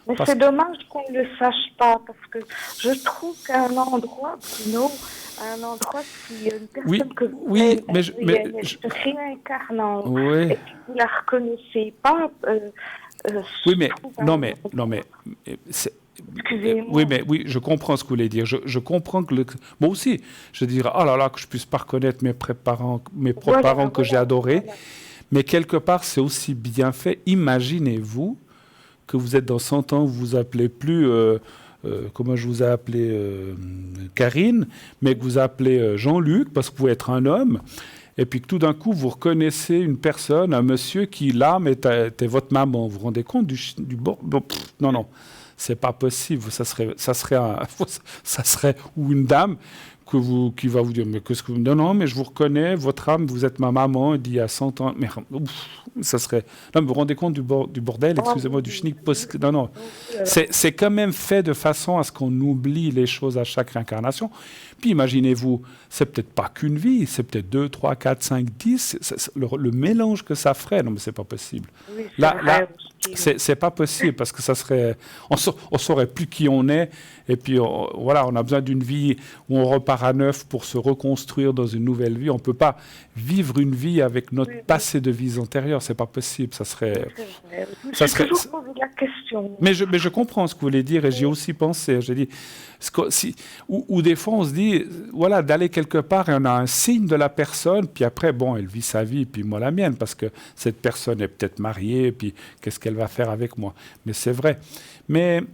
Mais c'est dommage qu'on ne le sache pas, parce que je trouve qu'à un endroit, Bruno, si une personne que vous aimez, se réincarne, et que vous ne la reconnaissez pas, excusez-moi. Oui, je comprends ce que vous voulez dire. Je comprends que moi aussi, je dirais, oh là là, que je puisse pas reconnaître mes propres parents que j'ai adorés. Voilà. Mais quelque part, c'est aussi bien fait. Imaginez-vous que vous êtes dans 100 ans, vous vous appelez plus, comment je vous ai appelé, Karine, mais que vous appelez Jean-Luc, parce que vous pouvez être un homme, et puis que tout d'un coup, vous reconnaissez une personne, un monsieur qui, l'âme, était votre maman. Vous vous rendez compte du bord? Non, c'est pas possible. Ça serait ou une dame qui va vous dire, mais qu'est-ce que vous... Non, mais je vous reconnais, votre âme, vous êtes ma maman, d'il y a 100 ans. Mais ça serait... Non, mais vous vous rendez compte du bordel, excusez-moi, du schnick. Non. C'est quand même fait de façon à ce qu'on oublie les choses à chaque réincarnation. Puis imaginez-vous, c'est peut-être pas qu'une vie, c'est peut-être 2, 3, 4, 5, 10. Le mélange que ça ferait, non, mais c'est pas possible. Oui, là, c'est pas possible, parce que ça serait... On saurait plus qui on est, et puis voilà, on a besoin d'une vie où on repart à neuf pour se reconstruire dans une nouvelle vie. On peut pas vivre une vie avec notre passé de vies antérieures, c'est pas possible. Ça serait... Ça serait... toujours posé la question. Mais je comprends ce que vous voulez dire, et j'y ai aussi pensé. J'ai dit, ou des fois on se dit, voilà, d'aller quelque part et on a un signe de la personne, puis après, bon, elle vit sa vie, puis moi la mienne, parce que cette personne est peut-être mariée, puis qu'est-ce qu'elle va faire avec moi? Mais c'est vrai. Mais de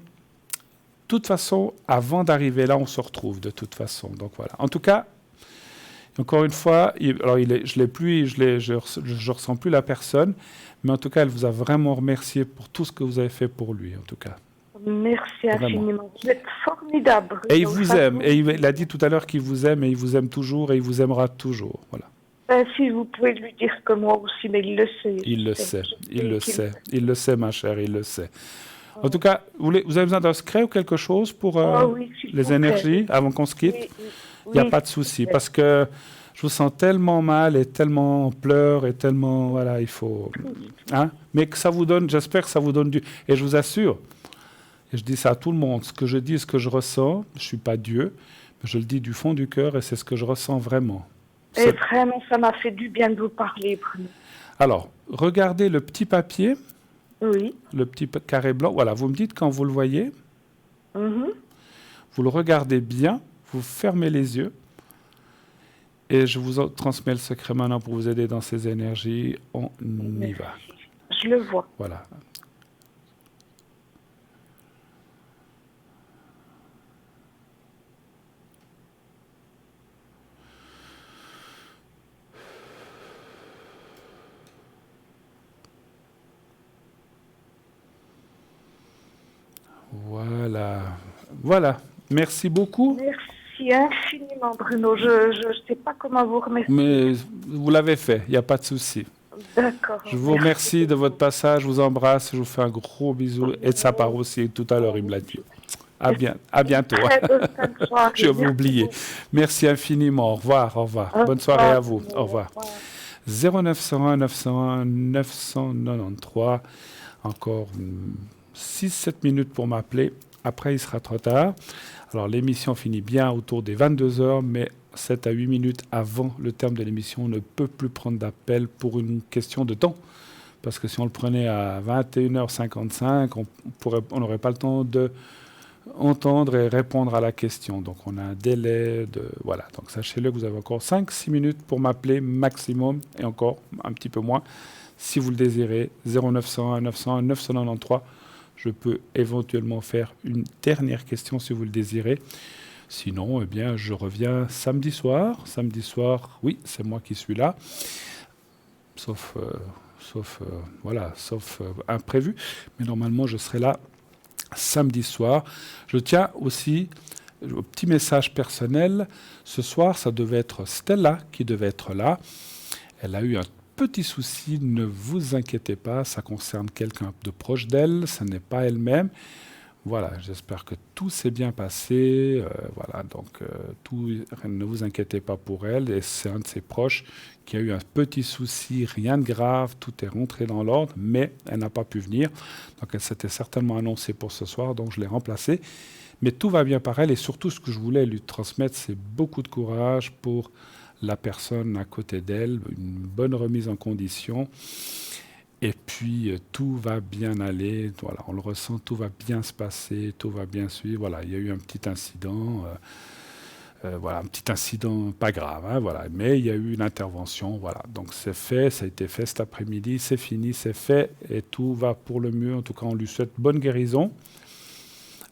toute façon, avant d'arriver là, on se retrouve de toute façon. Donc voilà. En tout cas, encore une fois, je l'ai plus, je ressens plus la personne, mais en tout cas, elle vous a vraiment remercié pour tout ce que vous avez fait pour lui, en tout cas. Merci infiniment. Vous êtes formidable. Et il vous aime. Et il a dit tout à l'heure qu'il vous aime, et il vous aime toujours, et il vous aimera toujours. Voilà. Si vous pouvez lui dire que moi aussi, mais il le sait. Il le sait, il le sait, ma chère, il le sait. En tout cas, vous avez besoin d'un secret ou quelque chose pour oui, les énergies avant qu'on se quitte? Il n'y a pas de souci, parce que je vous sens tellement mal et tellement en pleurs et tellement, voilà, il faut... Hein? Mais que ça vous donne, j'espère que ça vous donne du... Et je vous assure, et je dis ça à tout le monde, ce que je dis, ce que je ressens, je ne suis pas Dieu, mais je le dis du fond du cœur et c'est ce que je ressens vraiment. Et vraiment, ça m'a fait du bien de vous parler, Bruno. Alors, regardez le petit papier, Oui. le petit carré blanc, voilà, vous me dites quand vous le voyez, Mhm. vous le regardez bien, vous fermez les yeux, et je vous transmets le secret maintenant pour vous aider dans ces énergies. On y va. Je le vois. Voilà. Voilà. Voilà. Merci beaucoup. Merci infiniment, Bruno. Je ne sais pas comment vous remercier. Mais vous l'avez fait, il n'y a pas de souci. D'accord. Je vous remercie de votre passage, je vous embrasse, je vous fais un gros bisou. Et de sa part aussi, tout à l'heure, il me l'a dit. À bientôt. Je vais vous oublier. Merci infiniment. Au revoir, au revoir. Bonne soirée à vous. Au revoir. 0901 901 993. Encore 6-7 minutes pour m'appeler. Après, il sera trop tard. Alors, l'émission finit bien autour des 22h, mais 7 à 8 minutes avant le terme de l'émission, on ne peut plus prendre d'appel pour une question de temps. Parce que si on le prenait à 21h55, on n'aurait pas le temps de entendre et répondre à la question. Donc, on a un délai de... Voilà. Donc, sachez-le que vous avez encore 5-6 minutes pour m'appeler maximum, et encore un petit peu moins, si vous le désirez. 0901 901 993. Je peux éventuellement faire une dernière question si vous le désirez. Sinon, eh bien, je reviens samedi soir. Samedi soir, oui, c'est moi qui suis là. Sauf imprévu. Mais normalement, je serai là samedi soir. Je tiens aussi au petit message personnel. Ce soir, ça devait être Stella qui devait être là. Elle a eu un petit souci, ne vous inquiétez pas, ça concerne quelqu'un de proche d'elle, ce n'est pas elle-même. Voilà, j'espère que tout s'est bien passé. Voilà, donc ne vous inquiétez pas pour elle. Et c'est un de ses proches qui a eu un petit souci, rien de grave, tout est rentré dans l'ordre, mais elle n'a pas pu venir. Donc elle s'était certainement annoncée pour ce soir, donc je l'ai remplacée. Mais tout va bien par elle et surtout ce que je voulais lui transmettre, c'est beaucoup de courage pour la personne à côté d'elle, une bonne remise en condition. Et puis, tout va bien aller. Voilà, on le ressent, tout va bien se passer, tout va bien suivre. Voilà, il y a eu un petit incident. Voilà, un petit incident pas grave, hein, voilà, mais il y a eu une intervention. Voilà, donc c'est fait, ça a été fait cet après-midi, c'est fini, c'est fait, et tout va pour le mieux. En tout cas, on lui souhaite bonne guérison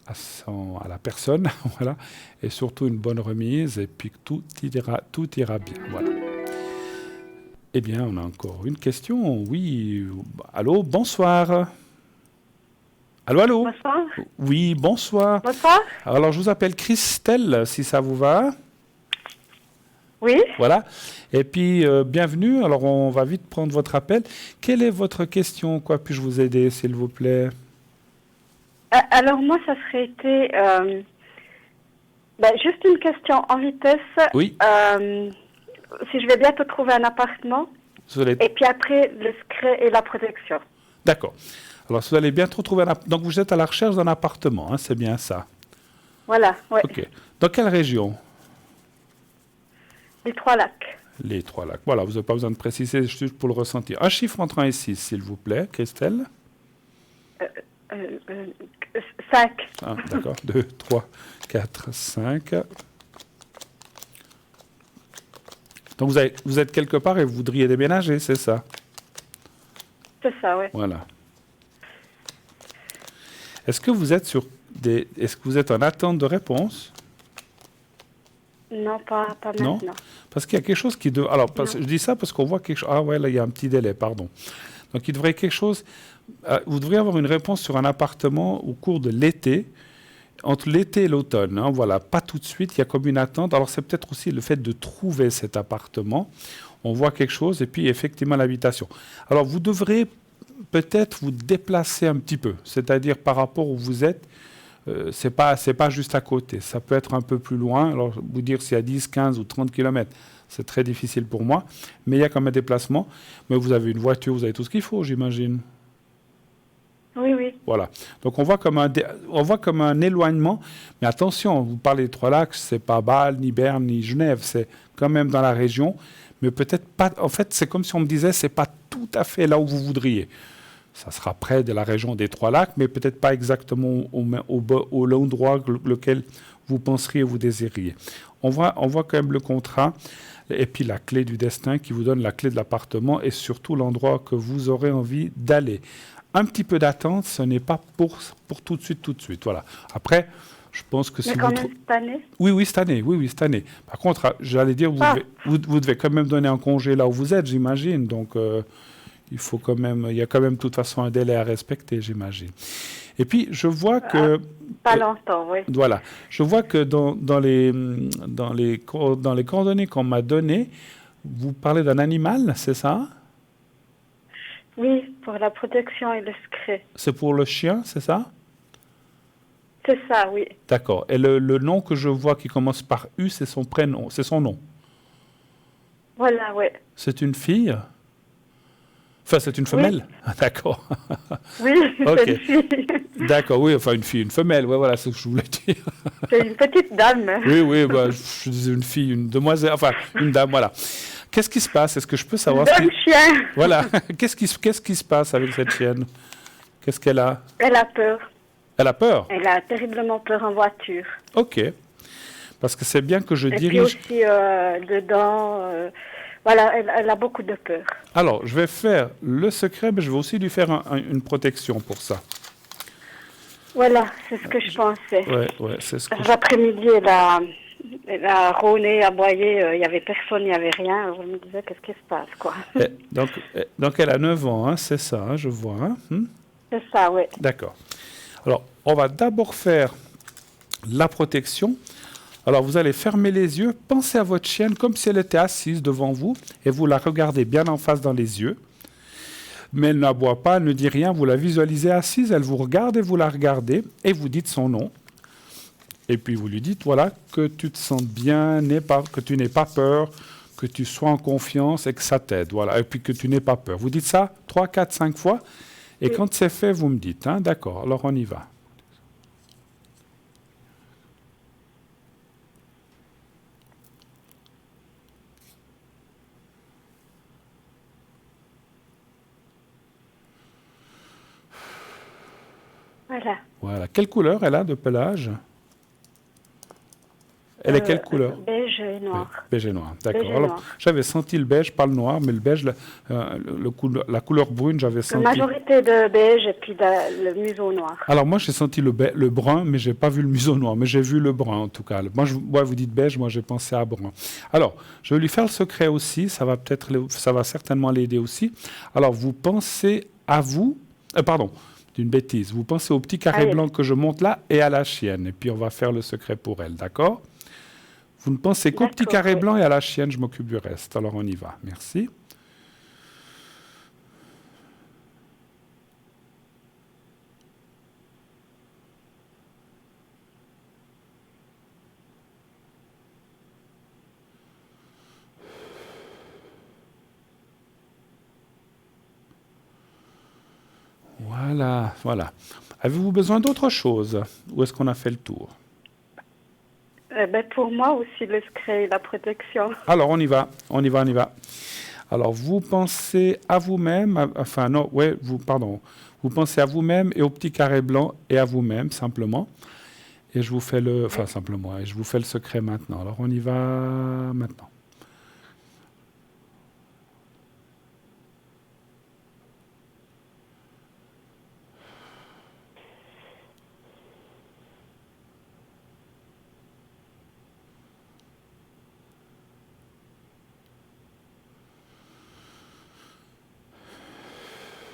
à la personne, voilà, et surtout une bonne remise, et puis que tout ira bien. Voilà. Eh bien, on a encore une question. Oui, allô, bonsoir. Allô, allô. Bonsoir. Oui, bonsoir. Bonsoir. Alors, je vous appelle Christelle, si ça vous va. Oui. Voilà. Et puis, bienvenue. Alors, on va vite prendre votre appel. Quelle est votre question? Quoi puis-je vous aider, s'il vous plaît? Alors, moi, ça serait été juste une question en vitesse. Oui. Si je vais bientôt trouver un appartement. Et puis après, le secret et la protection. D'accord. Alors, vous allez bientôt trouver un appartement. Donc, vous êtes à la recherche d'un appartement, hein, c'est bien ça? Voilà, oui. OK. Dans quelle région? Les Trois-Lacs. Les Trois-Lacs. Voilà, vous n'avez pas besoin de préciser, juste pour le ressentir. Un chiffre entre 1 et 6, s'il vous plaît, Christelle. 5. Ah, d'accord. 2, 3, 4, 5. Donc, vous êtes quelque part et vous voudriez déménager, c'est ça? C'est ça, oui. Voilà. Est-ce que vous êtes en attente de réponse? Non, pas maintenant. Non, parce qu'il y a quelque chose qui... Alors, je dis ça parce qu'on voit quelque chose... Ah ouais, là, il y a un petit délai, pardon. Donc, il devrait quelque chose... vous devriez avoir une réponse sur un appartement au cours de l'été, entre l'été et l'automne. Hein, voilà, pas tout de suite, il y a comme une attente. Alors, c'est peut-être aussi le fait de trouver cet appartement. on voit quelque chose, et puis effectivement l'habitation. Alors vous devrez peut-être vous déplacer un petit peu, c'est-à-dire par rapport où vous êtes, c'est pas juste à côté, ça peut être un peu plus loin, alors vous dire s'il y a 10, 15 ou 30 km, c'est très difficile pour moi, mais il y a quand même un déplacement, mais vous avez une voiture, vous avez tout ce qu'il faut, j'imagine. Oui, oui. Voilà. Donc on voit comme un éloignement, mais attention, vous parlez des Trois-Lacs, c'est pas Bâle, ni Berne, ni Genève, c'est quand même dans la région, mais peut-être pas. En fait, c'est comme si on me disait, c'est pas tout à fait là où vous voudriez. Ça sera près de la région des Trois-Lacs, mais peut-être pas exactement au l'endroit lequel vous penseriez, vous désiriez. On voit quand même le contrat et puis la clé du destin qui vous donne la clé de l'appartement et surtout l'endroit que vous aurez envie d'aller. Un petit peu d'attente, ce n'est pas pour tout de suite. Voilà. Après, je pense que si mais quand même cette année? Oui, cette année. Oui, cette année. Par contre, j'allais dire, vous devez quand même donner un congé là où vous êtes, j'imagine. Donc, il y a quand même de toute façon un délai à respecter, j'imagine. Et puis, je vois que... Pas longtemps, oui. Voilà. Je vois que dans les coordonnées qu'on m'a données, vous parlez d'un animal, c'est ça? Oui, pour la protection et le secret. C'est pour le chien, c'est ça? C'est ça, oui. D'accord. Et le nom que je vois qui commence par U, c'est son prénom, c'est son nom? Voilà, oui. C'est une fille? Enfin, c'est une femelle? Oui. Ah, d'accord. Oui, okay. c'est une fille. D'accord, oui, enfin une fille, une femelle, ouais, voilà, c'est ce que je voulais dire. C'est une petite dame. Oui, bah, je disais une fille, une demoiselle, enfin une dame, voilà. Qu'est-ce qui se passe? Est-ce que je peux savoir Un chien. Voilà. Qu'est-ce qui se passe avec cette chienne? Qu'est-ce qu'elle a? Elle a peur. Elle a peur? Elle a terriblement peur en voiture. Ok. Parce que c'est bien que je dirige... Et puis aussi dedans... Voilà, elle a beaucoup de peur. Alors, je vais faire le secret, mais je vais aussi lui faire une protection pour ça. Voilà, c'est ce que je pensais. Ouais, c'est ce que L'après-midi, elle a rôné, aboyé, il n'y avait personne, il n'y avait rien. Je me disais, qu'est-ce qui se passe, quoi. Donc, elle a 9 ans, hein, c'est ça, hein, je vois. Hein, C'est ça, oui. D'accord. Alors, on va d'abord faire la protection. Alors, vous allez fermer les yeux, pensez à votre chienne comme si elle était assise devant vous et vous la regardez bien en face dans les yeux. Mais elle n'aboie pas, elle ne dit rien, vous la visualisez assise, elle vous regarde et vous la regardez et vous dites son nom. Et puis vous lui dites, voilà, que tu te sens bien, que tu n'aies pas peur, que tu sois en confiance et que ça t'aide, voilà, et puis que tu n'aies pas peur. Vous dites ça 3, 4, 5 fois et quand c'est fait, vous me dites, hein, d'accord, alors on y va. Voilà. Quelle couleur elle a de pelage? Elle est quelle couleur? Beige et noir. Oui, beige et noir, d'accord. Alors, j'avais senti le beige, pas le noir, mais le beige, la couleur brune, j'avais senti. La majorité de beige et puis le museau noir. Alors, moi, j'ai senti le brun, mais je n'ai pas vu le museau noir, mais j'ai vu le brun, en tout cas. Moi, vous dites beige, moi, j'ai pensé à brun. Alors, je vais lui faire le secret aussi, ça va certainement l'aider aussi. Alors, vous pensez à vous... pardon, d'une bêtise. Vous pensez au petit carré blanc que je monte là et à la chienne. Et puis, on va faire le secret pour elle, d'accord? Vous ne pensez qu'au petit carré blanc et à la chienne, je m'occupe du reste. Alors, on y va. Merci. Voilà. Avez-vous besoin d'autre chose? Ou est-ce qu'on a fait le tour? Pour moi aussi, le secret et la protection. Alors, on y va. Alors, vous pensez à vous-même, vous pensez à vous-même et au petit carré blanc et à vous-même, simplement. Et je vous fais le secret maintenant. Alors, on y va maintenant.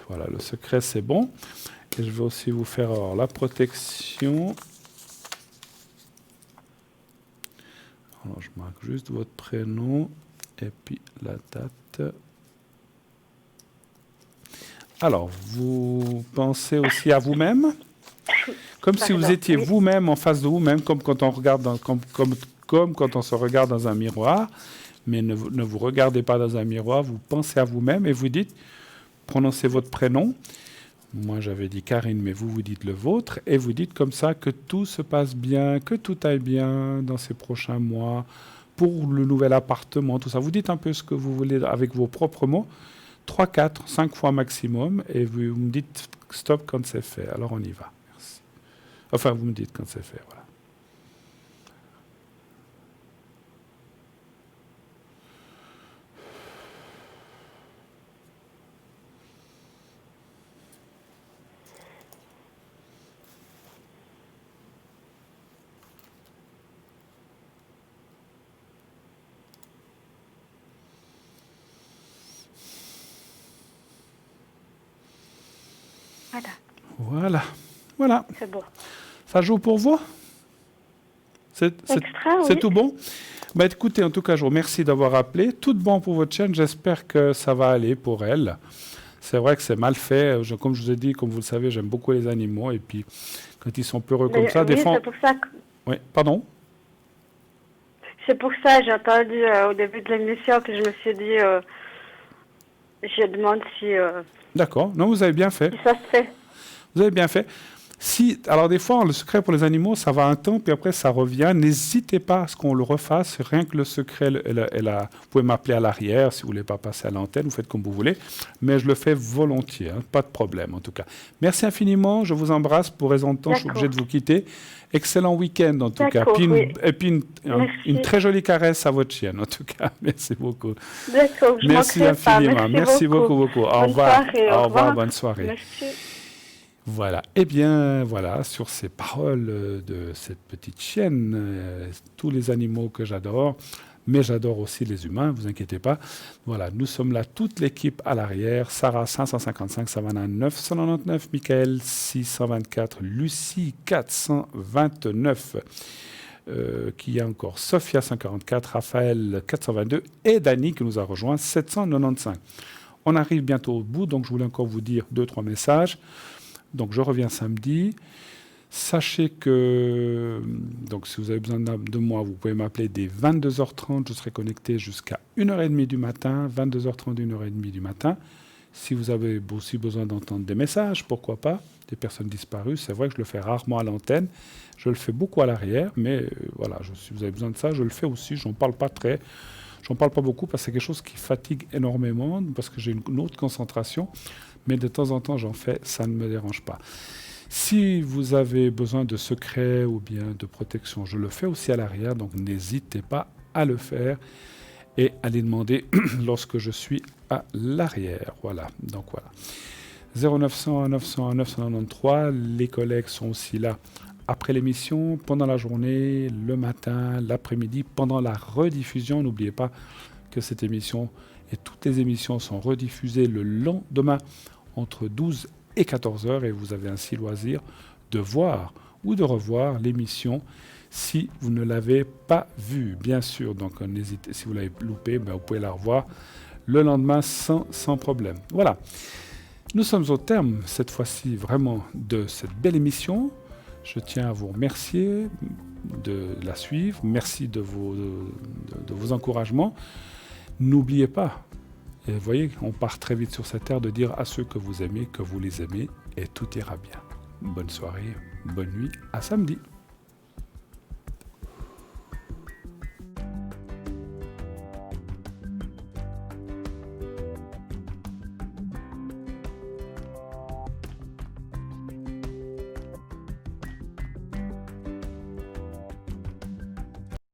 Voilà, le secret, c'est bon. Et je vais aussi vous faire la protection. Alors, je marque juste votre prénom et puis la date. Alors, vous pensez aussi à vous-même, comme si vous étiez vous-même en face de vous-même, comme quand on regarde comme quand on se regarde dans un miroir, mais ne vous regardez pas dans un miroir, vous pensez à vous-même et vous dites, prononcez votre prénom. Moi, j'avais dit Karine, mais vous dites le vôtre, et vous dites comme ça que tout se passe bien, que tout aille bien dans ces prochains mois, pour le nouvel appartement, tout ça. Vous dites un peu ce que vous voulez avec vos propres mots, 3, 4, 5 fois maximum, et vous me dites stop quand c'est fait. Alors on y va. Merci. Enfin, vous me dites quand c'est fait, voilà. Voilà. C'est beau. Ça joue pour vous? C'est tout bon? Bah, écoutez, en tout cas, je vous remercie d'avoir appelé. Tout bon pour votre chaîne. J'espère que ça va aller pour elle. C'est vrai que c'est mal fait. Comme je vous ai dit, comme vous le savez, j'aime beaucoup les animaux. Et puis, quand ils sont peureux comme ça, des fois... c'est pour ça que... Oui, pardon? C'est pour ça, j'ai entendu au début de l'émission que je me suis dit... je demande si... D'accord. Non, vous avez bien fait. Si ça se fait. Vous avez bien fait. Alors des fois, le secret pour les animaux, ça va un temps, puis après ça revient. N'hésitez pas à ce qu'on le refasse. Rien que le secret, vous pouvez m'appeler à l'arrière si vous ne voulez pas passer à l'antenne, vous faites comme vous voulez. Mais je le fais volontiers, hein, pas de problème en tout cas. Merci infiniment, je vous embrasse. Pour raison de temps, je suis obligé de vous quitter. Excellent week-end en tout cas. Et puis une très jolie caresse à votre chienne en tout cas. Merci beaucoup. D'accord, je merci infiniment. Merci beaucoup. Au revoir. Au revoir, bonne soirée. Merci. Voilà, eh bien voilà, sur ces paroles de cette petite chienne, tous les animaux que j'adore, mais j'adore aussi les humains, vous inquiétez pas. Voilà, nous sommes là, toute l'équipe à l'arrière, Sarah 555, Savannah 999, Michael 624, Lucie 429, qui y a encore Sophia 144, Raphaël 422 et Dany qui nous a rejoint 795. On arrive bientôt au bout, donc je voulais encore vous dire 2-3 messages. Donc, je reviens samedi. Sachez que, donc, si vous avez besoin de moi, vous pouvez m'appeler dès 22h30. Je serai connecté jusqu'à 1h30 du matin, 22h30, 1h30 du matin. Si vous avez aussi besoin d'entendre des messages, pourquoi pas, des personnes disparues. C'est vrai que je le fais rarement à l'antenne. Je le fais beaucoup à l'arrière, mais voilà, si vous avez besoin de ça, je le fais aussi. J'en parle pas beaucoup parce que c'est quelque chose qui fatigue énormément, parce que j'ai une autre concentration. Mais de temps en temps, j'en fais, ça ne me dérange pas. Si vous avez besoin de secrets ou bien de protection, je le fais aussi à l'arrière, donc n'hésitez pas à le faire et à les demander lorsque je suis à l'arrière. Voilà, donc voilà. 0900 901 993, les collègues sont aussi là après l'émission, pendant la journée, le matin, l'après-midi, pendant la rediffusion. N'oubliez pas que cette émission et toutes les émissions sont rediffusées le lendemain entre 12 et 14 heures et vous avez ainsi loisir de voir ou de revoir l'émission si vous ne l'avez pas vue, bien sûr. Donc n'hésitez, si vous l'avez loupé, vous pouvez la revoir le lendemain sans problème. Voilà, nous sommes au terme cette fois-ci vraiment de cette belle émission. Je tiens à vous remercier de la suivre, merci de vos encouragements. N'oubliez pas, et vous voyez, on part très vite sur cette terre de dire à ceux que vous aimez, que vous les aimez, et tout ira bien. Bonne soirée, bonne nuit, à samedi.